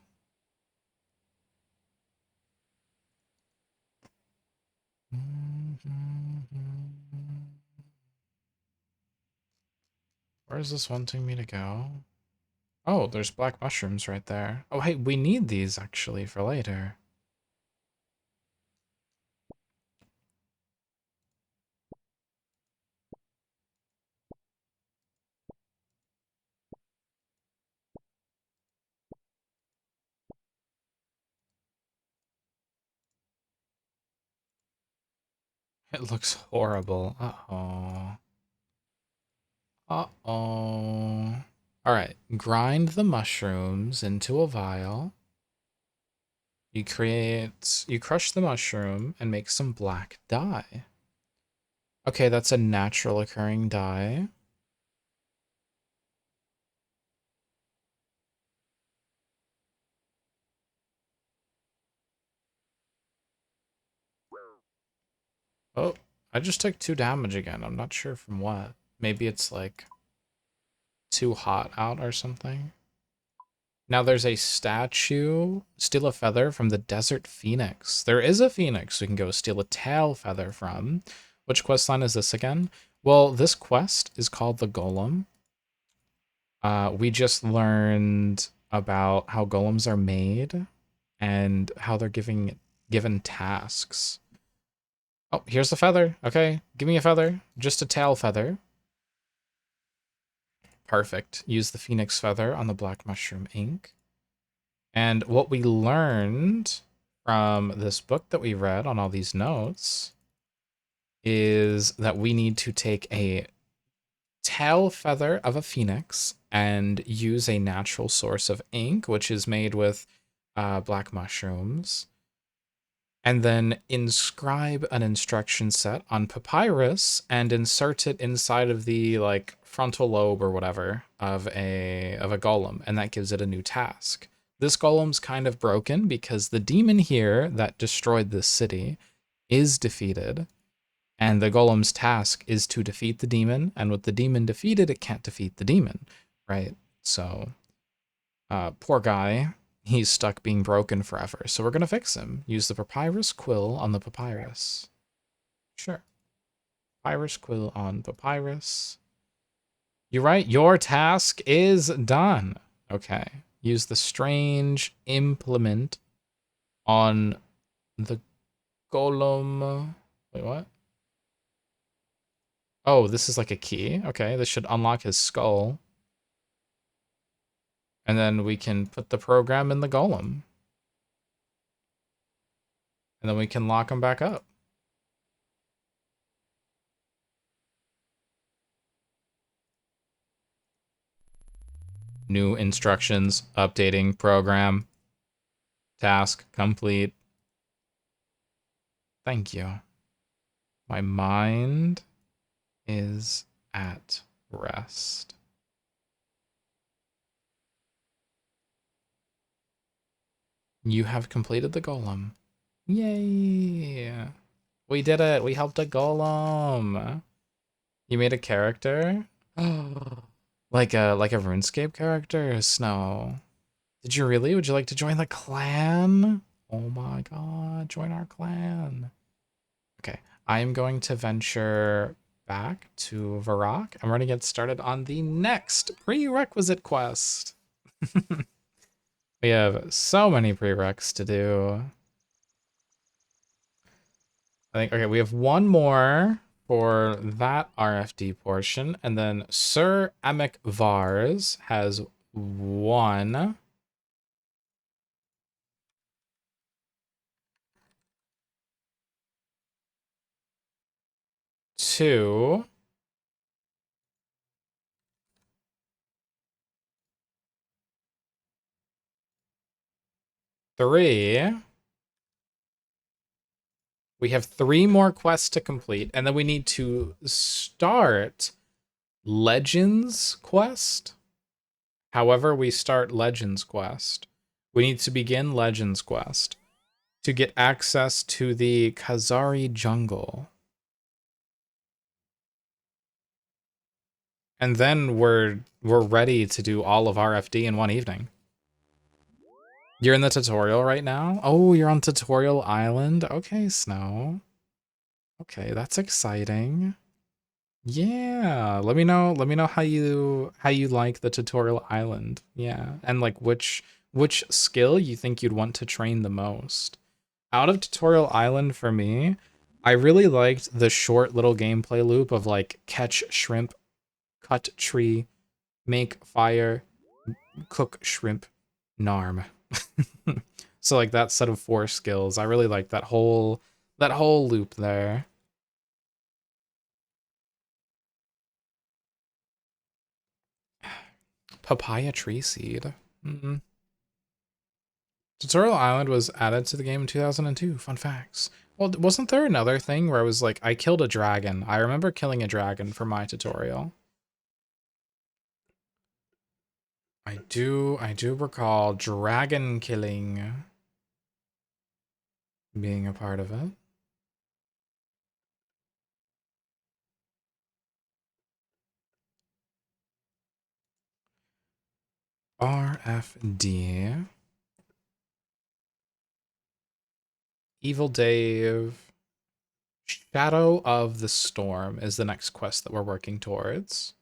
Where's this wanting me to go? Oh, there's black mushrooms right there. Oh, hey, we need these actually for later. It looks horrible. Uh-oh. Uh-oh. Alright, grind the mushrooms into a vial. You crush the mushroom and make some black dye. Okay, that's a natural occurring dye. Oh, I just took 2 damage again. I'm not sure from what. Maybe it's like too hot out or something. Now there's a statue. Steal a feather from the desert phoenix. There is a phoenix we can go steal a tail feather from. Which quest line is this again? Well, this quest is called the Golem. We just learned about how golems are made and how they're given tasks. Oh, here's the feather. Okay, give me a feather. Just a tail feather. Perfect. Use the phoenix feather on the black mushroom ink. And what we learned from this book that we read on all these notes is that we need to take a tail feather of a phoenix and use a natural source of ink, which is made with black mushrooms, and then inscribe an instruction set on papyrus and insert it inside of the like frontal lobe or whatever of a golem, and that gives it a new task. This golem's kind of broken because the demon here that destroyed this city is defeated, and the golem's task is to defeat the demon, and with the demon defeated, it can't defeat the demon, right? So, poor guy, he's stuck being broken forever. So we're gonna fix him. Use the papyrus quill on the papyrus. Sure. Papyrus quill on papyrus. You're right, your task is done. Okay. use the strange implement on the golem. Wait, what? Oh, this is like a key. Okay, this should unlock his skull. And then we can put the program in the golem. And then we can lock him back up. New instructions, updating program, task complete. Thank you. My mind is at rest. You have completed the golem. Yay! We did it! We helped a golem! You made a character? like a RuneScape character? Snow. Did you really? Would you like to join the clan? Oh my god, join our clan. Okay, I am going to venture back to Varrock. I'm going to get started on the next prerequisite quest. We have so many prereqs to do. I think, okay, we have one more for that RFD portion, and then Sir Emic Vars has one. Two. Three. We have 3 more quests to complete, and then we need to start Legends quest. However, we start Legends quest. We need to begin Legends quest to get access to the Khazari jungle. And then we're ready to do all of RFD in one evening. You're in the tutorial right now? Oh, you're on Tutorial Island? Okay, Snow. Okay, that's exciting. Yeah, let me know how you like the Tutorial Island. Yeah, and like which skill you think you'd want to train the most. Out of Tutorial Island for me, I really liked the short little gameplay loop of like catch shrimp, cut tree, make fire, cook shrimp, narm. So like that set of 4 skills, I really like that whole loop there. Papaya tree seed. Tutorial Island was added to the game in 2002. Fun facts. Well, wasn't there another thing where I was like, I killed a dragon? I remember killing a dragon for my tutorial. I do recall dragon killing being a part of it. RFD. Evil Dave. Shadow of the Storm is the next quest that we're working towards.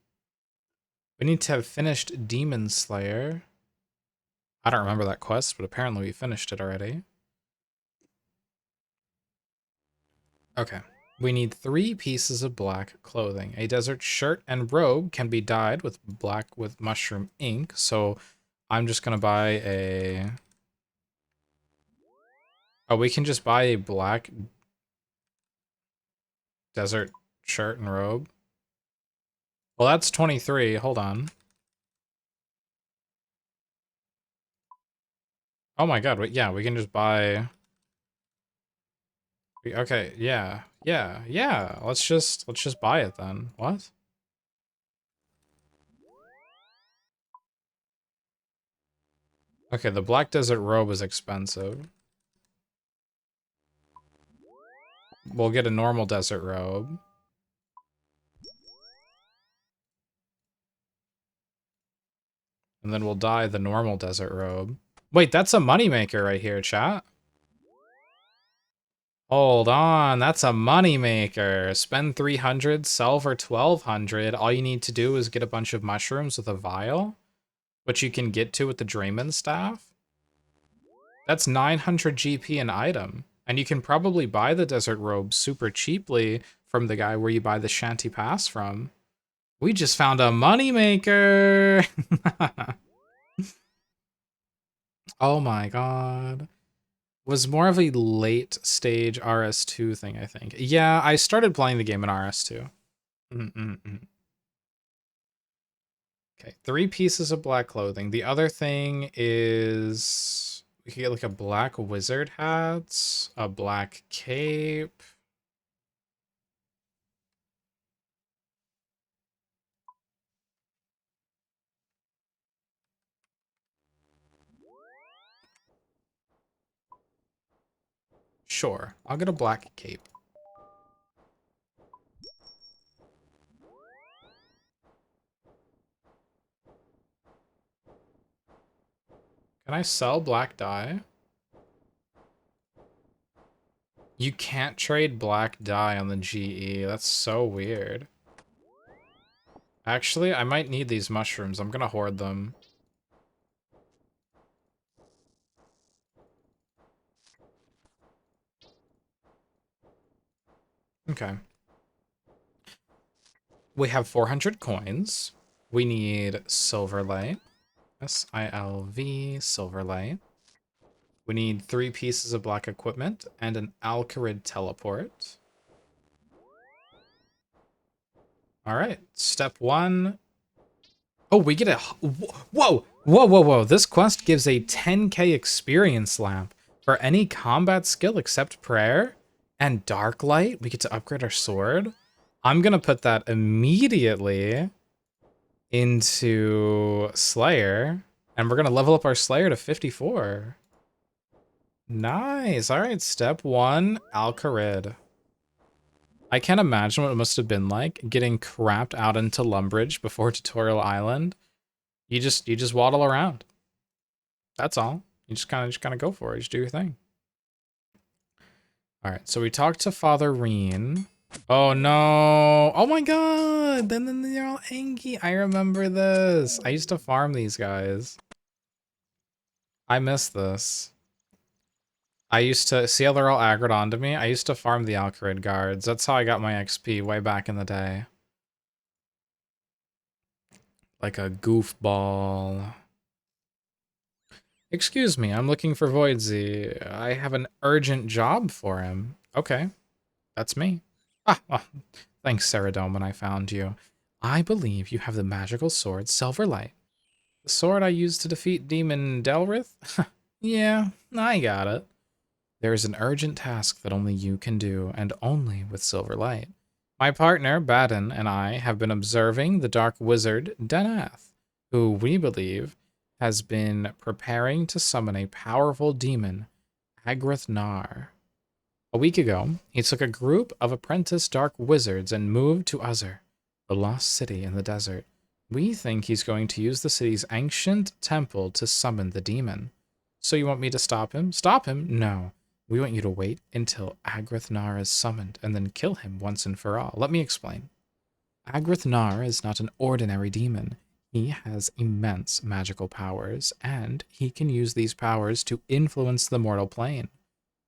We need to have finished Demon Slayer. I don't remember that quest, but apparently we finished it already. Okay. We need 3 pieces of black clothing. A desert shirt and robe can be dyed with black with mushroom ink. So I'm just going to buy a... Oh, we can just buy a black desert shirt and robe. Well, that's 23. Hold on. Oh my god. Yeah, we can just buy... Okay, yeah. Let's just buy it then. What? Okay, the black desert robe is expensive. We'll get a normal desert robe. And then we'll dye the normal desert robe. Wait, that's a moneymaker right here, chat. Hold on, that's a moneymaker. Spend 300, sell for 1200. All you need to do is get a bunch of mushrooms with a vial. which you can get to with the Drayman staff. That's 900 GP an item. And you can probably buy the desert robe super cheaply from the guy where you buy the Shanty Pass from. We just found a moneymaker! Oh my god. Was more of a late stage RS2 thing, I think. Yeah, I started playing the game in RS2. Okay, 3 pieces of black clothing. The other thing is we could get like a black wizard hat, a black cape. Sure, I'll get a black cape. Can I sell black dye? You can't trade black dye on the GE. That's so weird. Actually, I might need these mushrooms. I'm gonna hoard them. Okay. We have 400 coins. We need silverlight. SILV, silverlight. We need 3 pieces of black equipment and an Alcarid teleport. All right, step 1. Oh, we get a... Whoa. This quest gives a 10k experience lamp for any combat skill except prayer and dark light. We get to upgrade our sword. I'm going to put that immediately into Slayer. And we're going to level up our Slayer to 54. Nice. All right, step 1, Alcarid. I can't imagine what it must have been like getting crapped out into Lumbridge before Tutorial Island. You just waddle around. That's all. You just kind of go for it. Just do your thing. All right. So we talked to Father Reen. Oh no! Oh my god! Then they're all angry. I remember this. I used to farm these guys. I miss this. I used to see how they're all aggroed onto me. I used to farm the Alcarid guards. That's how I got my XP way back in the day. Like a goofball. Excuse me, I'm looking for Voidsy. I have an urgent job for him. Okay, that's me. Ah, well, thanks, Saradomin, I found you. I believe you have the magical sword Silverlight. The sword I used to defeat Demon Delrith? Yeah, I got it. There is an urgent task that only you can do, and only with Silverlight. My partner, Baden, and I have been observing the Dark Wizard, Denath, who we believe has been preparing to summon a powerful demon, Agrith Nar. A week ago, he took a group of apprentice Dark Wizards and moved to Uzur, the lost city in the desert. We think he's going to use the city's ancient temple to summon the demon. So you want me to stop him? Stop him? No. We want you to wait until Agrith Nar is summoned and then kill him once and for all. Let me explain. Agrith Nar is not an ordinary demon. He has immense magical powers, and he can use these powers to influence the mortal plane.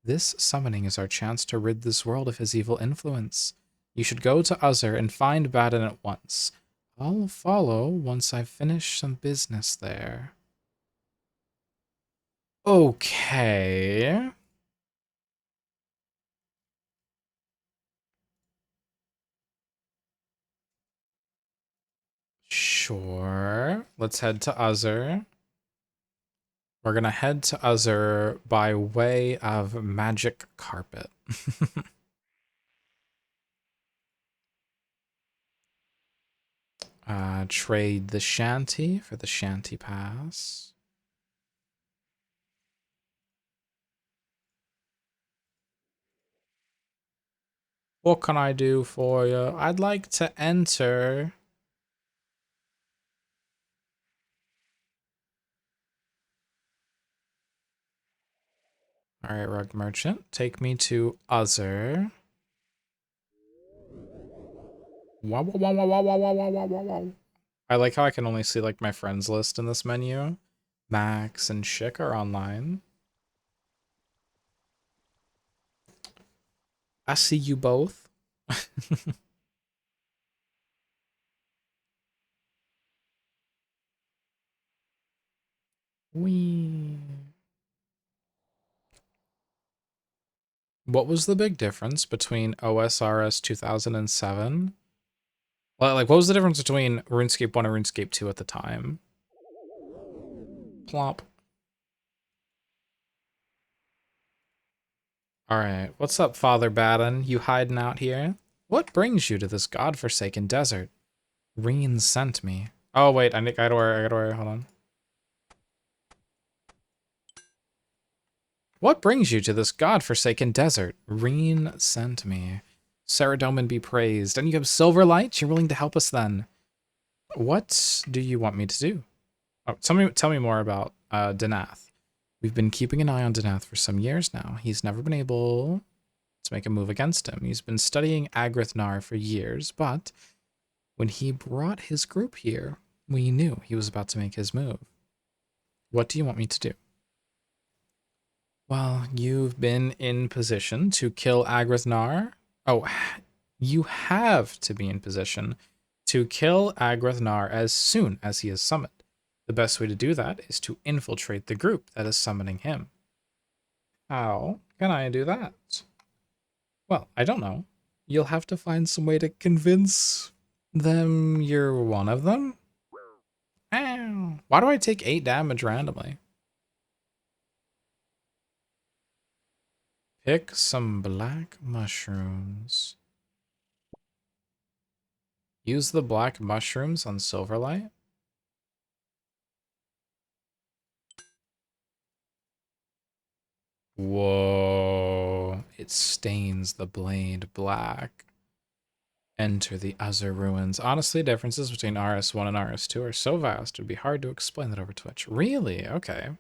This summoning is our chance to rid this world of his evil influence. You should go to Uzur and find Baden at once. I'll follow once I've finished some business there. Okay. Sure. Let's head to Uzur. We're gonna head to Uzur by way of Magic Carpet. Trade the Shanty for the Shanty Pass. What can I do for you? I'd like to enter. All right, Rug Merchant, take me to Uzur. Wow. I like how I can only see like my friends list in this menu. Max and Schick are online. I see you both. Wee. What was the big difference between OSRS 2007? Well, like, what was the difference between RuneScape 1 and RuneScape 2 at the time? Plop. Alright, what's up, Father Baden? You hiding out here? What brings you to this godforsaken desert? Reen sent me. Oh, wait, I gotta wear, hold on. What brings you to this godforsaken desert? Reen sent me. Saradomin be praised. And you have silver light? You're willing to help us then. What do you want me to do? Oh, tell me more about Danath. We've been keeping an eye on Danath for some years now. He's never been able to make a move against him. He's been studying Agrithnar for years, but when he brought his group here, we knew he was about to make his move. What do you want me to do? Well, you've been in position to kill Agrithnar. Oh, you have to be in position to kill Agrithnar as soon as he is summoned. The best way to do that is to infiltrate the group that is summoning him. How can I do that? Well, I don't know. You'll have to find some way to convince them you're one of them? Ow. Why do I take 8 damage randomly? Pick some black mushrooms. Use the black mushrooms on Silverlight? Whoa. It stains the blade black. Enter the other ruins. Honestly, differences between RS1 and RS2 are so vast, it would be hard to explain that over Twitch. Really? Okay.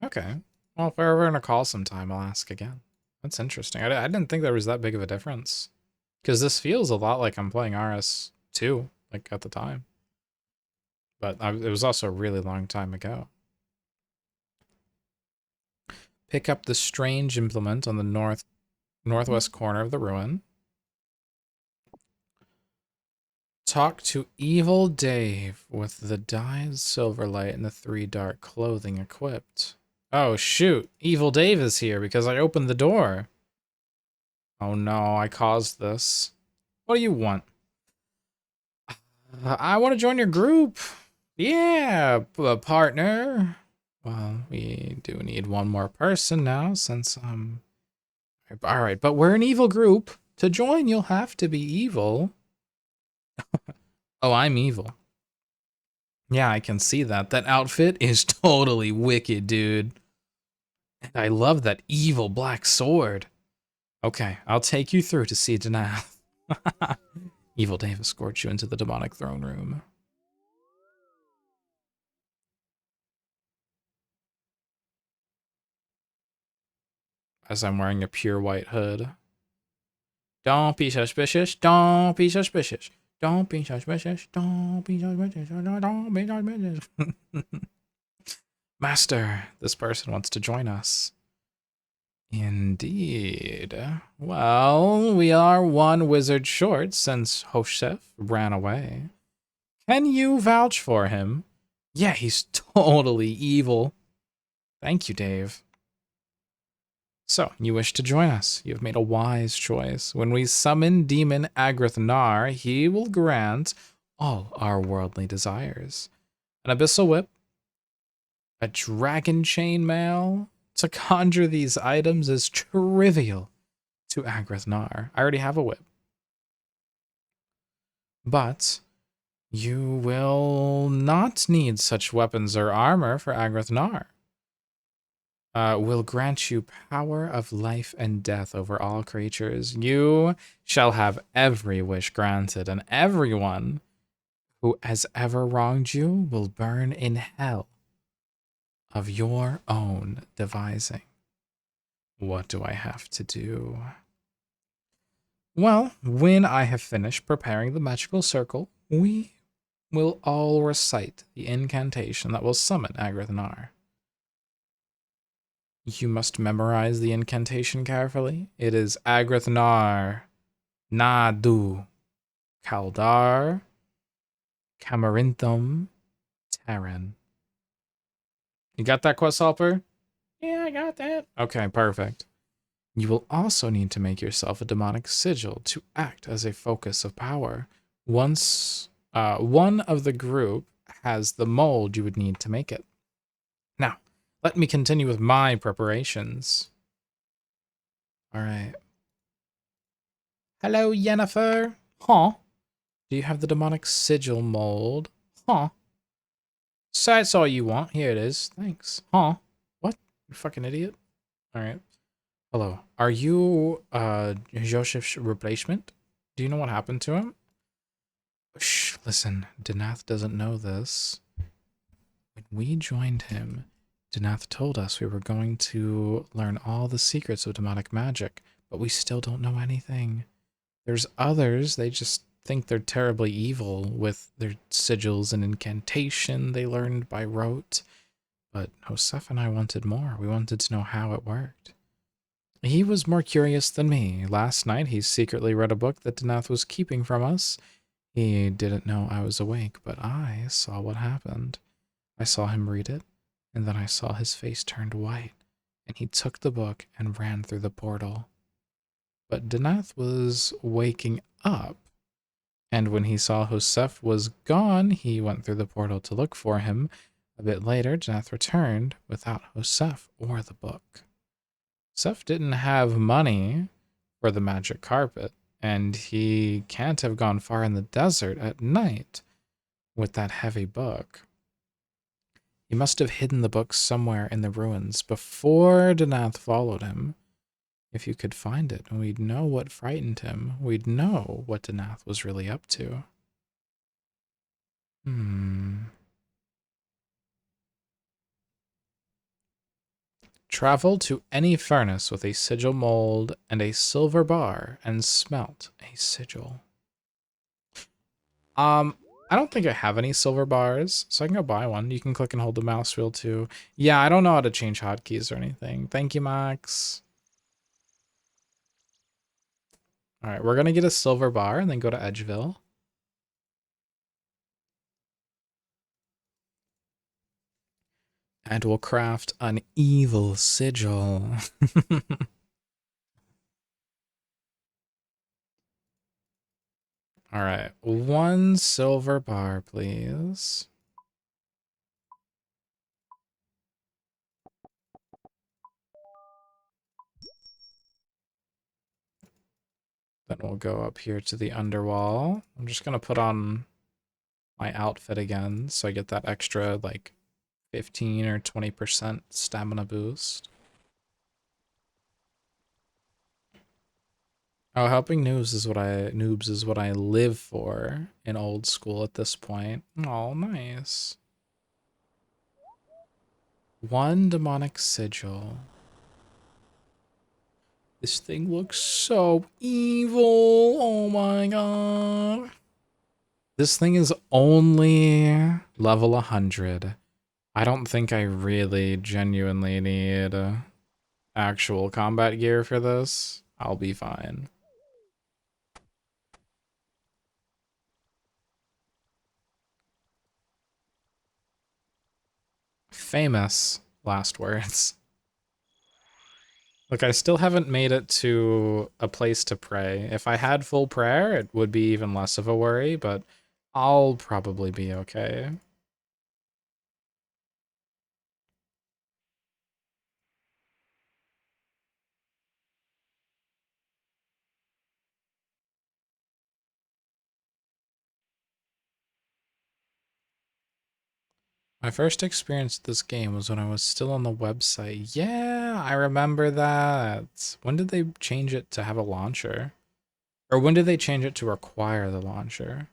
Okay. Well, if we're ever in a call sometime, I'll ask again. That's interesting. I didn't think there was that big of a difference. Because this feels a lot like I'm playing RS2, like, at the time. But it was also a really long time ago. Pick up the strange implement on the northwest corner of the ruin. Talk to Evil Dave with the dyed silverlight and the 3 dark clothing equipped. Oh, shoot. Evil Dave is here because I opened the door. Oh no, I caused this. What do you want? I want to join your group. Yeah, partner. Well, we do need one more person now since, all right, but we're an evil group. To join, you'll have to be evil. Oh, I'm evil. Yeah, I can see that. That outfit is totally wicked, dude. And I love that evil black sword. Okay, I'll take you through to see Danath. Evil Dave escorts you into the demonic throne room. As I'm wearing a pure white hood. Don't be suspicious. Don't be suspicious. Don't be suspicious. Don't be suspicious. Don't be suspicious. Master, this person wants to join us. Indeed. Well, we are one wizard short since Hoshef ran away. Can you vouch for him? Yeah, he's totally evil. Thank you, Dave. So, you wish to join us. You have made a wise choice. When we summon Demon Agrithnar, he will grant all our worldly desires. An Abyssal Whip, a Dragon Chainmail. To conjure these items is trivial to Agrithnar. I already have a whip. But you will not need such weapons or armor for Agrithnar. Will grant you power of life and death over all creatures. You shall have every wish granted, and everyone who has ever wronged you will burn in hell of your own devising. What do I have to do? Well, when I have finished preparing the magical circle, we will all recite the incantation that will summon Agrathanar. You must memorize the incantation carefully. It is Agrathanar, Nadu, Kaldar, Camarinthum, Terran. You got that, Quest Helper? Yeah, I got that. Okay, perfect. You will also need to make yourself a demonic sigil to act as a focus of power. Once one of the group has the mold you would need to make it. Now, let me continue with my preparations. All right. Hello, Yennefer. Huh? Do you have the demonic sigil mold? Huh? So that's all you want. Here it is. Thanks. Huh? What? You fucking idiot. All right. Hello. Are you Joseph's replacement? Do you know what happened to him? Shh, listen. Danath doesn't know this. When we joined him, Danath told us we were going to learn all the secrets of demonic magic, but we still don't know anything. There's others, they just think they're terribly evil with their sigils and incantation they learned by rote. But Joseph and I wanted more. We wanted to know how it worked. He was more curious than me. Last night, he secretly read a book that Danath was keeping from us. He didn't know I was awake, but I saw what happened. I saw him read it, and then I saw his face turned white, and he took the book and ran through the portal. But Danath was waking up, and when he saw Joseph was gone, he went through the portal to look for him. A bit later, Danath returned without Joseph or the book. Joseph didn't have money for the magic carpet, and he can't have gone far in the desert at night with that heavy book. He must have hidden the book somewhere in the ruins before Danath followed him. If you could find it, we'd know what frightened him. We'd know what Danath was really up to. Travel to any furnace with a sigil mold and a silver bar and smelt a sigil. I don't think I have any silver bars, so I can go buy one. You can click and hold the mouse wheel too. Yeah, I don't know how to change hotkeys or anything. Thank you, Max. All right, we're gonna get a silver bar and then go to Edgeville. And we'll craft an evil sigil. All right, one silver bar, please. Then we'll go up here to the underwall. I'm just gonna put on my outfit again so I get that extra like 15 or 20% stamina boost. Oh, helping noobs is what I live for in old school at this point. Oh, nice. One demonic sigil. This thing looks so evil. Oh my god. This thing is only level 100. I don't think I really genuinely need actual combat gear for this. I'll be fine. Famous last words. Look, I still haven't made it to a place to pray. If I had full prayer, it would be even less of a worry, but I'll probably be okay. My first experience with this game was when I was still on the website. Yeah, I remember that. When did they change it to have a launcher? Or when did they change it to require the launcher?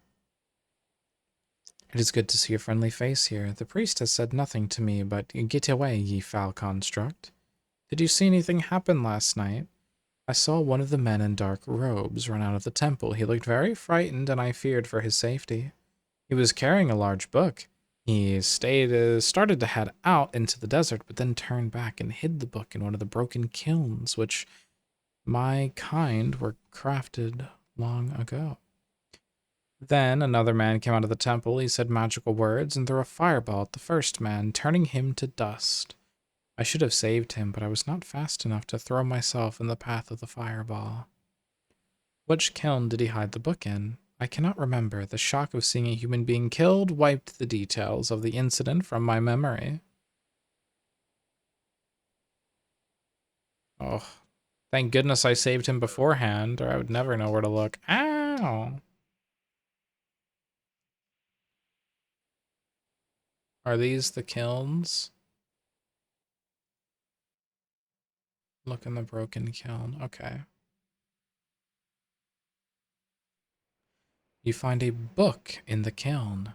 It is good to see a friendly face here. The priest has said nothing to me, but get away, ye foul construct. Did you see anything happen last night? I saw one of the men in dark robes run out of the temple. He looked very frightened, and I feared for his safety. He was carrying a large book. He started to head out into the desert, but then turned back and hid the book in one of the broken kilns, which my kind were crafted long ago. Then another man came out of the temple. He said magical words and threw a fireball at the first man, turning him to dust. I should have saved him, but I was not fast enough to throw myself in the path of the fireball. Which kiln did he hide the book in? I cannot remember. The shock of seeing a human being killed wiped the details of the incident from my memory. Oh, thank goodness I saved him beforehand, or I would never know where to look. Ow! Are these the kilns? Look in the broken kiln. Okay. You find a book in the kiln.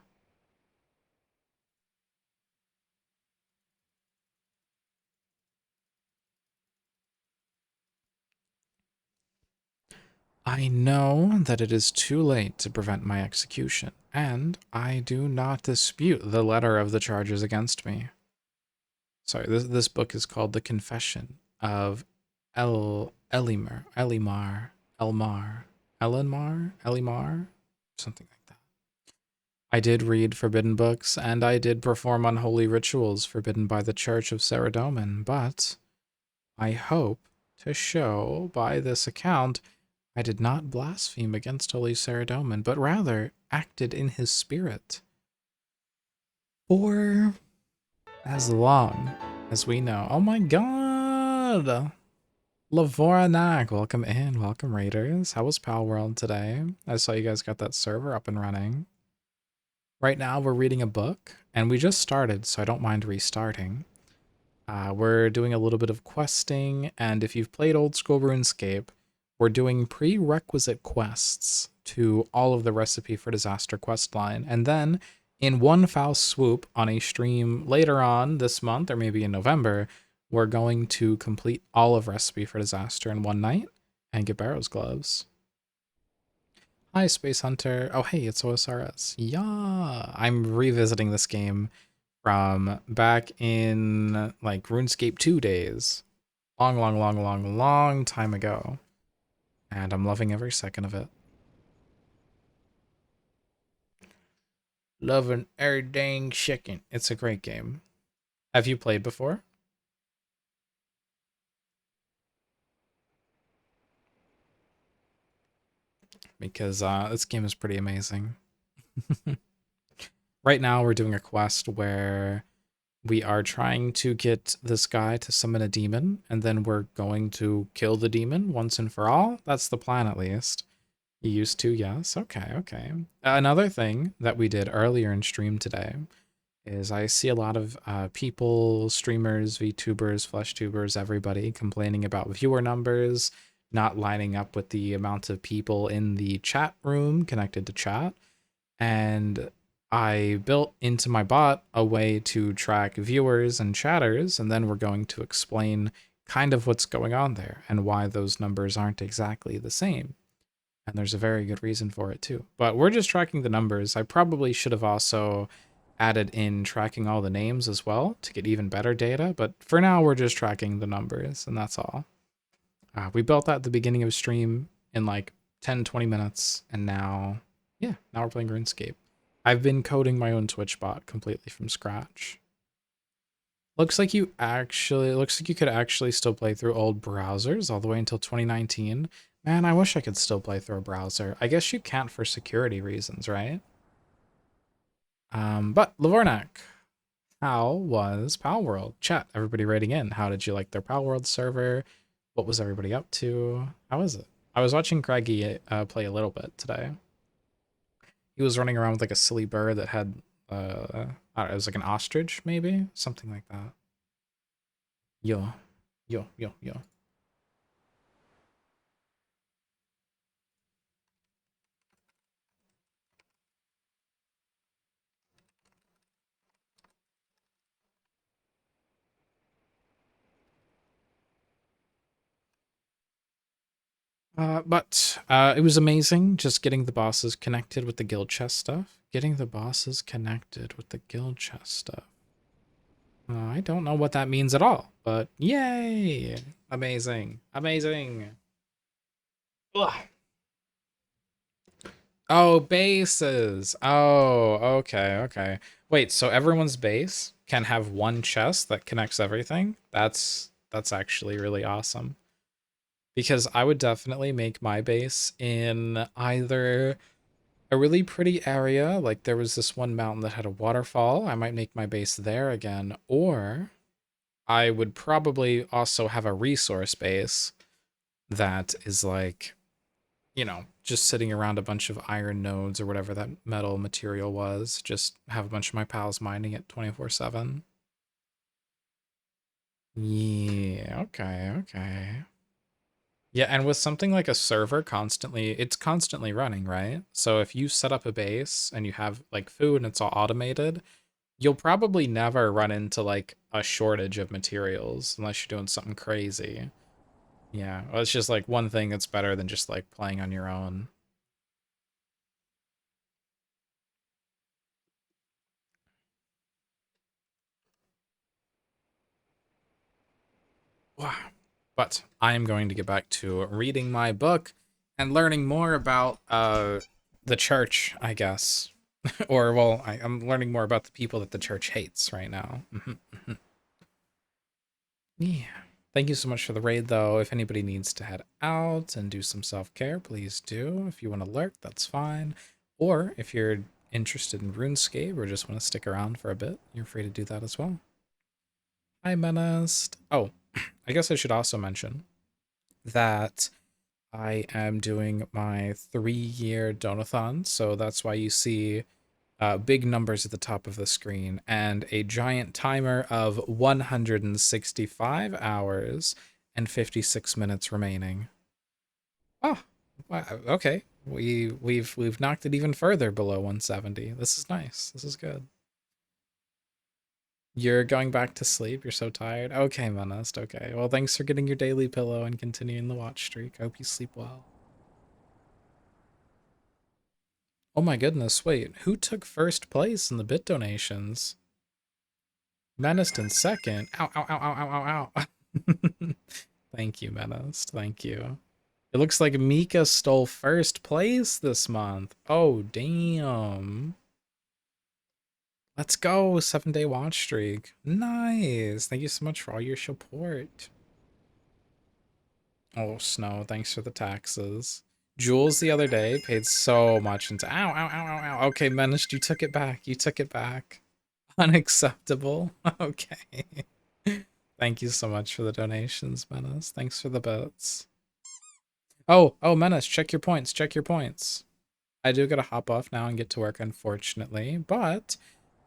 I know that it is too late to prevent my execution, and I do not dispute the letter of the charges against me. Sorry, this book is called The Confession of Elimar, something like that. I did read forbidden books, and I did perform unholy rituals forbidden by the Church of Saradomin, but I hope to show by this account I did not blaspheme against Holy Saradomin, but rather acted in his spirit. For as long as we know. Oh my god! Lavoranak, welcome in. Welcome, Raiders. How was Pal World today? I saw you guys got that server up and running. Right now, we're reading a book, and we just started, so I don't mind restarting. We're doing a little bit of questing, and if you've played old school RuneScape, we're doing prerequisite quests to all of the Recipe for Disaster quest line, and then in one foul swoop on a stream later on this month, or maybe in November, we're going to complete all of Recipe for Disaster in one night and get Barrow's Gloves. Hi, Space Hunter. Oh, hey, it's OSRS. Yeah, I'm revisiting this game from back in like RuneScape 2 days. Long time ago. And I'm loving every second of it. Loving every dang second. It's a great game. Have you played before? Because this game is pretty amazing. Right now we're doing a quest where we are trying to get this guy to summon a demon, and then we're going to kill the demon once and for all. That's the plan, at least. You used to, yes. Okay, okay. Another thing that we did earlier in stream today is I see a lot of people, streamers, VTubers, FleshTubers, everybody complaining about viewer numbers not lining up with the amount of people in the chat room connected to chat. And I built into my bot a way to track viewers and chatters, and then we're going to explain kind of what's going on there and why those numbers aren't exactly the same. And there's a very good reason for it too. But we're just tracking the numbers. I probably should have also added in tracking all the names as well to get even better data, but for now we're just tracking the numbers, and that's all. We built that at the beginning of stream in like 10-20 minutes, and now we're playing RuneScape. I've been coding my own Twitch bot completely from scratch. Looks like you could actually still play through old browsers all the way until 2019. Man, I wish I could still play through a browser. I guess you can't for security reasons, right? But Lavornak, how was Pal World? Chat, everybody writing in. How did you like their Pal World server? What was everybody up to? How is it? I was watching Craigie play a little bit today. He was running around with like a silly bird that had, I don't know, it was like an ostrich, maybe? Something like that. Yo, yo, yo, yo. But it was amazing just getting the bosses connected with the guild chest stuff. Getting the bosses connected with the guild chest stuff. I don't know what that means at all, but yay! Amazing. Amazing. Ugh. Oh, bases. Oh, okay, okay. Wait, so everyone's base can have one chest that connects everything? That's actually really awesome. Because I would definitely make my base in either a really pretty area, like there was this one mountain that had a waterfall. I might make my base there again, or I would probably also have a resource base that is like, just sitting around a bunch of iron nodes or whatever that metal material was. Just have a bunch of my pals mining it 24/7. Yeah, okay, okay. Yeah, and with something like a server it's constantly running, right? So if you set up a base and you have like food and it's all automated, you'll probably never run into like a shortage of materials unless you're doing something crazy. Yeah, well, it's just like one thing that's better than just like playing on your own. Wow. But I am going to get back to reading my book and learning more about the church, I guess. Or well, I'm learning more about the people that the church hates right now. Yeah. Thank you so much for the raid, though. If anybody needs to head out and do some self-care, please do. If you want to lurk, that's fine. Or if you're interested in RuneScape or just want to stick around for a bit, you're free to do that as well. Hi, Menaced. Oh, I guess I should also mention that I am doing my 3-year donathon, so that's why you see big numbers at the top of the screen and a giant timer of 165 hours and 56 minutes remaining. Oh, wow, okay. We've knocked it even further below 170. This is nice. This is good. You're going back to sleep. You're so tired. Okay, Menaced. Okay. Well, thanks for getting your daily pillow and continuing the watch streak. I hope you sleep well. Oh my goodness, wait. Who took first place in the bit donations? Menaced in second. Ow, ow, ow, ow, ow, ow, ow. Thank you, Menaced. Thank you. It looks like Mika stole first place this month. Oh, damn. Let's go. 7-day watch streak. Nice. Thank you so much for all your support. Oh, Snow, thanks for the taxes. Jules the other day paid so much into ow, ow, ow, ow, ow. Okay, Menaced, you took it back. You took it back. Unacceptable. Okay. Thank you so much for the donations, Menace. Thanks for the bits. Oh, Menace, check your points. Check your points. I do gotta hop off now and get to work, unfortunately, but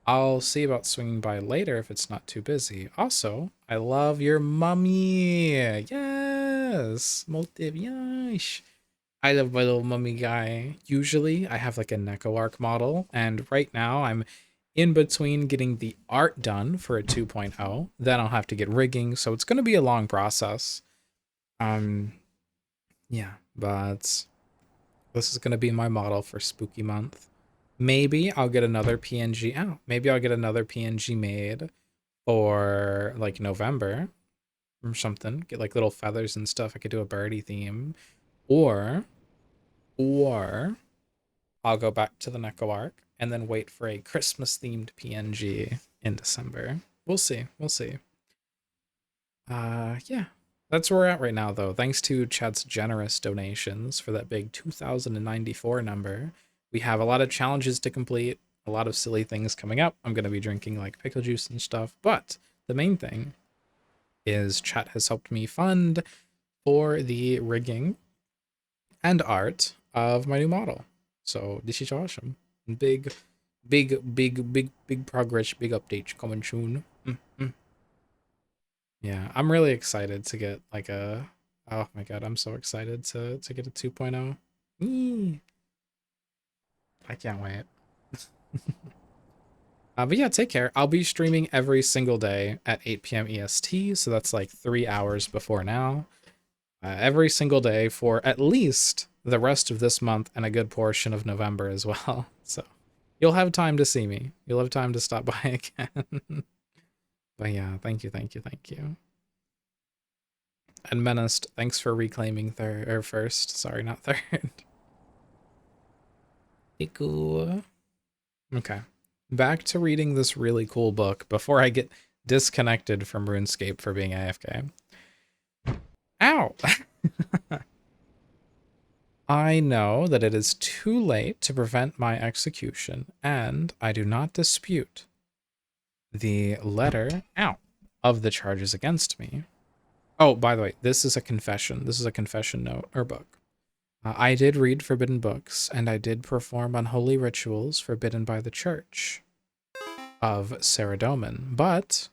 I'll see about swinging by later if it's not too busy. Also, I love your mummy. Yes, motive, yes. I love my little mummy guy. Usually, I have like a Neko Arc model, and right now I'm in between getting the art done for a 2.0. Then I'll have to get rigging, so it's going to be a long process. Um, yeah, but this is going to be my model for Spooky Month. Maybe I'll get another PNG out. Maybe I'll get another PNG made for like November or something. Get like little feathers and stuff. I could do a birdie theme, or or I'll go back to the Neko Arc and then wait for a Christmas themed PNG in December. We'll see. We'll see. Yeah. That's where we're at right now, though. Thanks to Chad's generous donations for that big 2094 number. We have a lot of challenges to complete, a lot of silly things coming up. I'm going to be drinking like pickle juice and stuff, but the main thing is Chat has helped me fund for the rigging and art of my new model. So this is awesome. Big, big progress, big updates coming soon. Yeah, I'm really excited to get like a. Oh my god, I'm so excited to get a 2.0. Eee, I can't wait. But yeah, take care. I'll be streaming every single day at 8 p.m. EST, so that's like 3 hours before now. every single day for at least the rest of this month and a good portion of November as well. So you'll have time to see me. You'll have time to stop by again. But yeah, thank you, thank you, thank you. And Menaced, thanks for reclaiming third or first. Sorry, not third. Cool. Okay. Back to reading this really cool book before I get disconnected from RuneScape for being AFK. Ow! I know that it is too late to prevent my execution, and I do not dispute the letter, ow, of the charges against me. Oh, by the way, this is a confession. This is a confession note or book. I did read forbidden books, and I did perform unholy rituals forbidden by the church of Saradomin, but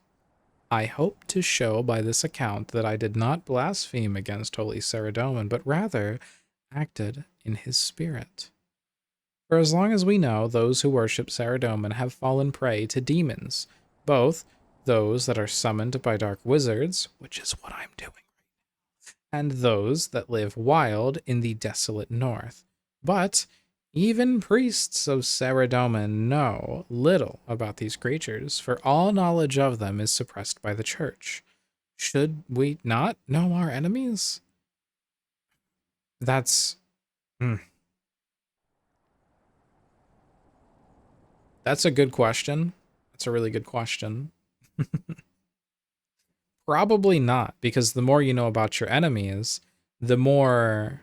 I hope to show by this account that I did not blaspheme against holy Saradomin, but rather acted in his spirit. For as long as we know, those who worship Saradomin have fallen prey to demons, both those that are summoned by dark wizards, which is what I'm doing, and those that live wild in the desolate north. But even priests of Saradomin know little about these creatures, for all knowledge of them is suppressed by the church. Should we not know our enemies? That's... That's a good question. That's a really good question. Probably not, because the more you know about your enemies, the more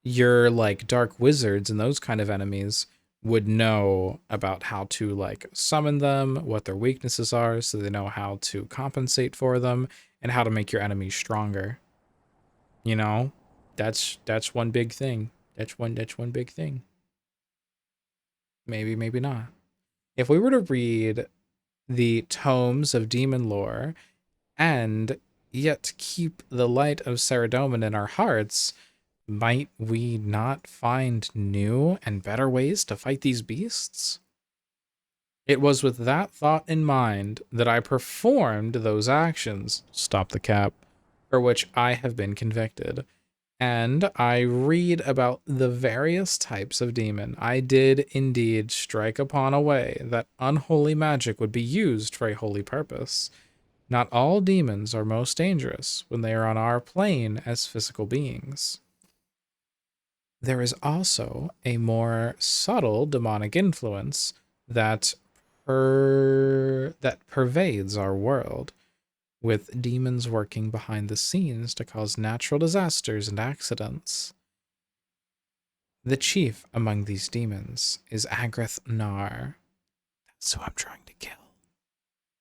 your like dark wizards and those kind of enemies would know about how to like summon them, what their weaknesses are, so they know how to compensate for them and how to make your enemies stronger. You know, that's one big thing. That's one big thing. Maybe, maybe not. If we were to read the tomes of demon lore and yet keep the light of Saradomin in our hearts, might we not find new and better ways to fight these beasts? It was with that thought in mind that I performed those actions, stop the cap, for which I have been convicted. And I read about the various types of demon. I did indeed strike upon a way that unholy magic would be used for a holy purpose. Not all demons are most dangerous when they are on our plane as physical beings. There is also a more subtle demonic influence that pervades our world, with demons working behind the scenes to cause natural disasters and accidents. The chief among these demons is Agrith Nar. That's who I'm trying to kill.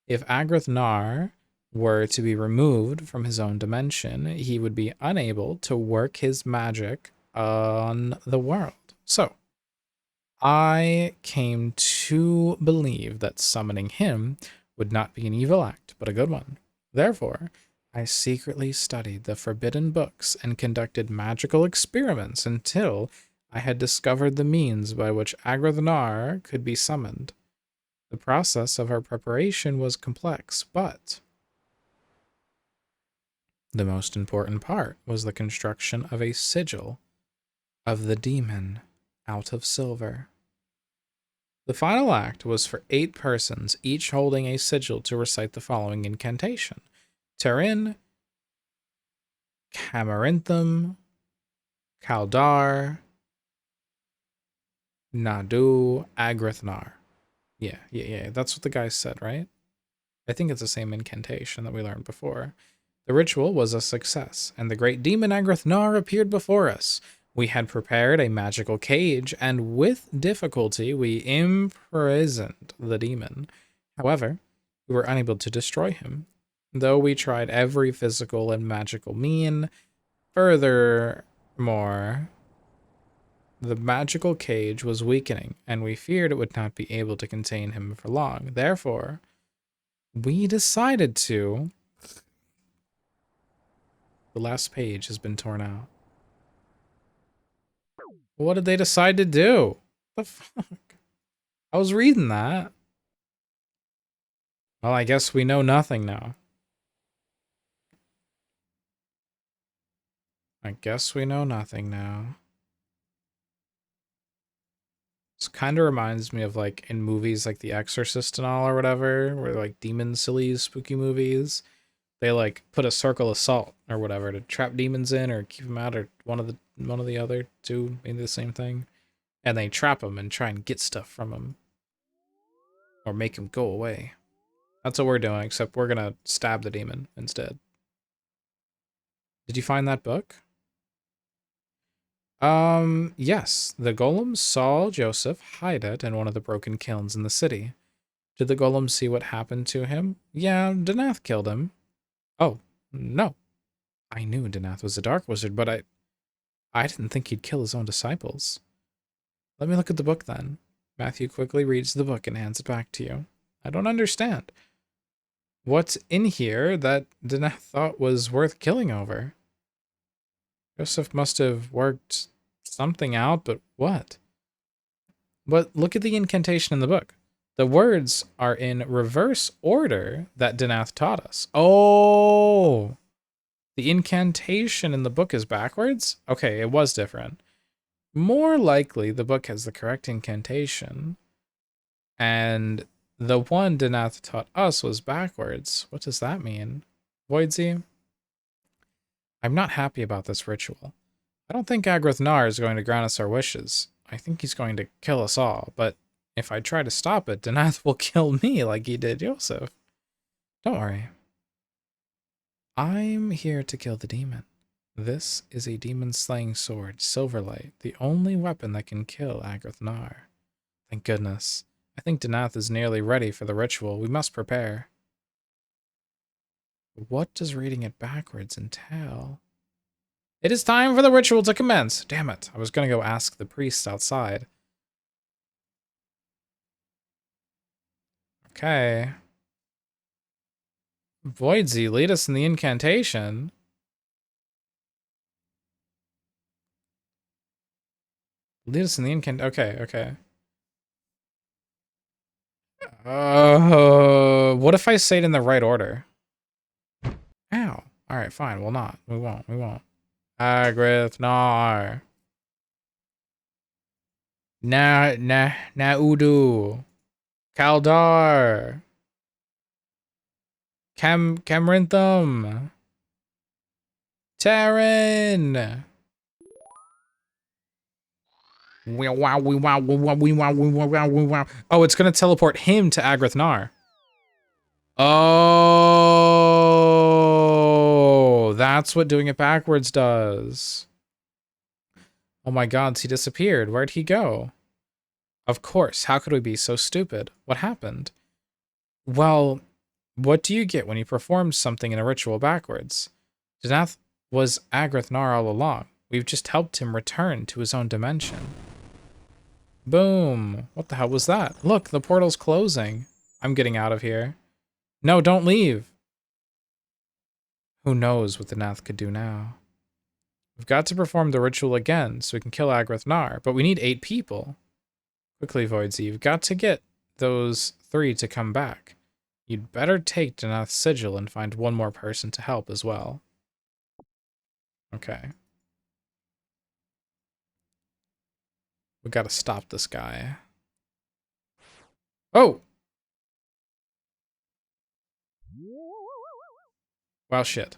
If Agrith Nar were to be removed from his own dimension, he would be unable to work his magic on the world. So, I came to believe that summoning him would not be an evil act, but a good one. Therefore, I secretly studied the forbidden books and conducted magical experiments until I had discovered the means by which Agrith Nar could be summoned. The process of our preparation was complex, but the most important part was the construction of a sigil of the demon out of silver. The final act was for 8 persons, each holding a sigil, to recite the following incantation: Terin, Camarinthum, Kaldar, Nadu, Agrithnar. Yeah. That's what the guy said, right? I think it's the same incantation that we learned before. The ritual was a success, and the great demon Agrithnar appeared before us. We had prepared a magical cage, and with difficulty we imprisoned the demon. However, we were unable to destroy him, though we tried every physical and magical mean. Furthermore, the magical cage was weakening, and we feared it would not be able to contain him for long. Therefore, we decided to... The last page has been torn out. What did they decide to do? The fuck? I was reading that. Well, I guess we know nothing now. I guess we know nothing now. This kind of reminds me of like in movies like The Exorcist and all or whatever, where like demon silly spooky movies. They like put a circle of salt or whatever to trap demons in or keep them out, or one of the other two, maybe the same thing. And they trap them and try and get stuff from them. Or make them go away. That's what we're doing, except we're gonna stab the demon instead. Did you find that book? Yes. The golems saw Joseph hide it in one of the broken kilns in the city. Did the golems see what happened to him? Yeah, Danath killed him. Oh, no. I knew Danath was a dark wizard, but I didn't think he'd kill his own disciples. Let me look at the book then. Matthew quickly reads the book and hands it back to you. I don't understand. What's in here that Danath thought was worth killing over? Joseph must have worked something out, but what? But look at the incantation in the book. The words are in reverse order that Danath taught us. Oh! The incantation in the book is backwards? Okay, it was different. More likely, the book has the correct incantation. And the one Danath taught us was backwards. What does that mean? Voidsy? I'm not happy about this ritual. I don't think Agrith Nar is going to grant us our wishes. I think he's going to kill us all, but if I try to stop it, Danath will kill me like he did Joseph. Don't worry. I'm here to kill the demon. This is a demon-slaying sword, Silverlight, the only weapon that can kill Agrith Nar. Thank goodness. I think Danath is nearly ready for the ritual. We must prepare. What does reading it backwards entail? It is time for the ritual to commence. Damn it. I was going to go ask the priest outside. Okay. Voidsy, lead us in the incantation. Lead us in the incantation. Okay, okay. What if I say it in the right order? Ow. Alright, fine. We'll not. We won't. We won't. Agrith Nar. Udu. Kaldar. Camrinthum. Terran. Oh, it's gonna teleport him to Agrith Nar. Oh, that's what doing it backwards does. Oh my god, he disappeared. Where'd he go? Of course, how could we be so stupid? What happened? Well, what do you get when you perform something in a ritual backwards? Danath was Agrith Nar all along. We've just helped him return to his own dimension. Boom. What the hell was that? Look, the portal's closing. I'm getting out of here. No, don't leave. Who knows what the Nath could do now? We've got to perform the ritual again so we can kill Agrith Nar, but we need 8 people. Quickly, Voidsy, you've got to get those 3 to come back. You'd better take Danath's sigil and find one more person to help as well. Okay. We gotta stop this guy. Oh! Well, shit.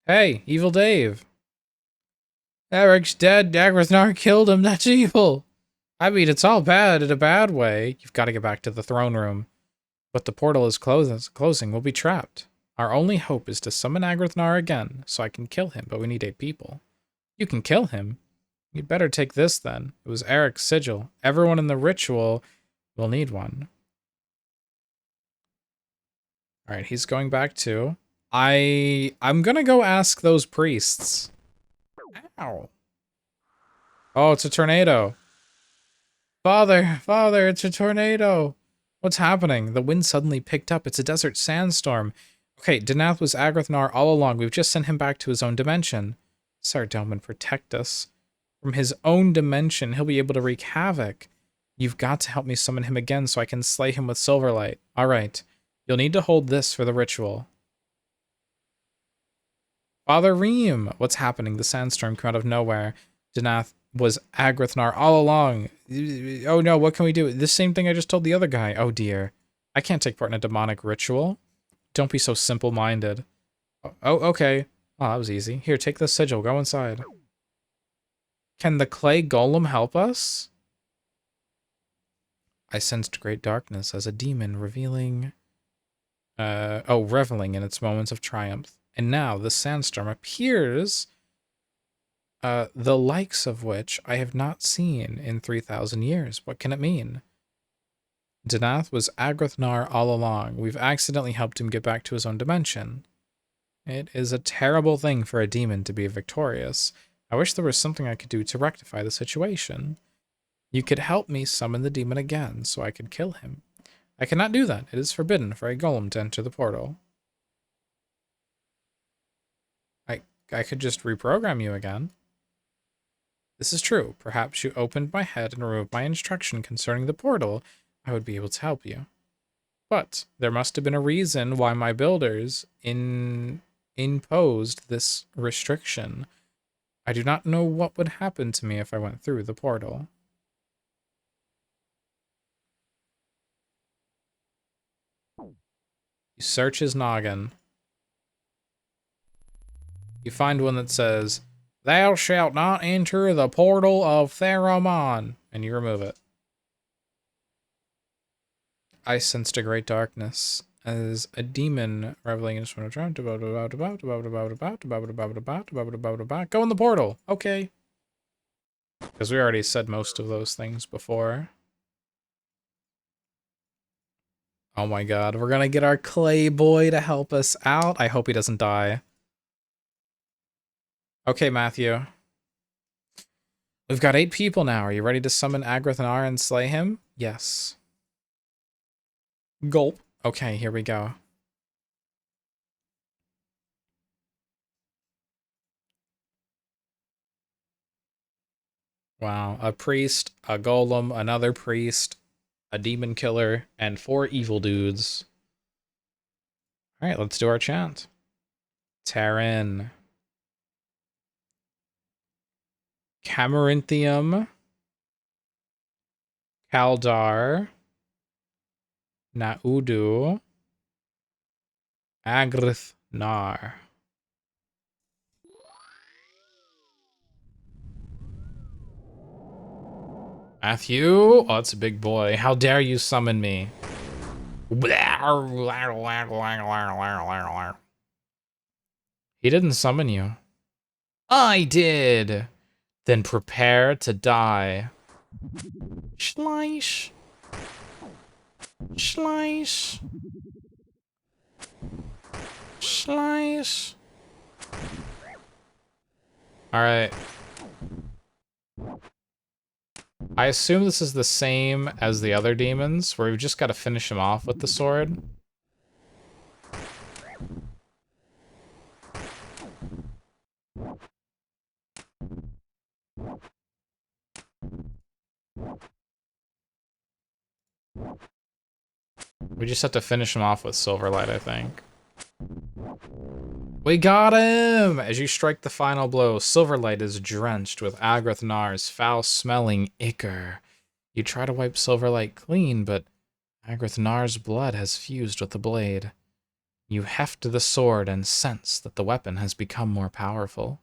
Hey, Evil Dave. Eric's dead. Agrith Nar killed him. That's evil. I mean, it's all bad in a bad way. You've got to get back to the throne room. But the portal is closing. We'll be trapped. Our only hope is to summon Agrith Nar again, so I can kill him, but we need 8 people. You can kill him? You'd better take this then. It was Eric's sigil. Everyone in the ritual will need one. Alright, he's going back too. I'm gonna go ask those priests. Ow. Oh, it's a tornado. Father, it's a tornado. What's happening? The wind suddenly picked up. It's a desert sandstorm. Okay, Danath was Agrith Nar all along. We've just sent him back to his own dimension. Sardelman, protect us. From his own dimension, he'll be able to wreak havoc. You've got to help me summon him again so I can slay him with Silverlight. All right. You'll need to hold this for the ritual. Father Reem! What's happening? The sandstorm came out of nowhere. Danath was Agrithnar all along. Oh no, what can we do? The same thing I just told the other guy. Oh dear. I can't take part in a demonic ritual. Don't be so simple-minded. Oh, okay. Oh, that was easy. Here, take this sigil. Go inside. Can the clay golem help us? I sensed great darkness as a demon revealing... reveling in its moments of triumph. And now the sandstorm appears, the likes of which I have not seen in 3,000 years. What can it mean? Danath was Agrithnar all along. We've accidentally helped him get back to his own dimension. It is a terrible thing for a demon to be victorious. I wish there was something I could do to rectify the situation. You could help me summon the demon again, so I could kill him. I cannot do that. It is forbidden for a golem to enter the portal. I could just reprogram you again. This is true. Perhaps you opened my head and removed my instruction concerning the portal. I would be able to help you. But there must have been a reason why my builders imposed this restriction. I do not know what would happen to me if I went through the portal. You search his noggin. You find one that says, "Thou shalt not enter the portal of Theramon," and you remove it. I sensed a great darkness as a demon reveling in his one of Go in the portal. Okay. Because we already said most of those things before. Oh my god, we're gonna get our clay boy to help us out. I hope he doesn't die. Okay, Matthew. We've got 8 people now. Are you ready to summon Agrithnar and slay him? Yes. Gulp. Okay, here we go. Wow, a priest, a golem, another priest, a demon killer, and 4 evil dudes. Alright, let's do our chant. Terran. Camarinthium. Kaldar. Naudu. Agrithnar. Matthew? Oh, that's a big boy. How dare you summon me? He didn't summon you. I did. Then prepare to die. Schleish. Schleish. Schleish. Alright. I assume this is the same as the other demons, where we've just got to finish him off with the sword. We just have to finish him off with Silverlight, I think. We got him! As you strike the final blow, Silverlight is drenched with Agrithnar's foul-smelling ichor. You try to wipe Silverlight clean, but Agrithnar's blood has fused with the blade. You heft the sword and sense that the weapon has become more powerful.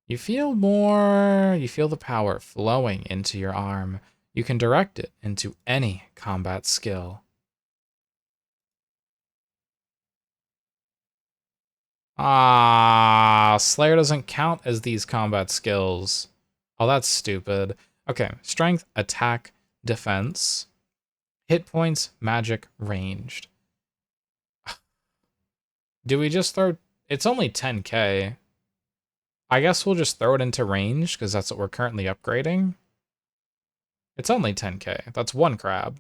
You feel the power flowing into your arm. You can direct it into any combat skill. Ah, Slayer doesn't count as these combat skills. Oh, that's stupid. Okay, strength, attack, defense, hit points, magic, ranged. Do we just throw... It's only 10k. I guess we'll just throw it into range, because that's what we're currently upgrading. It's only 10k. That's 1 crab.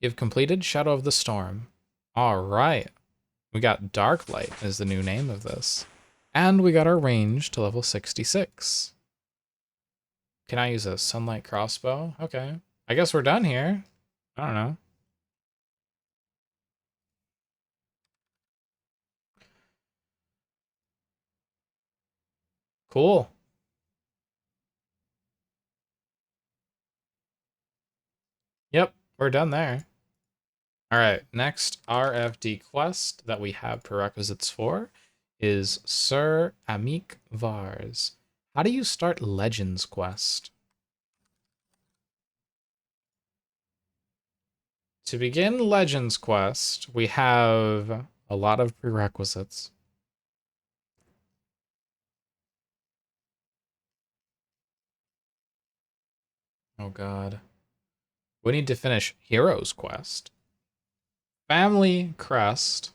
You've completed Shadow of the Storm. Alright. We got Dark Light is the new name of this. And we got our range to level 66. Can I use a sunlight crossbow? Okay. I guess we're done here. I don't know. Cool. Yep, we're done there. All right, next RFD quest that we have prerequisites for is Sir Amik Vars. How do you start Legends quest? To begin Legends quest, we have a lot of prerequisites. Oh god. We need to finish Heroes quest, Family Crest,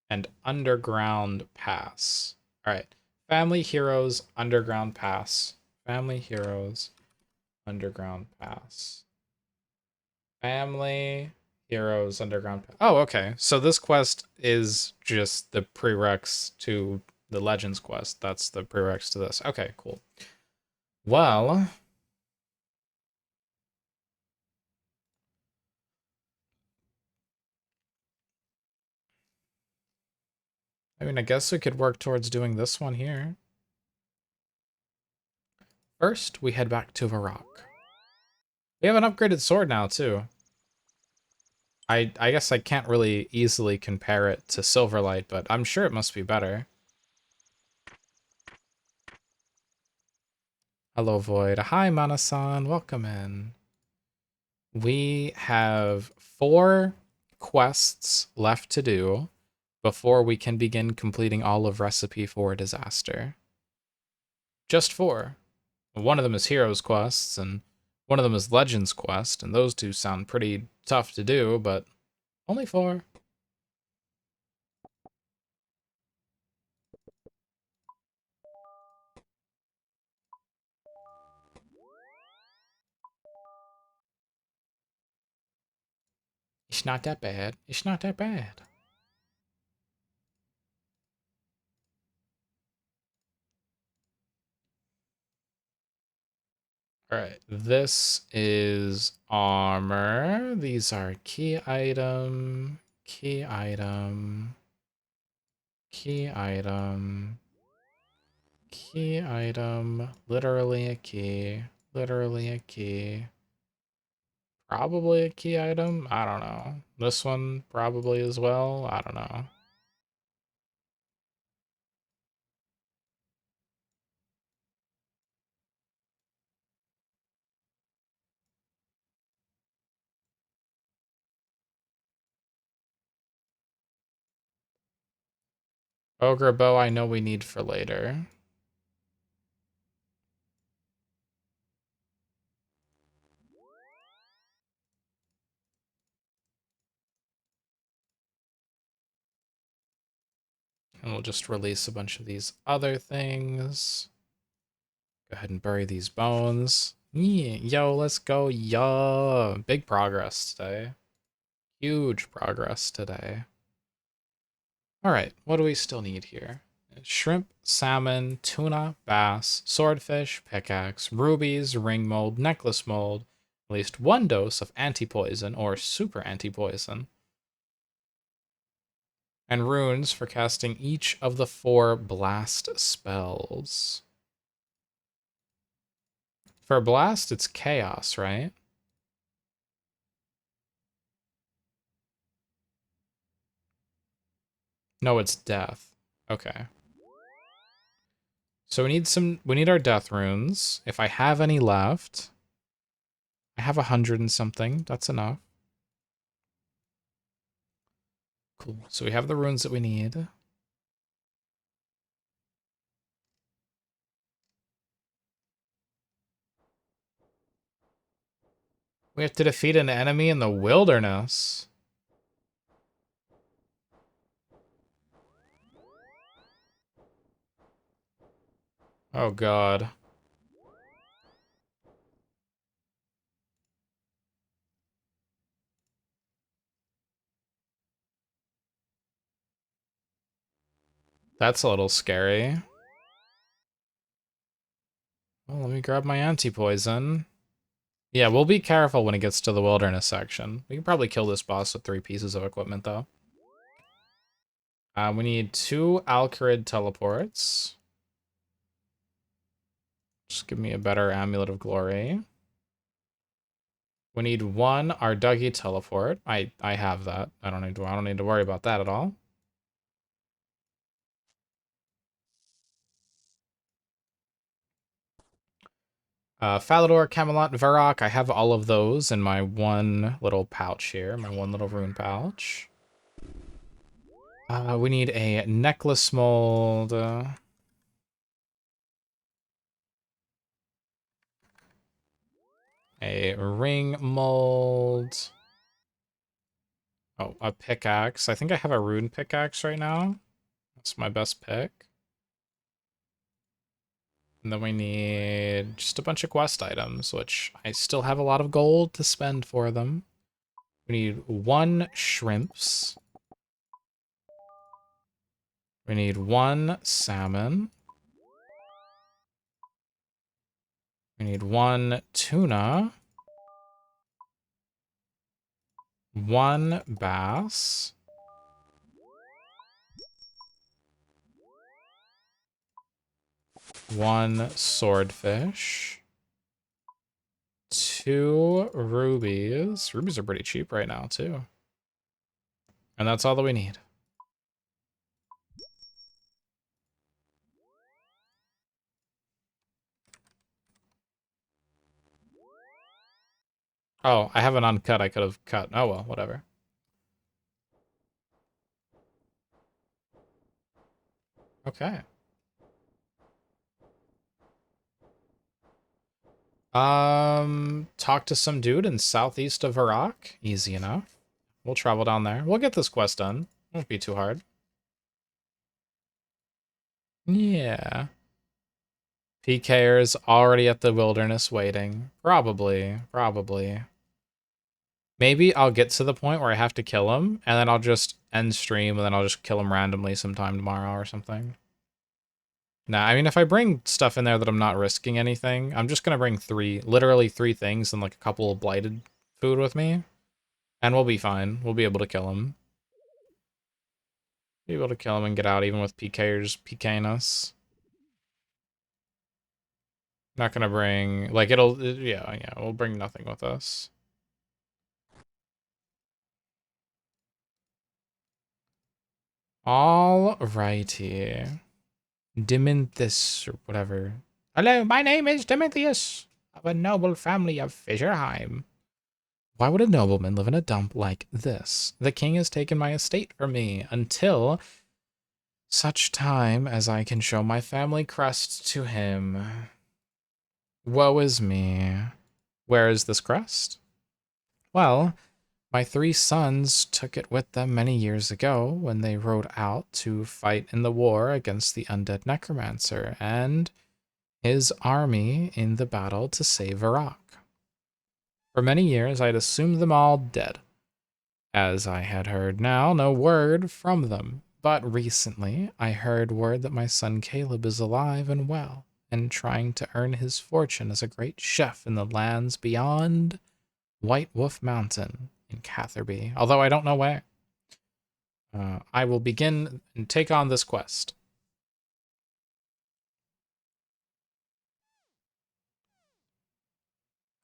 and Underground Pass. All right. Family Heroes Underground Pass. Family Heroes Underground Pass. Family Heroes Underground Pass. Oh, okay. So this quest is just the prereqs to the Legends quest. That's the prereqs to this. Okay, cool. Well, I mean, I guess we could work towards doing this one here. First, we head back to Varrock. We have an upgraded sword now, too. I guess I can't really easily compare it to Silverlight, but I'm sure it must be better. Hello, Void. Hi, Mana-san. Welcome in. We have 4 quests left to do before we can begin completing all of Recipe for Disaster. Just 4. One of them is Heroes quests, and one of them is Legends quest, and those two sound pretty tough to do, but only 4. It's not that bad. It's not that bad. All right, this is armor. These are key item, key item, key item, key item, literally a key, literally a key, probably a key item. I don't know. This one probably as well. I don't know. Ogre bow, I know we need for later. And we'll just release a bunch of these other things. Go ahead and bury these bones. Yeah, yo, let's go. Yo, big progress today. Huge progress today. All right, what do we still need here? Shrimp, salmon, tuna, bass, swordfish, pickaxe, rubies, ring mold, necklace mold, at least 1 dose of anti-poison or super anti-poison, and runes for casting each of the 4 blast spells. For blast, it's chaos, right? No, it's death. Okay. So we need our death runes. If I have any left, I have 100 and something. That's enough. Cool. So we have the runes that we need. We have to defeat an enemy in the wilderness. Oh god. That's a little scary. Well, let me grab my anti-poison. Yeah, we'll be careful when it gets to the wilderness section. We can probably kill this boss with 3 pieces of equipment, though. We need 2 Alcarid teleports. Just give me a better Amulet of Glory. We need 1 Arduggy teleport. I have that. I don't need to worry about that at all. Falador, Camelot, Varrock. I have all of those in my one little pouch here, my one little rune pouch. We need a necklace mold. A ring mold. Oh, a pickaxe. I think I have a rune pickaxe right now. That's my best pick. And then we need just a bunch of quest items, which I still have a lot of gold to spend for them. We need 1 shrimps. We need 1 salmon. We need 1 tuna. 1 bass. 1 swordfish. 2 rubies. Rubies are pretty cheap right now, too. And that's all that we need. Oh, I have an uncut I could have cut. Oh well, whatever. Okay. Talk to some dude in southeast of Iraq. Easy enough. We'll travel down there. We'll get this quest done. Won't be too hard. Yeah. PKer's already at the wilderness waiting. Probably. Maybe I'll get to the point where I have to kill him, and then I'll just end stream, and then I'll just kill him randomly sometime tomorrow or something. Nah, I mean, if I bring stuff in there that I'm not risking anything, I'm just gonna bring literally three things and like a couple of blighted food with me, and we'll be fine. We'll be able to kill him. Be able to kill him and get out even with PKers PKing us. Not gonna bring, like, yeah, we'll bring nothing with us. Alrighty. Diminthus, or whatever. Hello, my name is Dimithius, of a noble family of Fisherheim. Why would a nobleman live in a dump like this? The king has taken my estate from me until such time as I can show my family crest to him. Woe is me. Where is this crest? Well, my 3 sons took it with them many years ago when they rode out to fight in the war against the undead necromancer and his army in the battle to save Iraq. For many years, I had assumed them all dead, as I had heard now no word from them. But recently, I heard word that my son Caleb is alive and well, and trying to earn his fortune as a great chef in the lands beyond White Wolf Mountain in Catherby, although I don't know where. I will begin and take on this quest.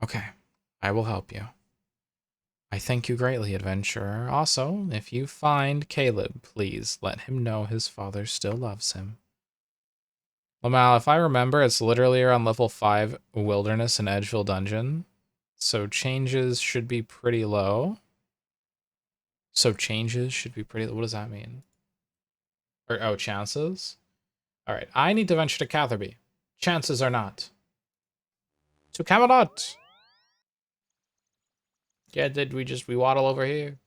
Okay, I will help you. I thank you greatly, adventurer. Also, if you find Caleb, please let him know his father still loves him. Lamal, if I remember, it's literally around level 5 Wilderness and Edgeville Dungeon. So changes should be pretty low. What does that mean? Oh, chances? Alright, I need to venture to Catherby. Chances are not. To Camelot! Yeah, did we waddle over here?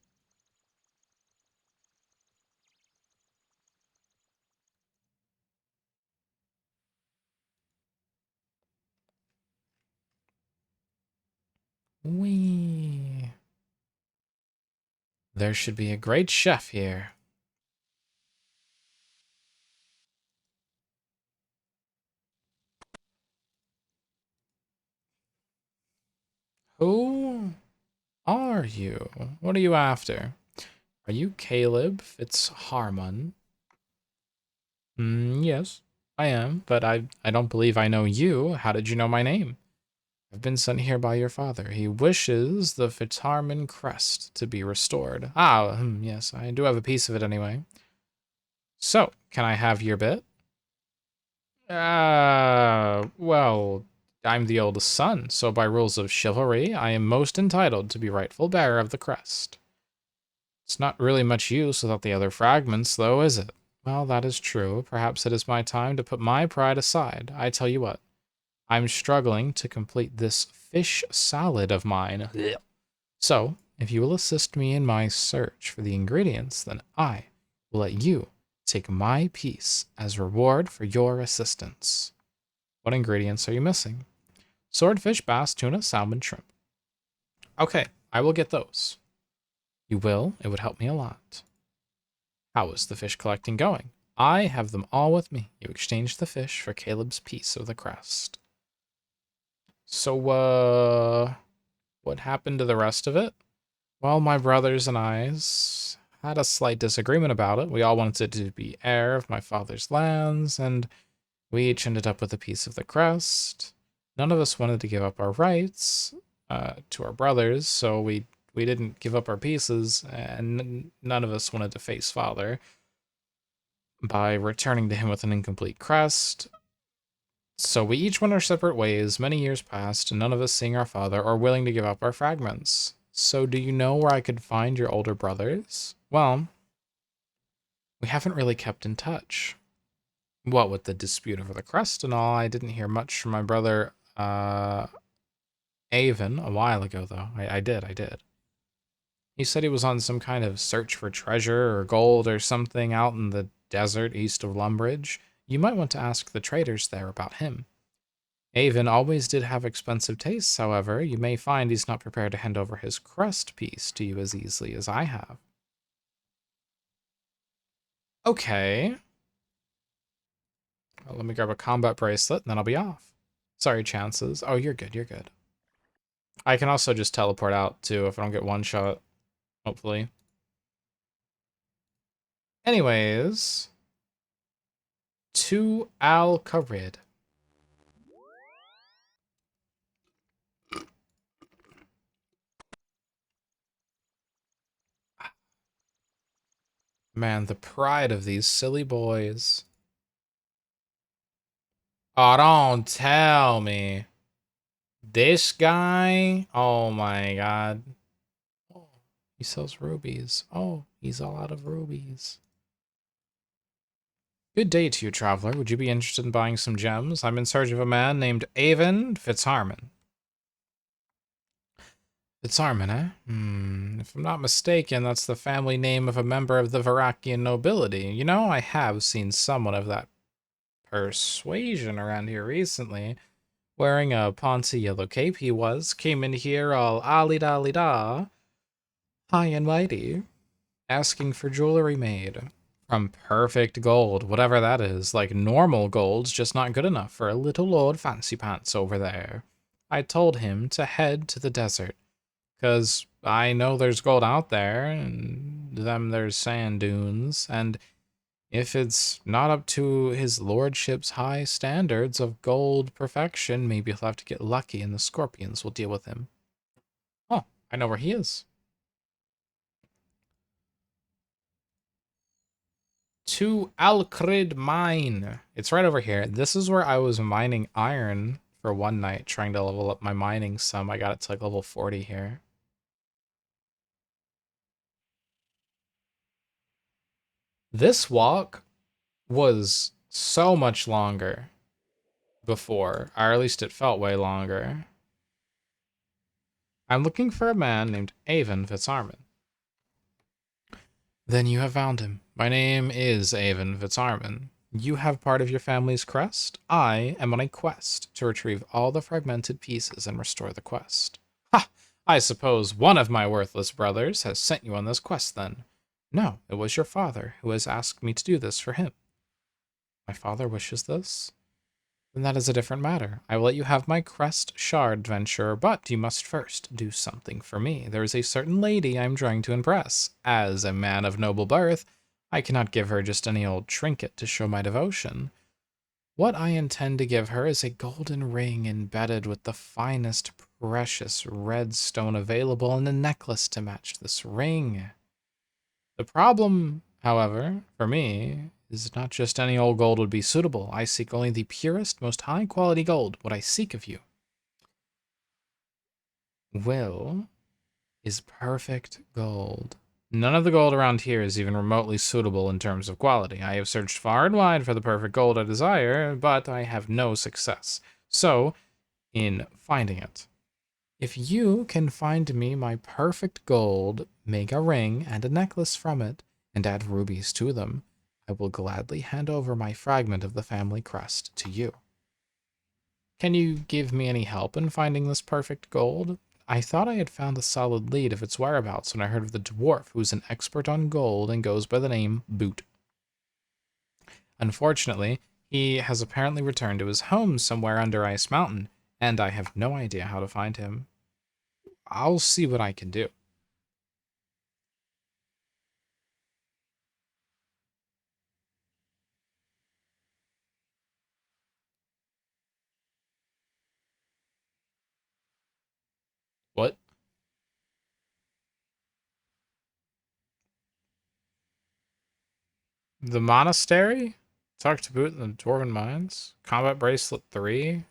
Wee. There should be a great chef here. are you? What are you after? Are you Caleb Fitzharmon? Yes, I am, but I don't believe I know you. How did you know my name? I've been sent here by your father. He wishes the Fitzharmon crest to be restored. Ah, yes, I do have a piece of it anyway. So, can I have your bit? Well, I'm the oldest son, so by rules of chivalry, I am most entitled to be rightful bearer of the crest. It's not really much use without the other fragments, though, is it? Well, that is true. Perhaps it is my time to put my pride aside. I tell you what, I'm struggling to complete this fish salad of mine. So, if you will assist me in my search for the ingredients, then I will let you take my piece as reward for your assistance. What ingredients are you missing? Swordfish, bass, tuna, salmon, shrimp. Okay, I will get those. You will? It would help me a lot. How is the fish collecting going? I have them all with me. You exchanged the fish for Caleb's piece of the crest. So, what happened to the rest of it? Well, my brothers and I had a slight disagreement about it. We all wanted to be heir of my father's lands, and we each ended up with a piece of the crest. None of us wanted to give up our rights to our brothers, so we didn't give up our pieces, and none of us wanted to face father by returning to him with an incomplete crest. So we each went our separate ways. Many years passed, and none of us seeing our father or willing to give up our fragments. So do you know where I could find your older brothers? Well, we haven't really kept in touch. What with the dispute over the crest and all, I didn't hear much from my brother, Avon, a while ago, though. I did. He said he was on some kind of search for treasure or gold or something out in the desert east of Lumbridge. You might want to ask the traders there about him. Avon always did have expensive tastes, however. You may find he's not prepared to hand over his crest piece to you as easily as I have. Okay. Well, let me grab a combat bracelet, and then I'll be off. Sorry, chances. Oh, you're good. I can also just teleport out, too, if I don't get one shot. Hopefully. Anyways. To Al-Kharid. Man, the pride of these silly boys. Oh, don't tell me. This guy? Oh my god. Oh, he sells rubies. Oh, he's all out of rubies. Good day to you, traveler. Would you be interested in buying some gems? I'm in search of a man named Avon Fitzharmon. Fitzharmon, eh? If I'm not mistaken, that's the family name of a member of the Varakian nobility. You know, I have seen someone of that persuasion around here recently. Wearing a poncy yellow cape he came in here all ali-da-li-da, high and mighty, asking for jewelry made from perfect gold, whatever that is. Like, normal gold's just not good enough for a little Lord Fancy Pants over there. I told him to head to the desert, 'cause I know there's gold out there, and there's sand dunes, and if it's not up to his lordship's high standards of gold perfection, maybe he'll have to get lucky and the scorpions will deal with him. Oh, I know where he is. To Alcrid Mine. It's right over here. This is where I was mining iron for one night, trying to level up my mining some. I got it to like level 40 here. This walk was so much longer before, or at least it felt way longer. I'm looking for a man named Avon Fitzharmon. Then you have found him. My name is Avon Fitzharmon. You have part of your family's crest. I am on a quest to retrieve all the fragmented pieces and restore the quest. Ha! I suppose one of my worthless brothers has sent you on this quest then. No, it was your father who has asked me to do this for him. My father wishes this? Then that is a different matter. I will let you have my crest shard, adventurer, but you must first do something for me. There is a certain lady I am trying to impress. As a man of noble birth, I cannot give her just any old trinket to show my devotion. What I intend to give her is a golden ring embedded with the finest precious red stone available and a necklace to match this ring. The problem, however, for me, is not just any old gold would be suitable. I seek only the purest, most high quality gold. What I seek of you will is perfect gold. None of the gold around here is even remotely suitable in terms of quality. I have searched far and wide for the perfect gold I desire, but I have no success. So, in finding it, if you can find me my perfect gold, make a ring and a necklace from it, and add rubies to them, I will gladly hand over my fragment of the family crest to you. Can you give me any help in finding this perfect gold? I thought I had found a solid lead of its whereabouts when I heard of the dwarf who's an expert on gold and goes by the name Boot. Unfortunately, he has apparently returned to his home somewhere under Ice Mountain, and I have no idea how to find him. I'll see what I can do. What? The monastery? Talk to Boot in the Dwarven Mines? Combat Bracelet 3?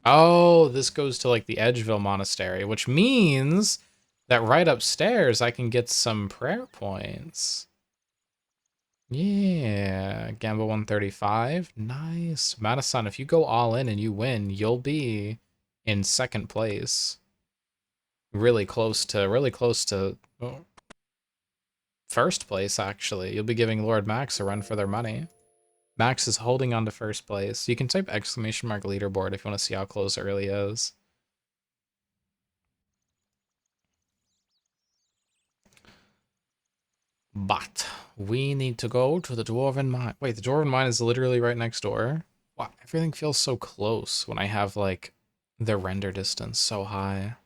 Oh, this goes to like the Edgeville Monastery, which means that right upstairs I can get some prayer points. Yeah, Gamble 135. Nice. Madison, if you go all in and you win, you'll be in second place. Really close to oh, first place, actually. You'll be giving Lord Max a run for their money. Max is holding on to first place. You can type exclamation mark leaderboard if you want to see how close it really is. But we need to go to the Dwarven Mine. Wait, the Dwarven Mine is literally right next door? Wow, everything feels so close when I have, like, the render distance so high.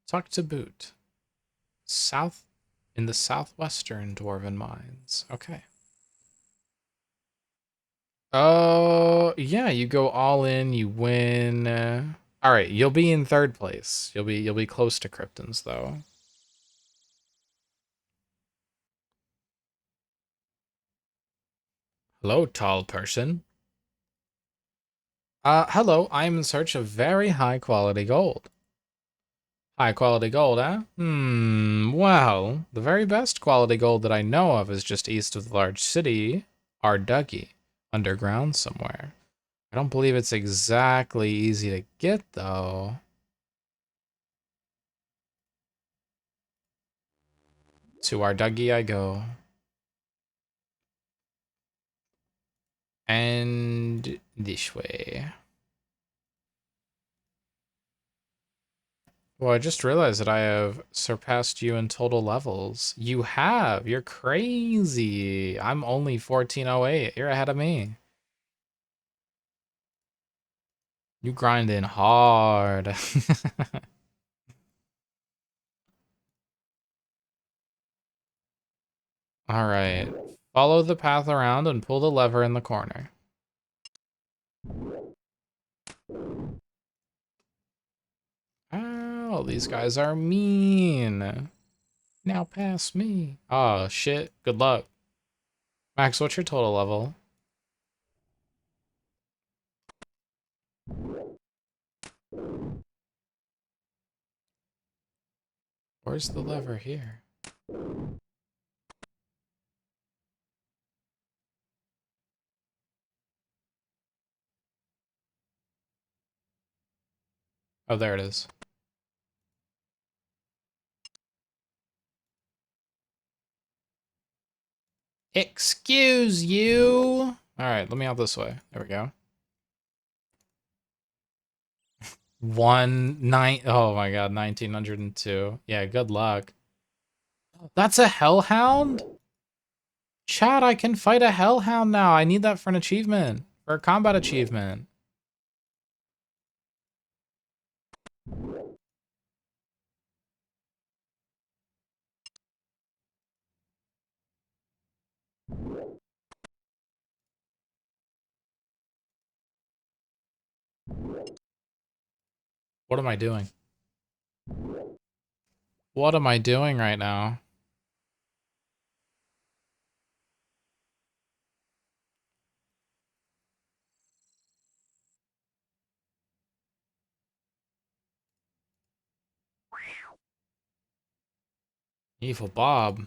Talk to Boot. South, in the southwestern Dwarven Mines. Okay. Oh, yeah, you go all in, you win. All right, you'll be in third place. You'll be close to Krypton's though. Hello, tall person. Hello, I am in search of very high quality gold. High quality gold, eh? Well, the very best quality gold that I know of is just east of the large city, Arduggy, underground somewhere. I don't believe it's exactly easy to get, though. To Arduggy I go. And this way. Well, I just realized that I have surpassed you in total levels. You have. You're crazy. I'm only 1408. You're ahead of me. You grinding hard. All right. Follow the path around and pull the lever in the corner. Oh, these guys are mean. Now pass me. Oh, shit. Good luck. Max, what's your total level? Where's the lever here? Oh, there it is. Excuse you. All right, let me out this way. There we go. Oh my god, 1902. Yeah, good luck. That's a hellhound? Chad, I can fight a hellhound now. I need that for an achievement. For a combat achievement. What am I doing? What am I doing right now? Evil Bob.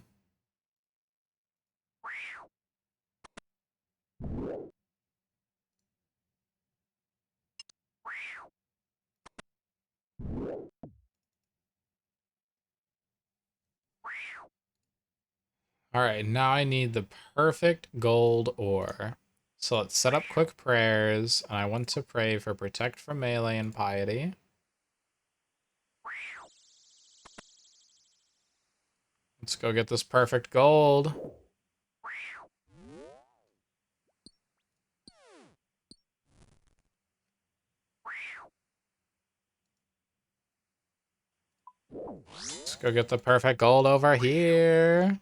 All right, now I need the perfect gold ore. So let's set up quick prayers, and I want to pray for protect from melee and piety. Let's go get this perfect gold. Let's go get the perfect gold over here.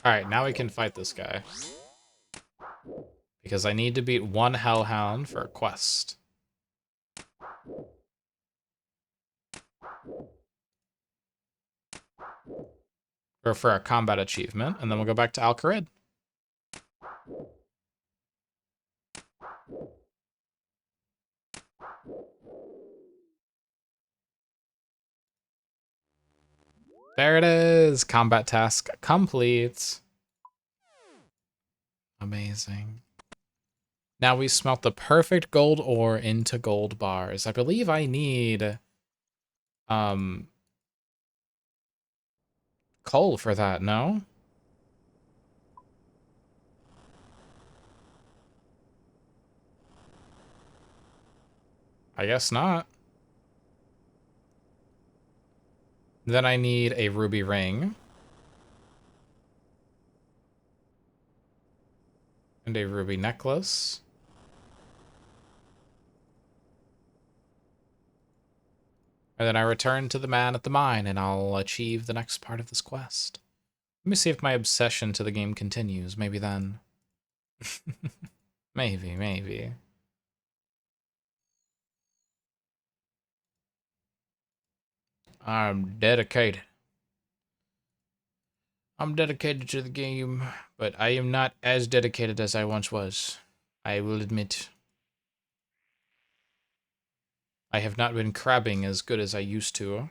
All right, now we can fight this guy. Because I need to beat one hellhound for a quest. Or for a combat achievement, and then we'll go back to Al Kharid. There it is! Combat task complete. Amazing. Now we smelt the perfect gold ore into gold bars. I believe I need coal for that, no? I guess not. Then I need a ruby ring. And a ruby necklace. And then I return to the man at the mine and I'll achieve the next part of this quest. Let me see if my obsession to the game continues. Maybe then. Maybe. I'm dedicated. I'm dedicated to the game, but I am not as dedicated as I once was. I will admit. I have not been crabbing as good as I used to.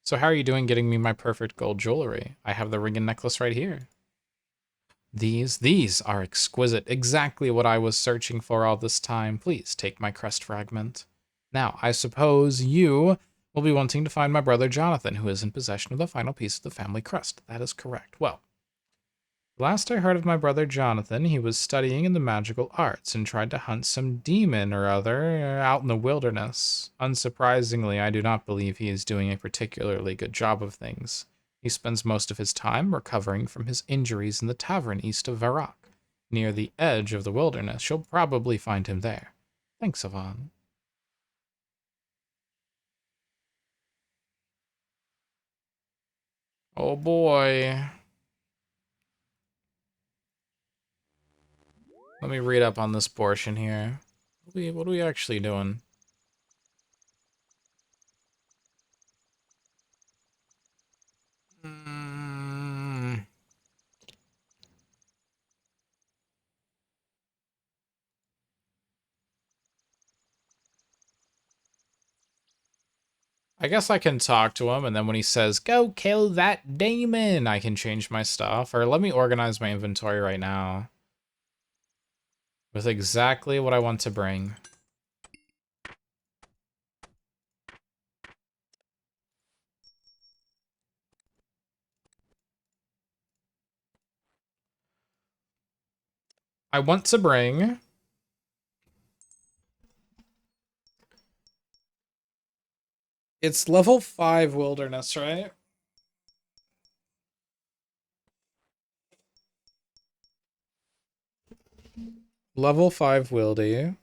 So how are you doing getting me my perfect gold jewelry? I have the ring and necklace right here. These are exquisite. Exactly what I was searching for all this time. Please take my crest fragment. Now, I suppose you will be wanting to find my brother Jonathan, who is in possession of the final piece of the family crest. That is correct. Well, last I heard of my brother Jonathan, he was studying in the magical arts and tried to hunt some demon or other out in the wilderness. Unsurprisingly, I do not believe he is doing a particularly good job of things. He spends most of his time recovering from his injuries in the tavern east of Varrock, near the edge of the wilderness. You'll probably find him there. Thanks, Yvonne. Oh boy. Let me read up on this portion here. What are we actually doing? Mm, I guess I can talk to him, and then when he says, go kill that demon, I can change my stuff. Or let me organize my inventory right now with exactly what I want to bring. I want to bring... It's level 5 wilderness, right? Level 5 wildy.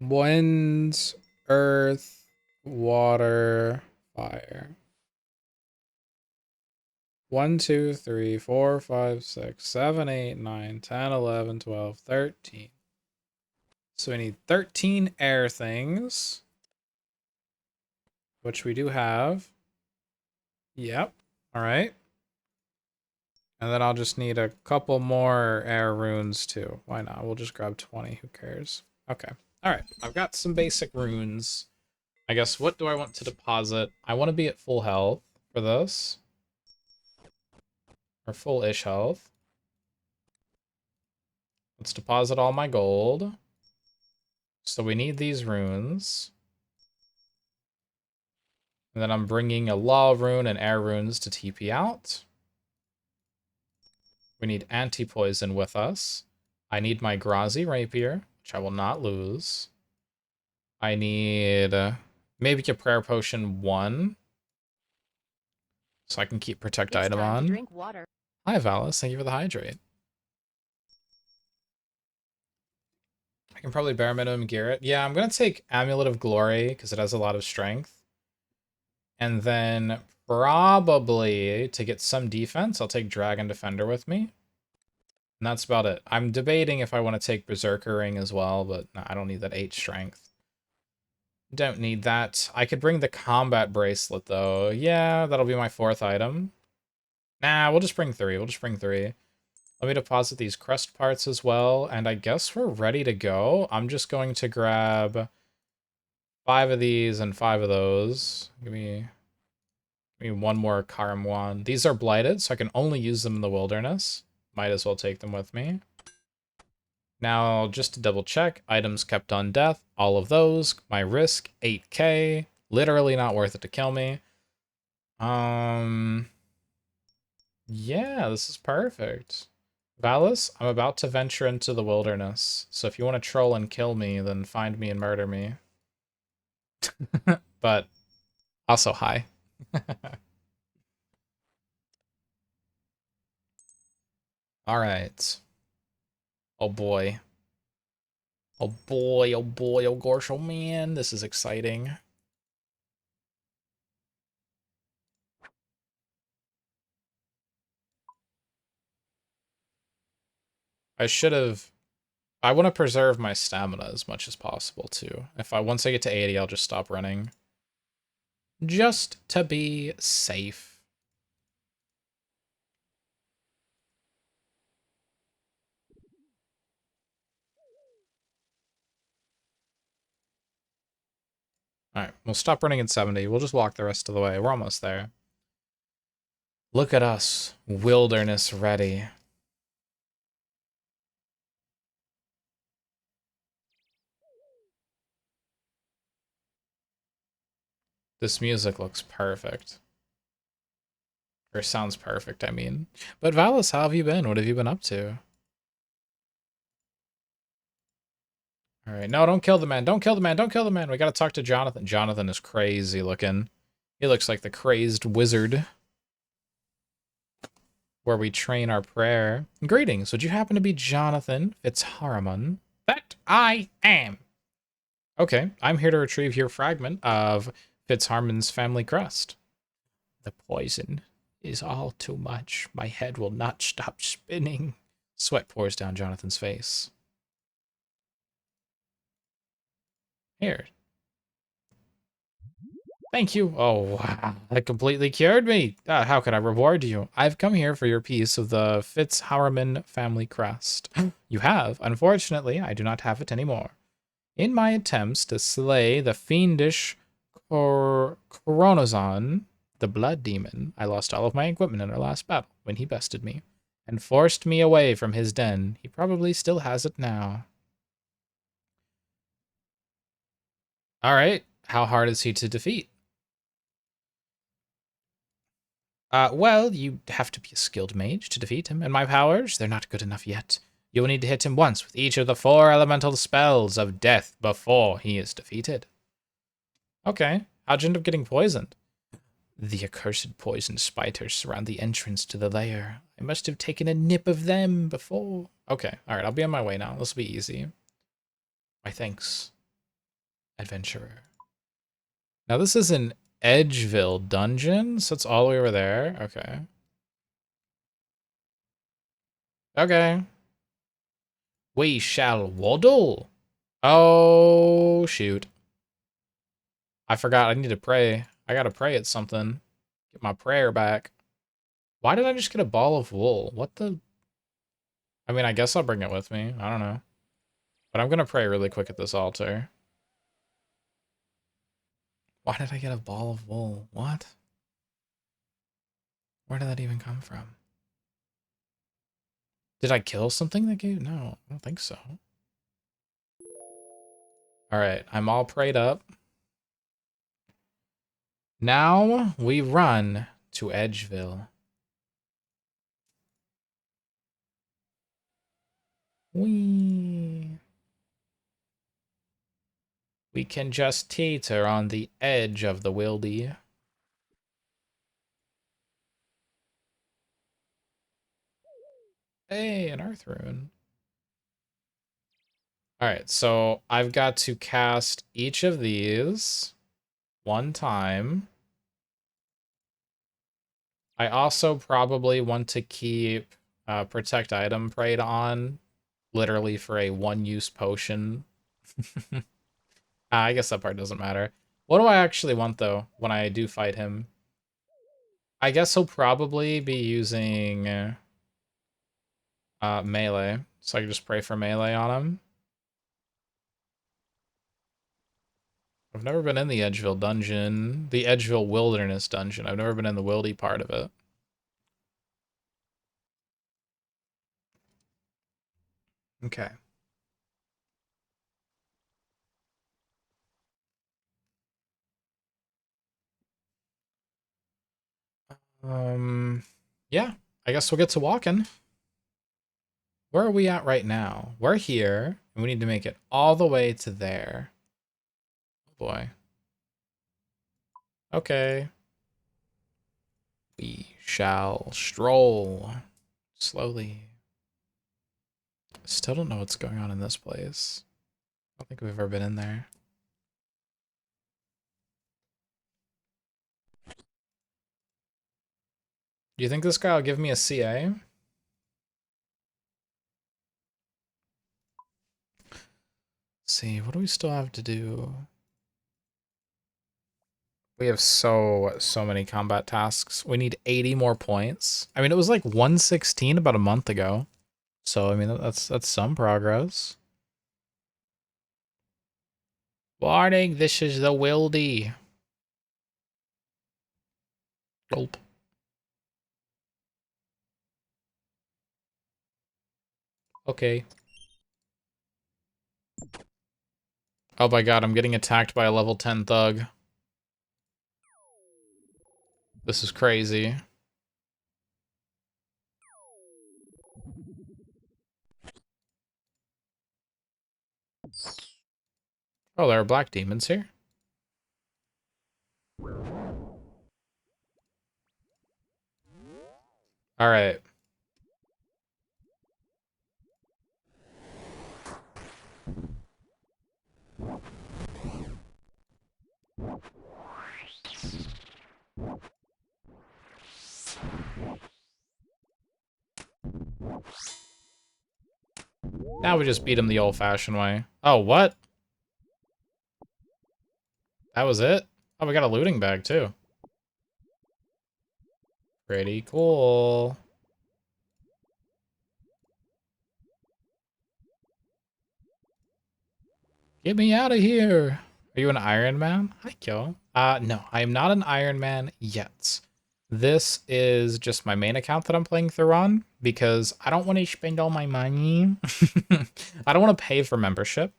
Wind, earth, water, fire. 1, 2, 3, 4, 5, 6, 7, 8, 9, 10, 11, 12, 13. So we need 13 air things, which we do have. Yep. All right. And then I'll just need a couple more air runes too. Why not? We'll just grab 20. Who cares? Okay. All right. I've got some basic runes. I guess what do I want to deposit? I want to be at full health for this. Or full-ish health. Let's deposit all my gold. So we need these runes. And then I'm bringing a law rune and air runes to TP out. We need anti-poison with us. I need my Grazi rapier, which I will not lose. I need maybe a prayer potion 1. So I can keep protect It's item time to on. drink water. Hi, Valis. Thank you for the hydrate. I can probably bare minimum gear it. Yeah, I'm going to take Amulet of Glory because it has a lot of strength. And then probably to get some defense, I'll take Dragon Defender with me. And that's about it. I'm debating if I want to take Berserker Ring as well, but no, I don't need that 8 strength. Don't need that. I could bring the Combat Bracelet, though. Yeah, that'll be my 4th item. Nah, we'll just bring 3. We'll just bring 3. Let me deposit these crest parts as well, and I guess we're ready to go. I'm just going to grab 5 of these and 5 of those. Give me one more Karam wand. These are blighted, so I can only use them in the wilderness. Might as well take them with me. Now, just to double check, items kept on death, all of those. My risk, 8k. Literally not worth it to kill me. Yeah, this is perfect. Valis, I'm about to venture into the wilderness, so if you want to troll and kill me, then find me and murder me. But also, hi. All right. Oh boy. Oh boy, oh boy, oh gosh, oh man, this is exciting. I should have... I want to preserve my stamina as much as possible, too. Once I get to 80, I'll just stop running. Just to be safe. Alright, we'll stop running at 70. We'll just walk the rest of the way. We're almost there. Look at us. Wilderness ready. This music looks perfect. Or sounds perfect, I mean. But Valis, how have you been? What have you been up to? Alright, no, don't kill the man. Don't kill the man. Don't kill the man. We gotta talk to Jonathan. Jonathan is crazy looking. He looks like the crazed wizard where we train our prayer. Greetings. Would you happen to be Jonathan Fitzharmon? That I am. Okay, I'm here to retrieve your fragment of Fitzharmon's family crest. The poison is all too much. My head will not stop spinning. Sweat pours down Jonathan's face. Here. Thank you. Oh, wow. That completely cured me. How can I reward you? I've come here for your piece of the Fitzharriman family crest. You have. Unfortunately, I do not have it anymore. In my attempts to slay the fiendish Coronazon, the blood demon, I lost all of my equipment in our last battle when he bested me and forced me away from his den. He probably still has it now. All right. How hard is he to defeat? Well, you have to be a skilled mage to defeat him, and my powers, they're not good enough yet. You will need to hit him once with each of the 4 elemental spells of death before he is defeated. Okay. How'd you end up getting poisoned? The accursed poison spiders surround the entrance to the lair. I must have taken a nip of them before. Okay, alright, I'll be on my way now. This will be easy. My thanks, adventurer. Now this is an Edgeville dungeon, so it's all the way over there. Okay. Okay. We shall waddle. Oh, shoot. I forgot, I need to pray. I gotta pray at something. Get my prayer back. Why did I just get a ball of wool? What the... I mean, I guess I'll bring it with me. I don't know. But I'm gonna pray really quick at this altar. Why did I get a ball of wool? What? Where did that even come from? Did I kill something that gave? No, I don't think so. Alright, I'm all prayed up. Now we run to Edgeville. We can just teeter on the edge of the wildy. Hey, an earth rune. Alright, so I've got to cast each of these one time. I also probably want to keep Protect Item prayed on, literally for a one-use potion. I guess that part doesn't matter. What do I actually want, though, when I do fight him? I guess he'll probably be using melee, so I can just pray for melee on him. I've never been in the Edgeville dungeon, the Edgeville Wilderness dungeon. I've never been in the wildy part of it. Okay. Yeah, I guess we'll get to walking. Where are we at right now? We're here, and we need to make it all the way to there. Oh boy. Okay. We shall stroll slowly. Still don't know what's going on in this place. I don't think we've ever been in there. Do you think this guy will give me a CA? Let's see, what do we still have to do? We have so many combat tasks. We need 80 more points. I mean, it was like 116 about a month ago. So, I mean, that's some progress. Warning, this is the wildy. Gulp. Okay. Oh my god, I'm getting attacked by a level 10 thug. This is crazy. Oh, there are black demons here. Alright. Now we just beat him the old-fashioned way. Oh, what? That was it? Oh, we got a looting bag too. Pretty cool. Get me out of here. Are you an Iron Man? Hi, Kyo. No, I am not an Iron Man yet. This is just my main account that I'm playing through on because I don't want to spend all my money. I don't want to pay for membership.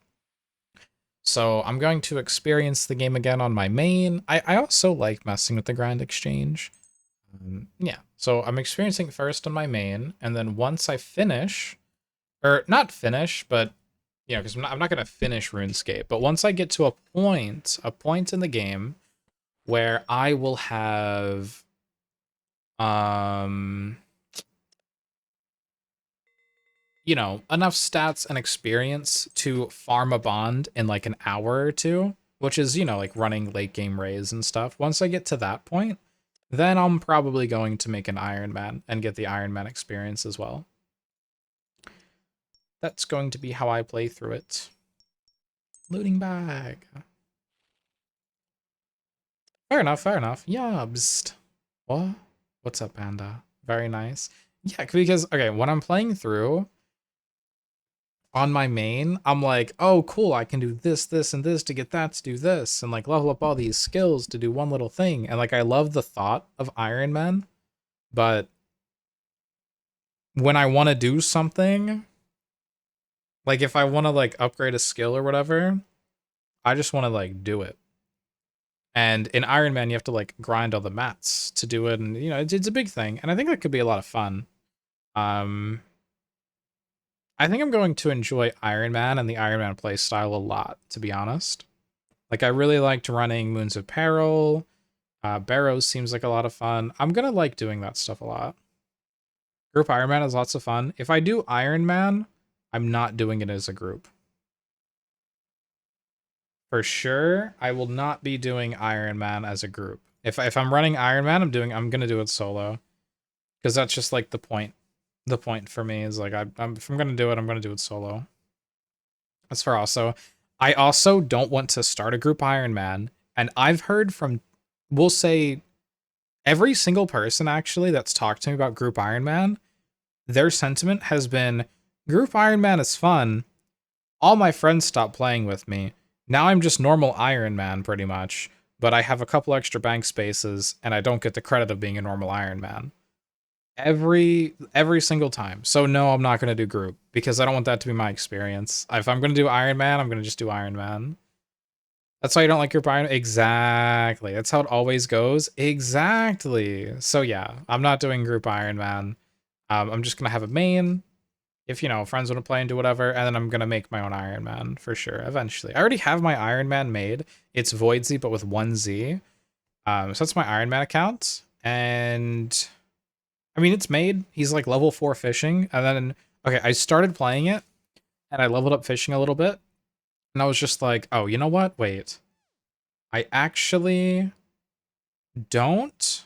So I'm going to experience the game again on my main. I also like messing with the grind exchange. Yeah, so I'm experiencing first on my main, and then once I finish, or not finish, but you know, because I'm not gonna finish RuneScape, but once I get to a point in the game where I will have, um, you know, enough stats and experience to farm a bond in like an hour or two, which is, you know, like running late game raids and stuff. Once I get to that point, then I'm probably going to make an Iron Man and get the Iron Man experience as well. That's going to be how I play through it. Looting bag. Fair enough, fair enough. Yubs. What? What's up, Panda? Very nice. Yeah, because, okay, when I'm playing through on my main, I'm like, oh, cool, I can do this, this, and this to get that to do this, and like level up all these skills to do one little thing. And like, I love the thought of Iron Man, but when I want to do something, like if I want to like upgrade a skill or whatever, I just want to like do it. And in Iron Man, you have to like grind all the mats to do it, and you know it's a big thing. And I think that could be a lot of fun. Um, I think I'm going to enjoy Iron Man and the Iron Man playstyle a lot, to be honest. Like I really liked running Moons of Peril. Barrows seems like a lot of fun. I'm gonna like doing that stuff a lot. Group Iron Man is lots of fun. If I do Iron Man, I'm not doing it as a group. For sure, I will not be doing Iron Man as a group. If I'm running Iron Man, I'm gonna do it solo. Because that's just like the point. The point for me is like if I'm gonna do it, I'm gonna do it solo. As for also, I also don't want to start a group Iron Man, and I've heard from, we'll say, every single person actually that's talked to me about group Iron Man, their sentiment has been, group Iron Man is fun. All my friends stopped playing with me. Now I'm just normal Iron Man pretty much, but I have a couple extra bank spaces, and I don't get the credit of being a normal Iron Man. Every single time. So no, I'm not gonna do group because I don't want that to be my experience. If I'm gonna do Iron Man, I'm gonna just do Iron Man. That's why you don't like group Iron. Exactly. That's how it always goes. Exactly. So yeah, I'm not doing group Iron Man. I'm just gonna have a main. If you know friends want to play and do whatever, and then I'm gonna make my own Iron Man for sure eventually. I already have my Iron Man made. It's Void Z but with one Z. So that's my Iron Man account, and I mean, it's made. He's like level 4 fishing. And then, okay, I started playing it and I leveled up fishing a little bit. And I was just like, oh, you know what? Wait. I actually don't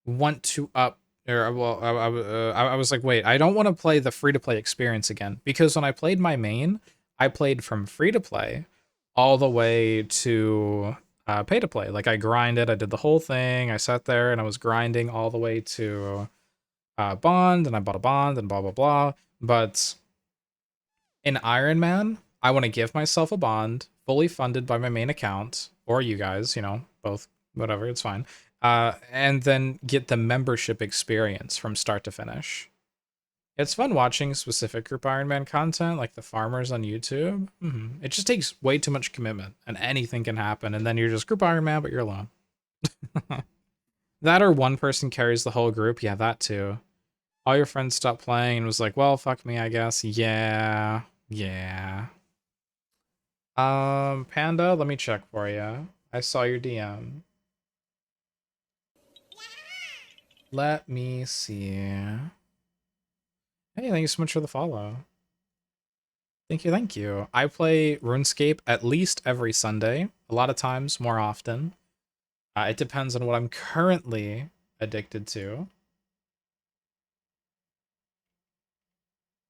want to up. Or, well, I was like, wait, I don't want to play the free to play experience again. Because when I played my main, I played from free to play all the way to pay to play. Like, I grinded, I did the whole thing. I sat there and I was grinding all the way to bond, and I bought a bond, and blah blah blah. But in Iron Man, I want to give myself a bond, fully funded by my main account, or you guys, you know, both, whatever, it's fine. And then get the membership experience from start to finish. It's fun watching specific group Iron Man content, like the farmers on YouTube. It just takes way too much commitment, and anything can happen, and then you're just group Iron Man, but you're alone. That or one person carries the whole group. Yeah, that too. All your friends stopped playing and was like, well, fuck me, I guess. Yeah. Yeah. Panda, let me check for you. I saw your DM. Let me see. Hey, thank you so much for the follow. Thank you, thank you. I play RuneScape at least every Sunday. A lot of times, more often. It depends on what I'm currently addicted to.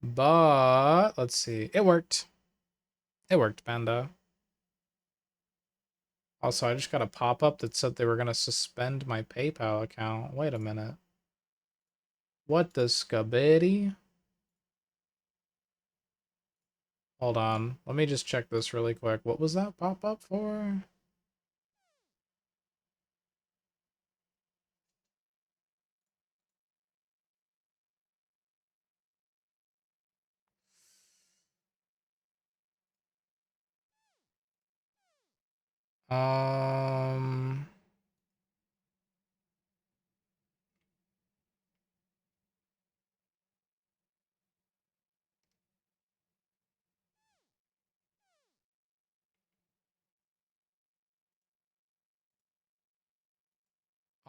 But, let's see. It worked. It worked, Panda. Also, I just got a pop-up that said they were gonna suspend my PayPal account. Wait a minute. What the scabiddy? Hold on. Let me just check this really quick. What was that pop-up for? Um...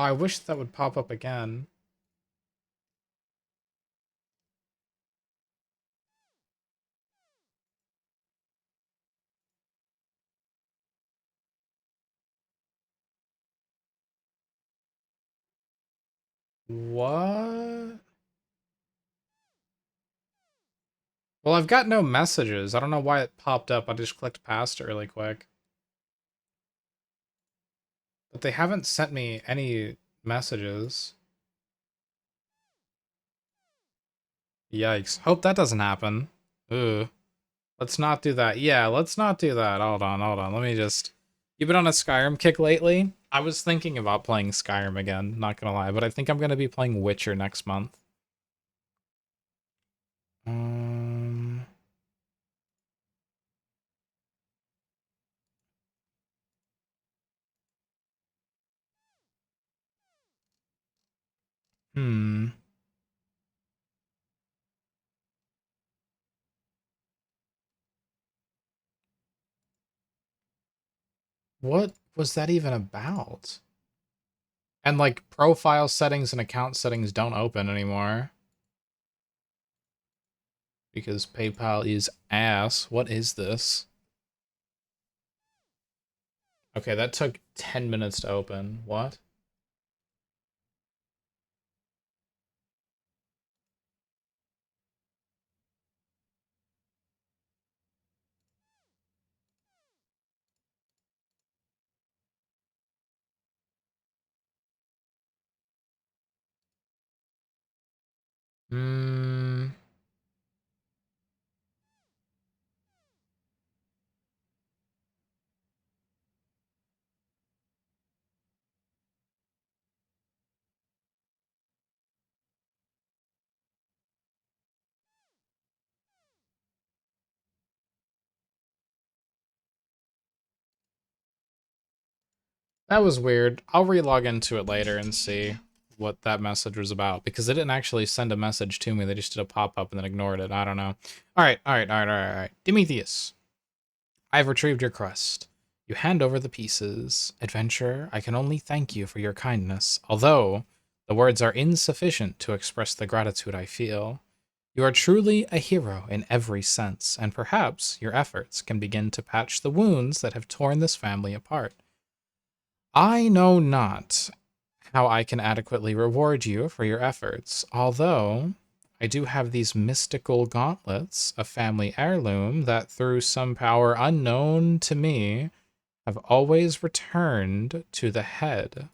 I wish that would pop up again. What? Well, I've got no messages. I don't know why it popped up. I just clicked past it really quick. But they haven't sent me any messages. Yikes. Hope that doesn't happen. Ooh. Let's not do that. Yeah, let's not do that. Hold on, hold on. Let me just... You've been on a Skyrim kick lately? I was thinking about playing Skyrim again, not gonna lie, but I think I'm gonna be playing Witcher next month. Um... Hmm. What was that even about? And like profile settings and account settings don't open anymore because PayPal is ass. What is this? Okay, that took 10 minutes to open. What? Hmm. That was weird. I'll relog into it later and see what that message was about because they didn't actually send a message to me. They just did a pop-up and then ignored it. I don't know. All right, all right, all right, all right, all right. Demetheus, I have retrieved your quest. You hand over the pieces. Adventurer, I can only thank you for your kindness, although the words are insufficient to express the gratitude I feel. You are truly a hero in every sense, and perhaps your efforts can begin to patch the wounds that have torn this family apart. I know not how I can adequately reward you for your efforts, although I do have these mystical gauntlets, a family heirloom that, through some power unknown to me, have always returned to the head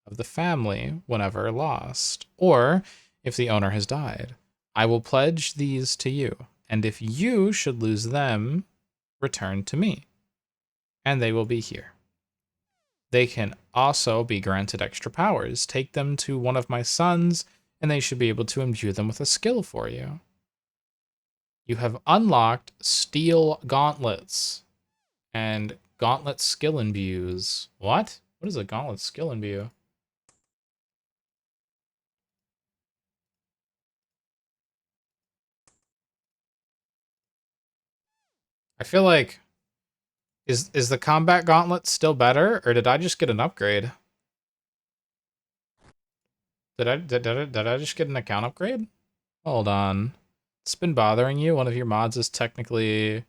of the family whenever lost, or if the owner has died. I will pledge these to you, and if you should lose them, return to me, and they will be here. They can also be granted extra powers. Take them to one of my sons, and they should be able to imbue them with a skill for you. You have unlocked Steel Gauntlets and Gauntlet Skill Imbues. What? What is a Gauntlet Skill Imbue? I feel like is the Combat Gauntlet still better, or did I just get an upgrade? Did I just get an account upgrade? Hold on. It's been bothering you. One of your mods is technically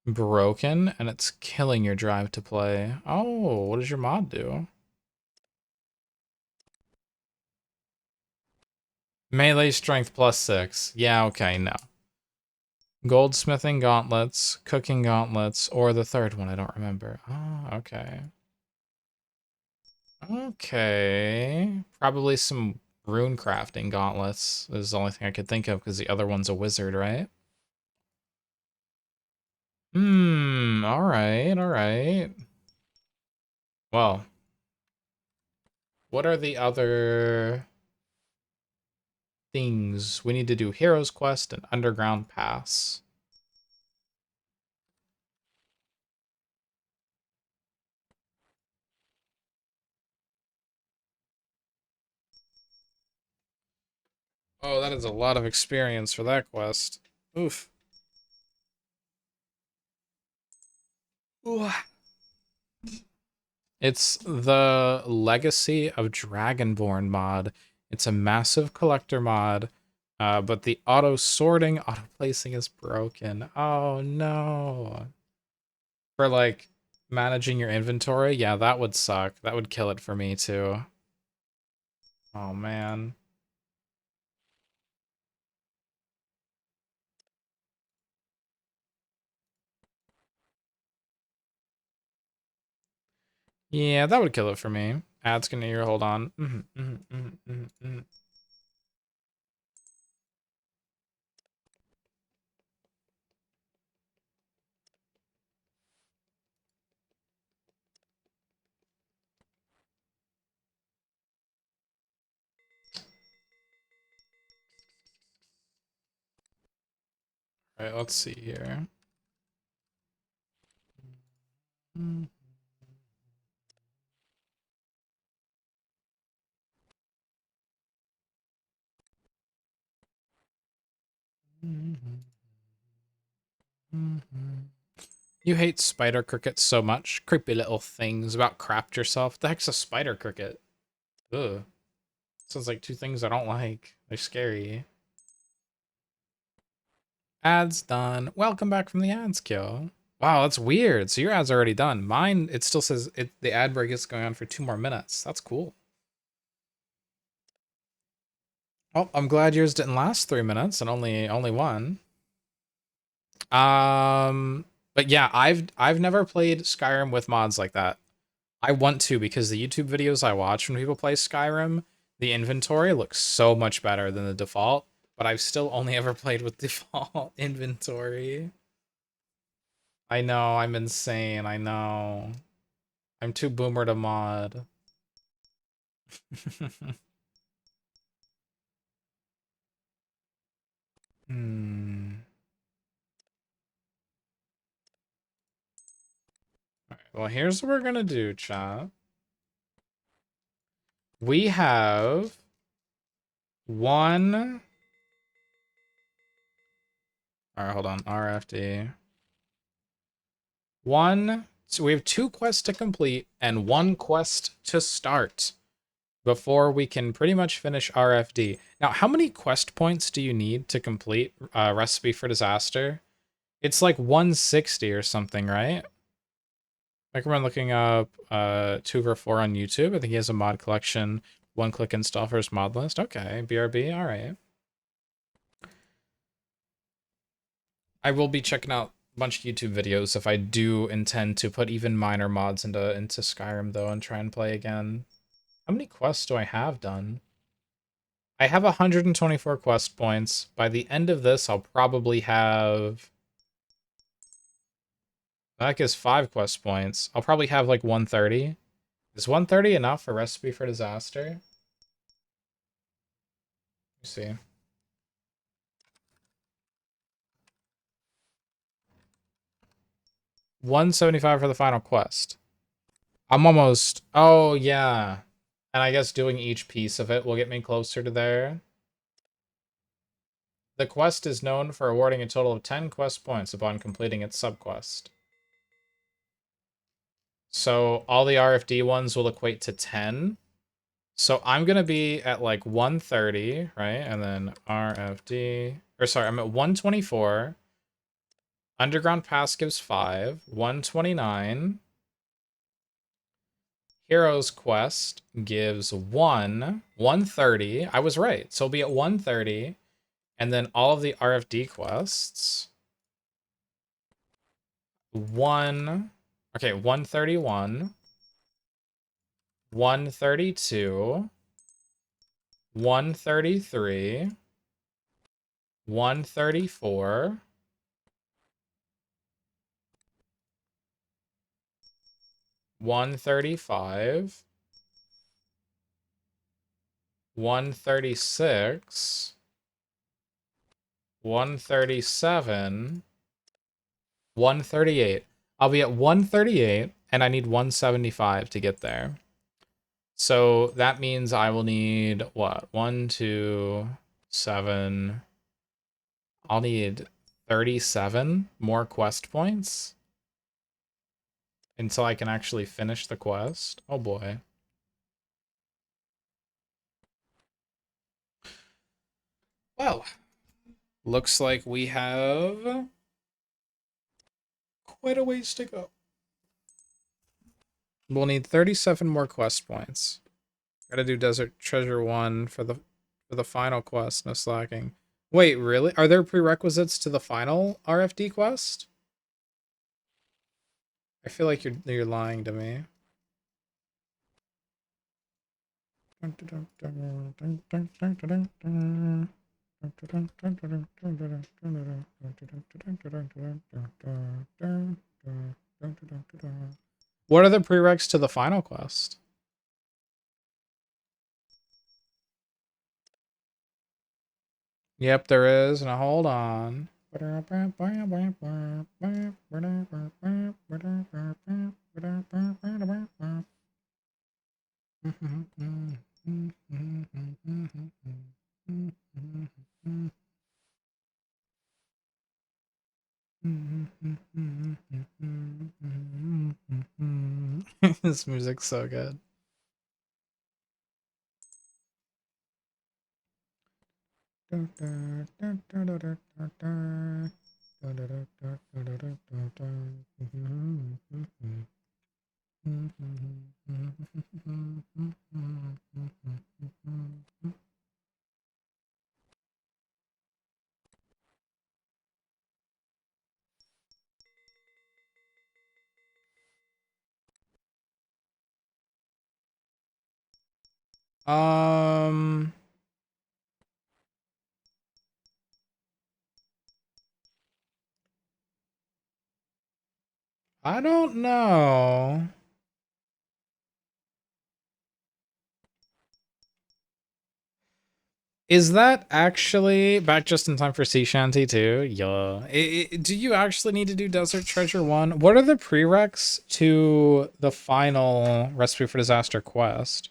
broken and it's killing your drive to play. Oh, what does your mod do? Melee strength +6. Yeah, okay, no. Goldsmithing gauntlets, cooking gauntlets, or the third one, I don't remember. Oh, okay. Okay. Probably some rune crafting gauntlets is the only thing I could think of because the other one's a wizard, right? Alright, alright. Well, what are the other things? We need to do Hero's Quest and Underground Pass. Oh, that is a lot of experience for that quest. Oof. Ooh. It's the Legacy of Dragonborn mod. It's a massive collector mod, but the auto sorting, auto placing is broken. Oh no. For like managing your inventory, yeah, that would suck. That would kill it for me too. Oh man. Yeah, that would kill it for me. Ads can hear, hold on. All right, let's see here. You hate spider crickets so much. Creepy little things about craft yourself. What the heck's a spider cricket? Ugh. Sounds like two things I don't like. They're scary. Ads done. Welcome back from the ads kill. Wow, that's weird. So your ad's already done. Mine, it still says the ad break is going on for 2 more minutes. That's cool. Oh, I'm glad yours didn't last 3 minutes and only one. But yeah, I've never played Skyrim with mods like that. I want to because the YouTube videos I watch when people play Skyrim, the inventory looks so much better than the default, but I've still only ever played with default inventory. I know, I'm insane, I know. I'm too boomer to mod. Hmm. Alright, well, here's what we're gonna do, chat. We have one. Alright, hold on. RFD. One. So we have 2 quests to complete and 1 quest to start before we can pretty much finish RFD. Now, how many quest points do you need to complete Recipe for Disaster? It's like 160 or something, right? I recommend looking up 2 4 on YouTube. I think he has a mod collection. One-click install for his mod list. Okay, BRB, all right. I will be checking out a bunch of YouTube videos if I do intend to put even minor mods into Skyrim, though, and try and play again. How many quests do I have done? I have 124 quest points. By the end of this, I'll probably have... That gives 5 quest points. I'll probably have like 130. Is 130 enough for Recipe for Disaster? Let me see. 175 for the final quest. I'm almost... Oh, yeah. And I guess doing each piece of it will get me closer to there. The quest is known for awarding a total of 10 quest points upon completing its subquest. So all the RFD ones will equate to 10. So I'm going to be at like 130, right? And then RFD... Or sorry, I'm at 124. Underground Pass gives 5. 129. Hero's Quest gives 1. 130. I was right. So it'll be at 130. And then all of the RFD quests. 1. Okay, 131. 132, 133, 134, 135, 136, 137, 138. I'll be at 138 and I need 175 to get there. So that means I will need what? 1, 2, 7. I'll need 37 more quest points until I can actually finish the quest. Oh boy. Well, looks like we have quite a ways to go. We'll need 37 more quest points. Gotta do Desert Treasure 1 for the final quest, no slacking. Wait, really? Are there prerequisites to the final RFD quest? I feel like you're lying to me. What are the prereqs to the final quest? Yep, there is. Now hold on. This music's so good. Um, I don't know. Is that actually back just in time for Sea Shanty too? Yeah. Do you actually need to do Desert Treasure 1? What are the prereqs to the final Recipe for Disaster quest?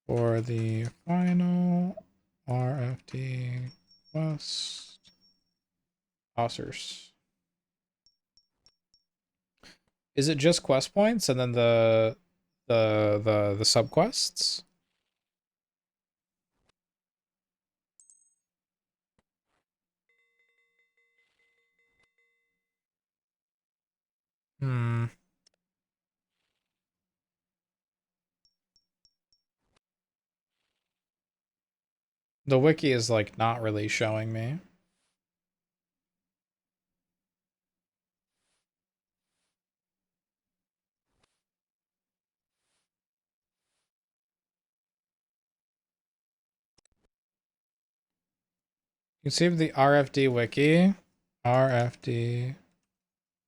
For the final RFD quest. OSRS. Is it just quest points and then the subquests? Hmm. The wiki is like not really showing me. You see the RFD wiki, RFD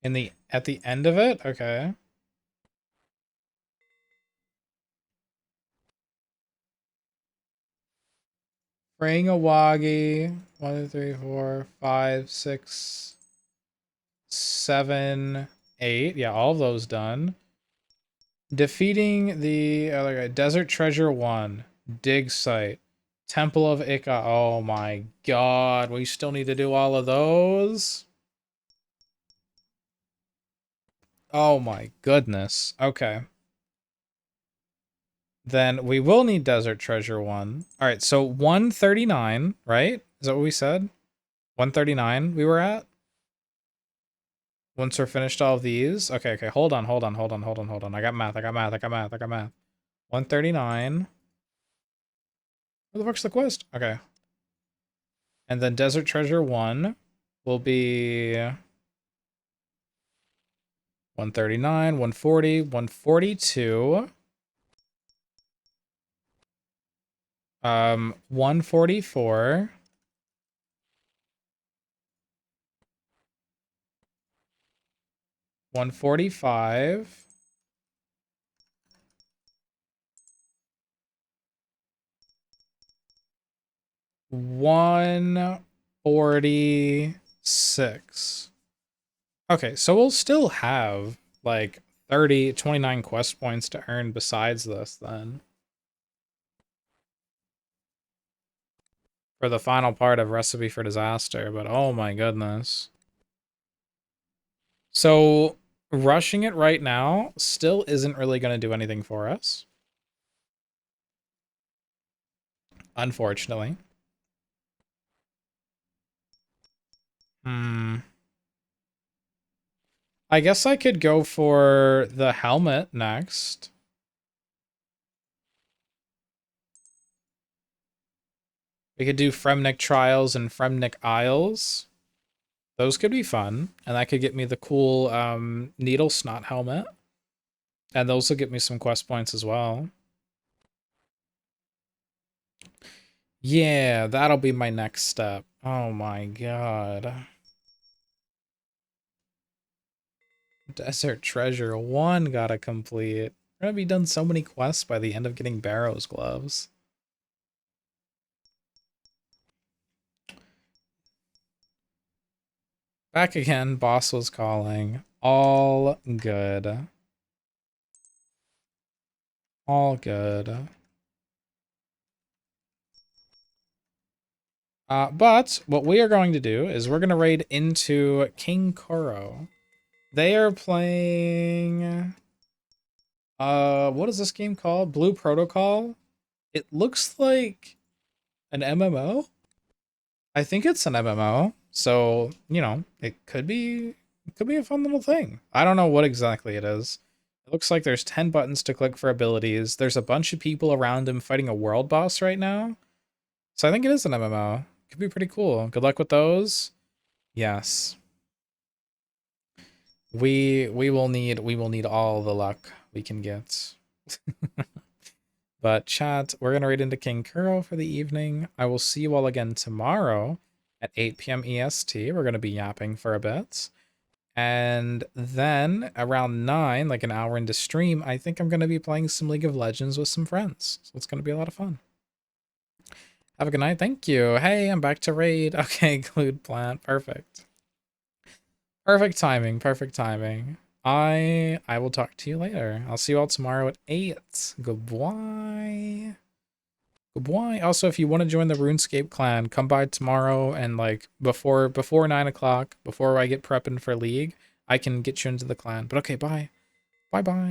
in the at the end of it. Okay. Fraying a Wagi. 1, 2, 3, 4, 5, 6, 7, 8. Yeah, all of those done. Defeating the other guy. Desert Treasure 1. Dig Site. Temple of Ika. Oh my god. We still need to do all of those? Oh my goodness. Okay. Then we will need Desert Treasure 1. Alright, so 139, right? Is that what we said? 139 we were at? Once we're finished all of these? Okay, okay, hold on. I got math. 139. Where the fuck's the quest? Okay. And then Desert Treasure 1 will be 139, 140, 142. 144. 145. 146. Okay, so we'll still have like 29 quest points to earn besides this then. For the final part of Recipe for Disaster, but oh my goodness. So rushing it right now still isn't really going to do anything for us. Unfortunately. I guess I could go for the helmet next. We could do Fremnik Trials and Fremnik Isles. Those could be fun. And that could get me the cool Needle Snot helmet. And those will get me some quest points as well. Yeah, that'll be my next step. Oh my god. Desert Treasure 1 gotta complete. We're gonna be done so many quests by the end of getting Barrow's gloves. Back again, boss was calling. All good. All good. But what we are going to do is we're going to raid into King Kuro. They are playing... what is this game called? Blue Protocol? It looks like an MMO? I think it's an MMO. So, you know, it could be a fun little thing. I don't know what exactly it is. It looks like there's 10 buttons to click for abilities. There's a bunch of people around him fighting a world boss right now. So I think it is an MMO. Could be pretty cool. Good luck with those. Yes. We will need all the luck we can get. But chat, we're gonna raid into King Kuro for the evening. I will see you all again tomorrow at 8 p.m. EST. We're gonna be yapping for a bit. And then around 9, like an hour into stream, I think I'm gonna be playing some League of Legends with some friends. So it's gonna be a lot of fun. Have a good night. Thank you. Hey, I'm back to raid. Okay, glued plant. Perfect. Perfect timing. Perfect timing. I will talk to you later. I'll see you all tomorrow at 8. Goodbye. Goodbye. Also, if you want to join the RuneScape clan, come by tomorrow and like before 9 o'clock, before I get prepping for League, I can get you into the clan. But okay, bye. Bye-bye.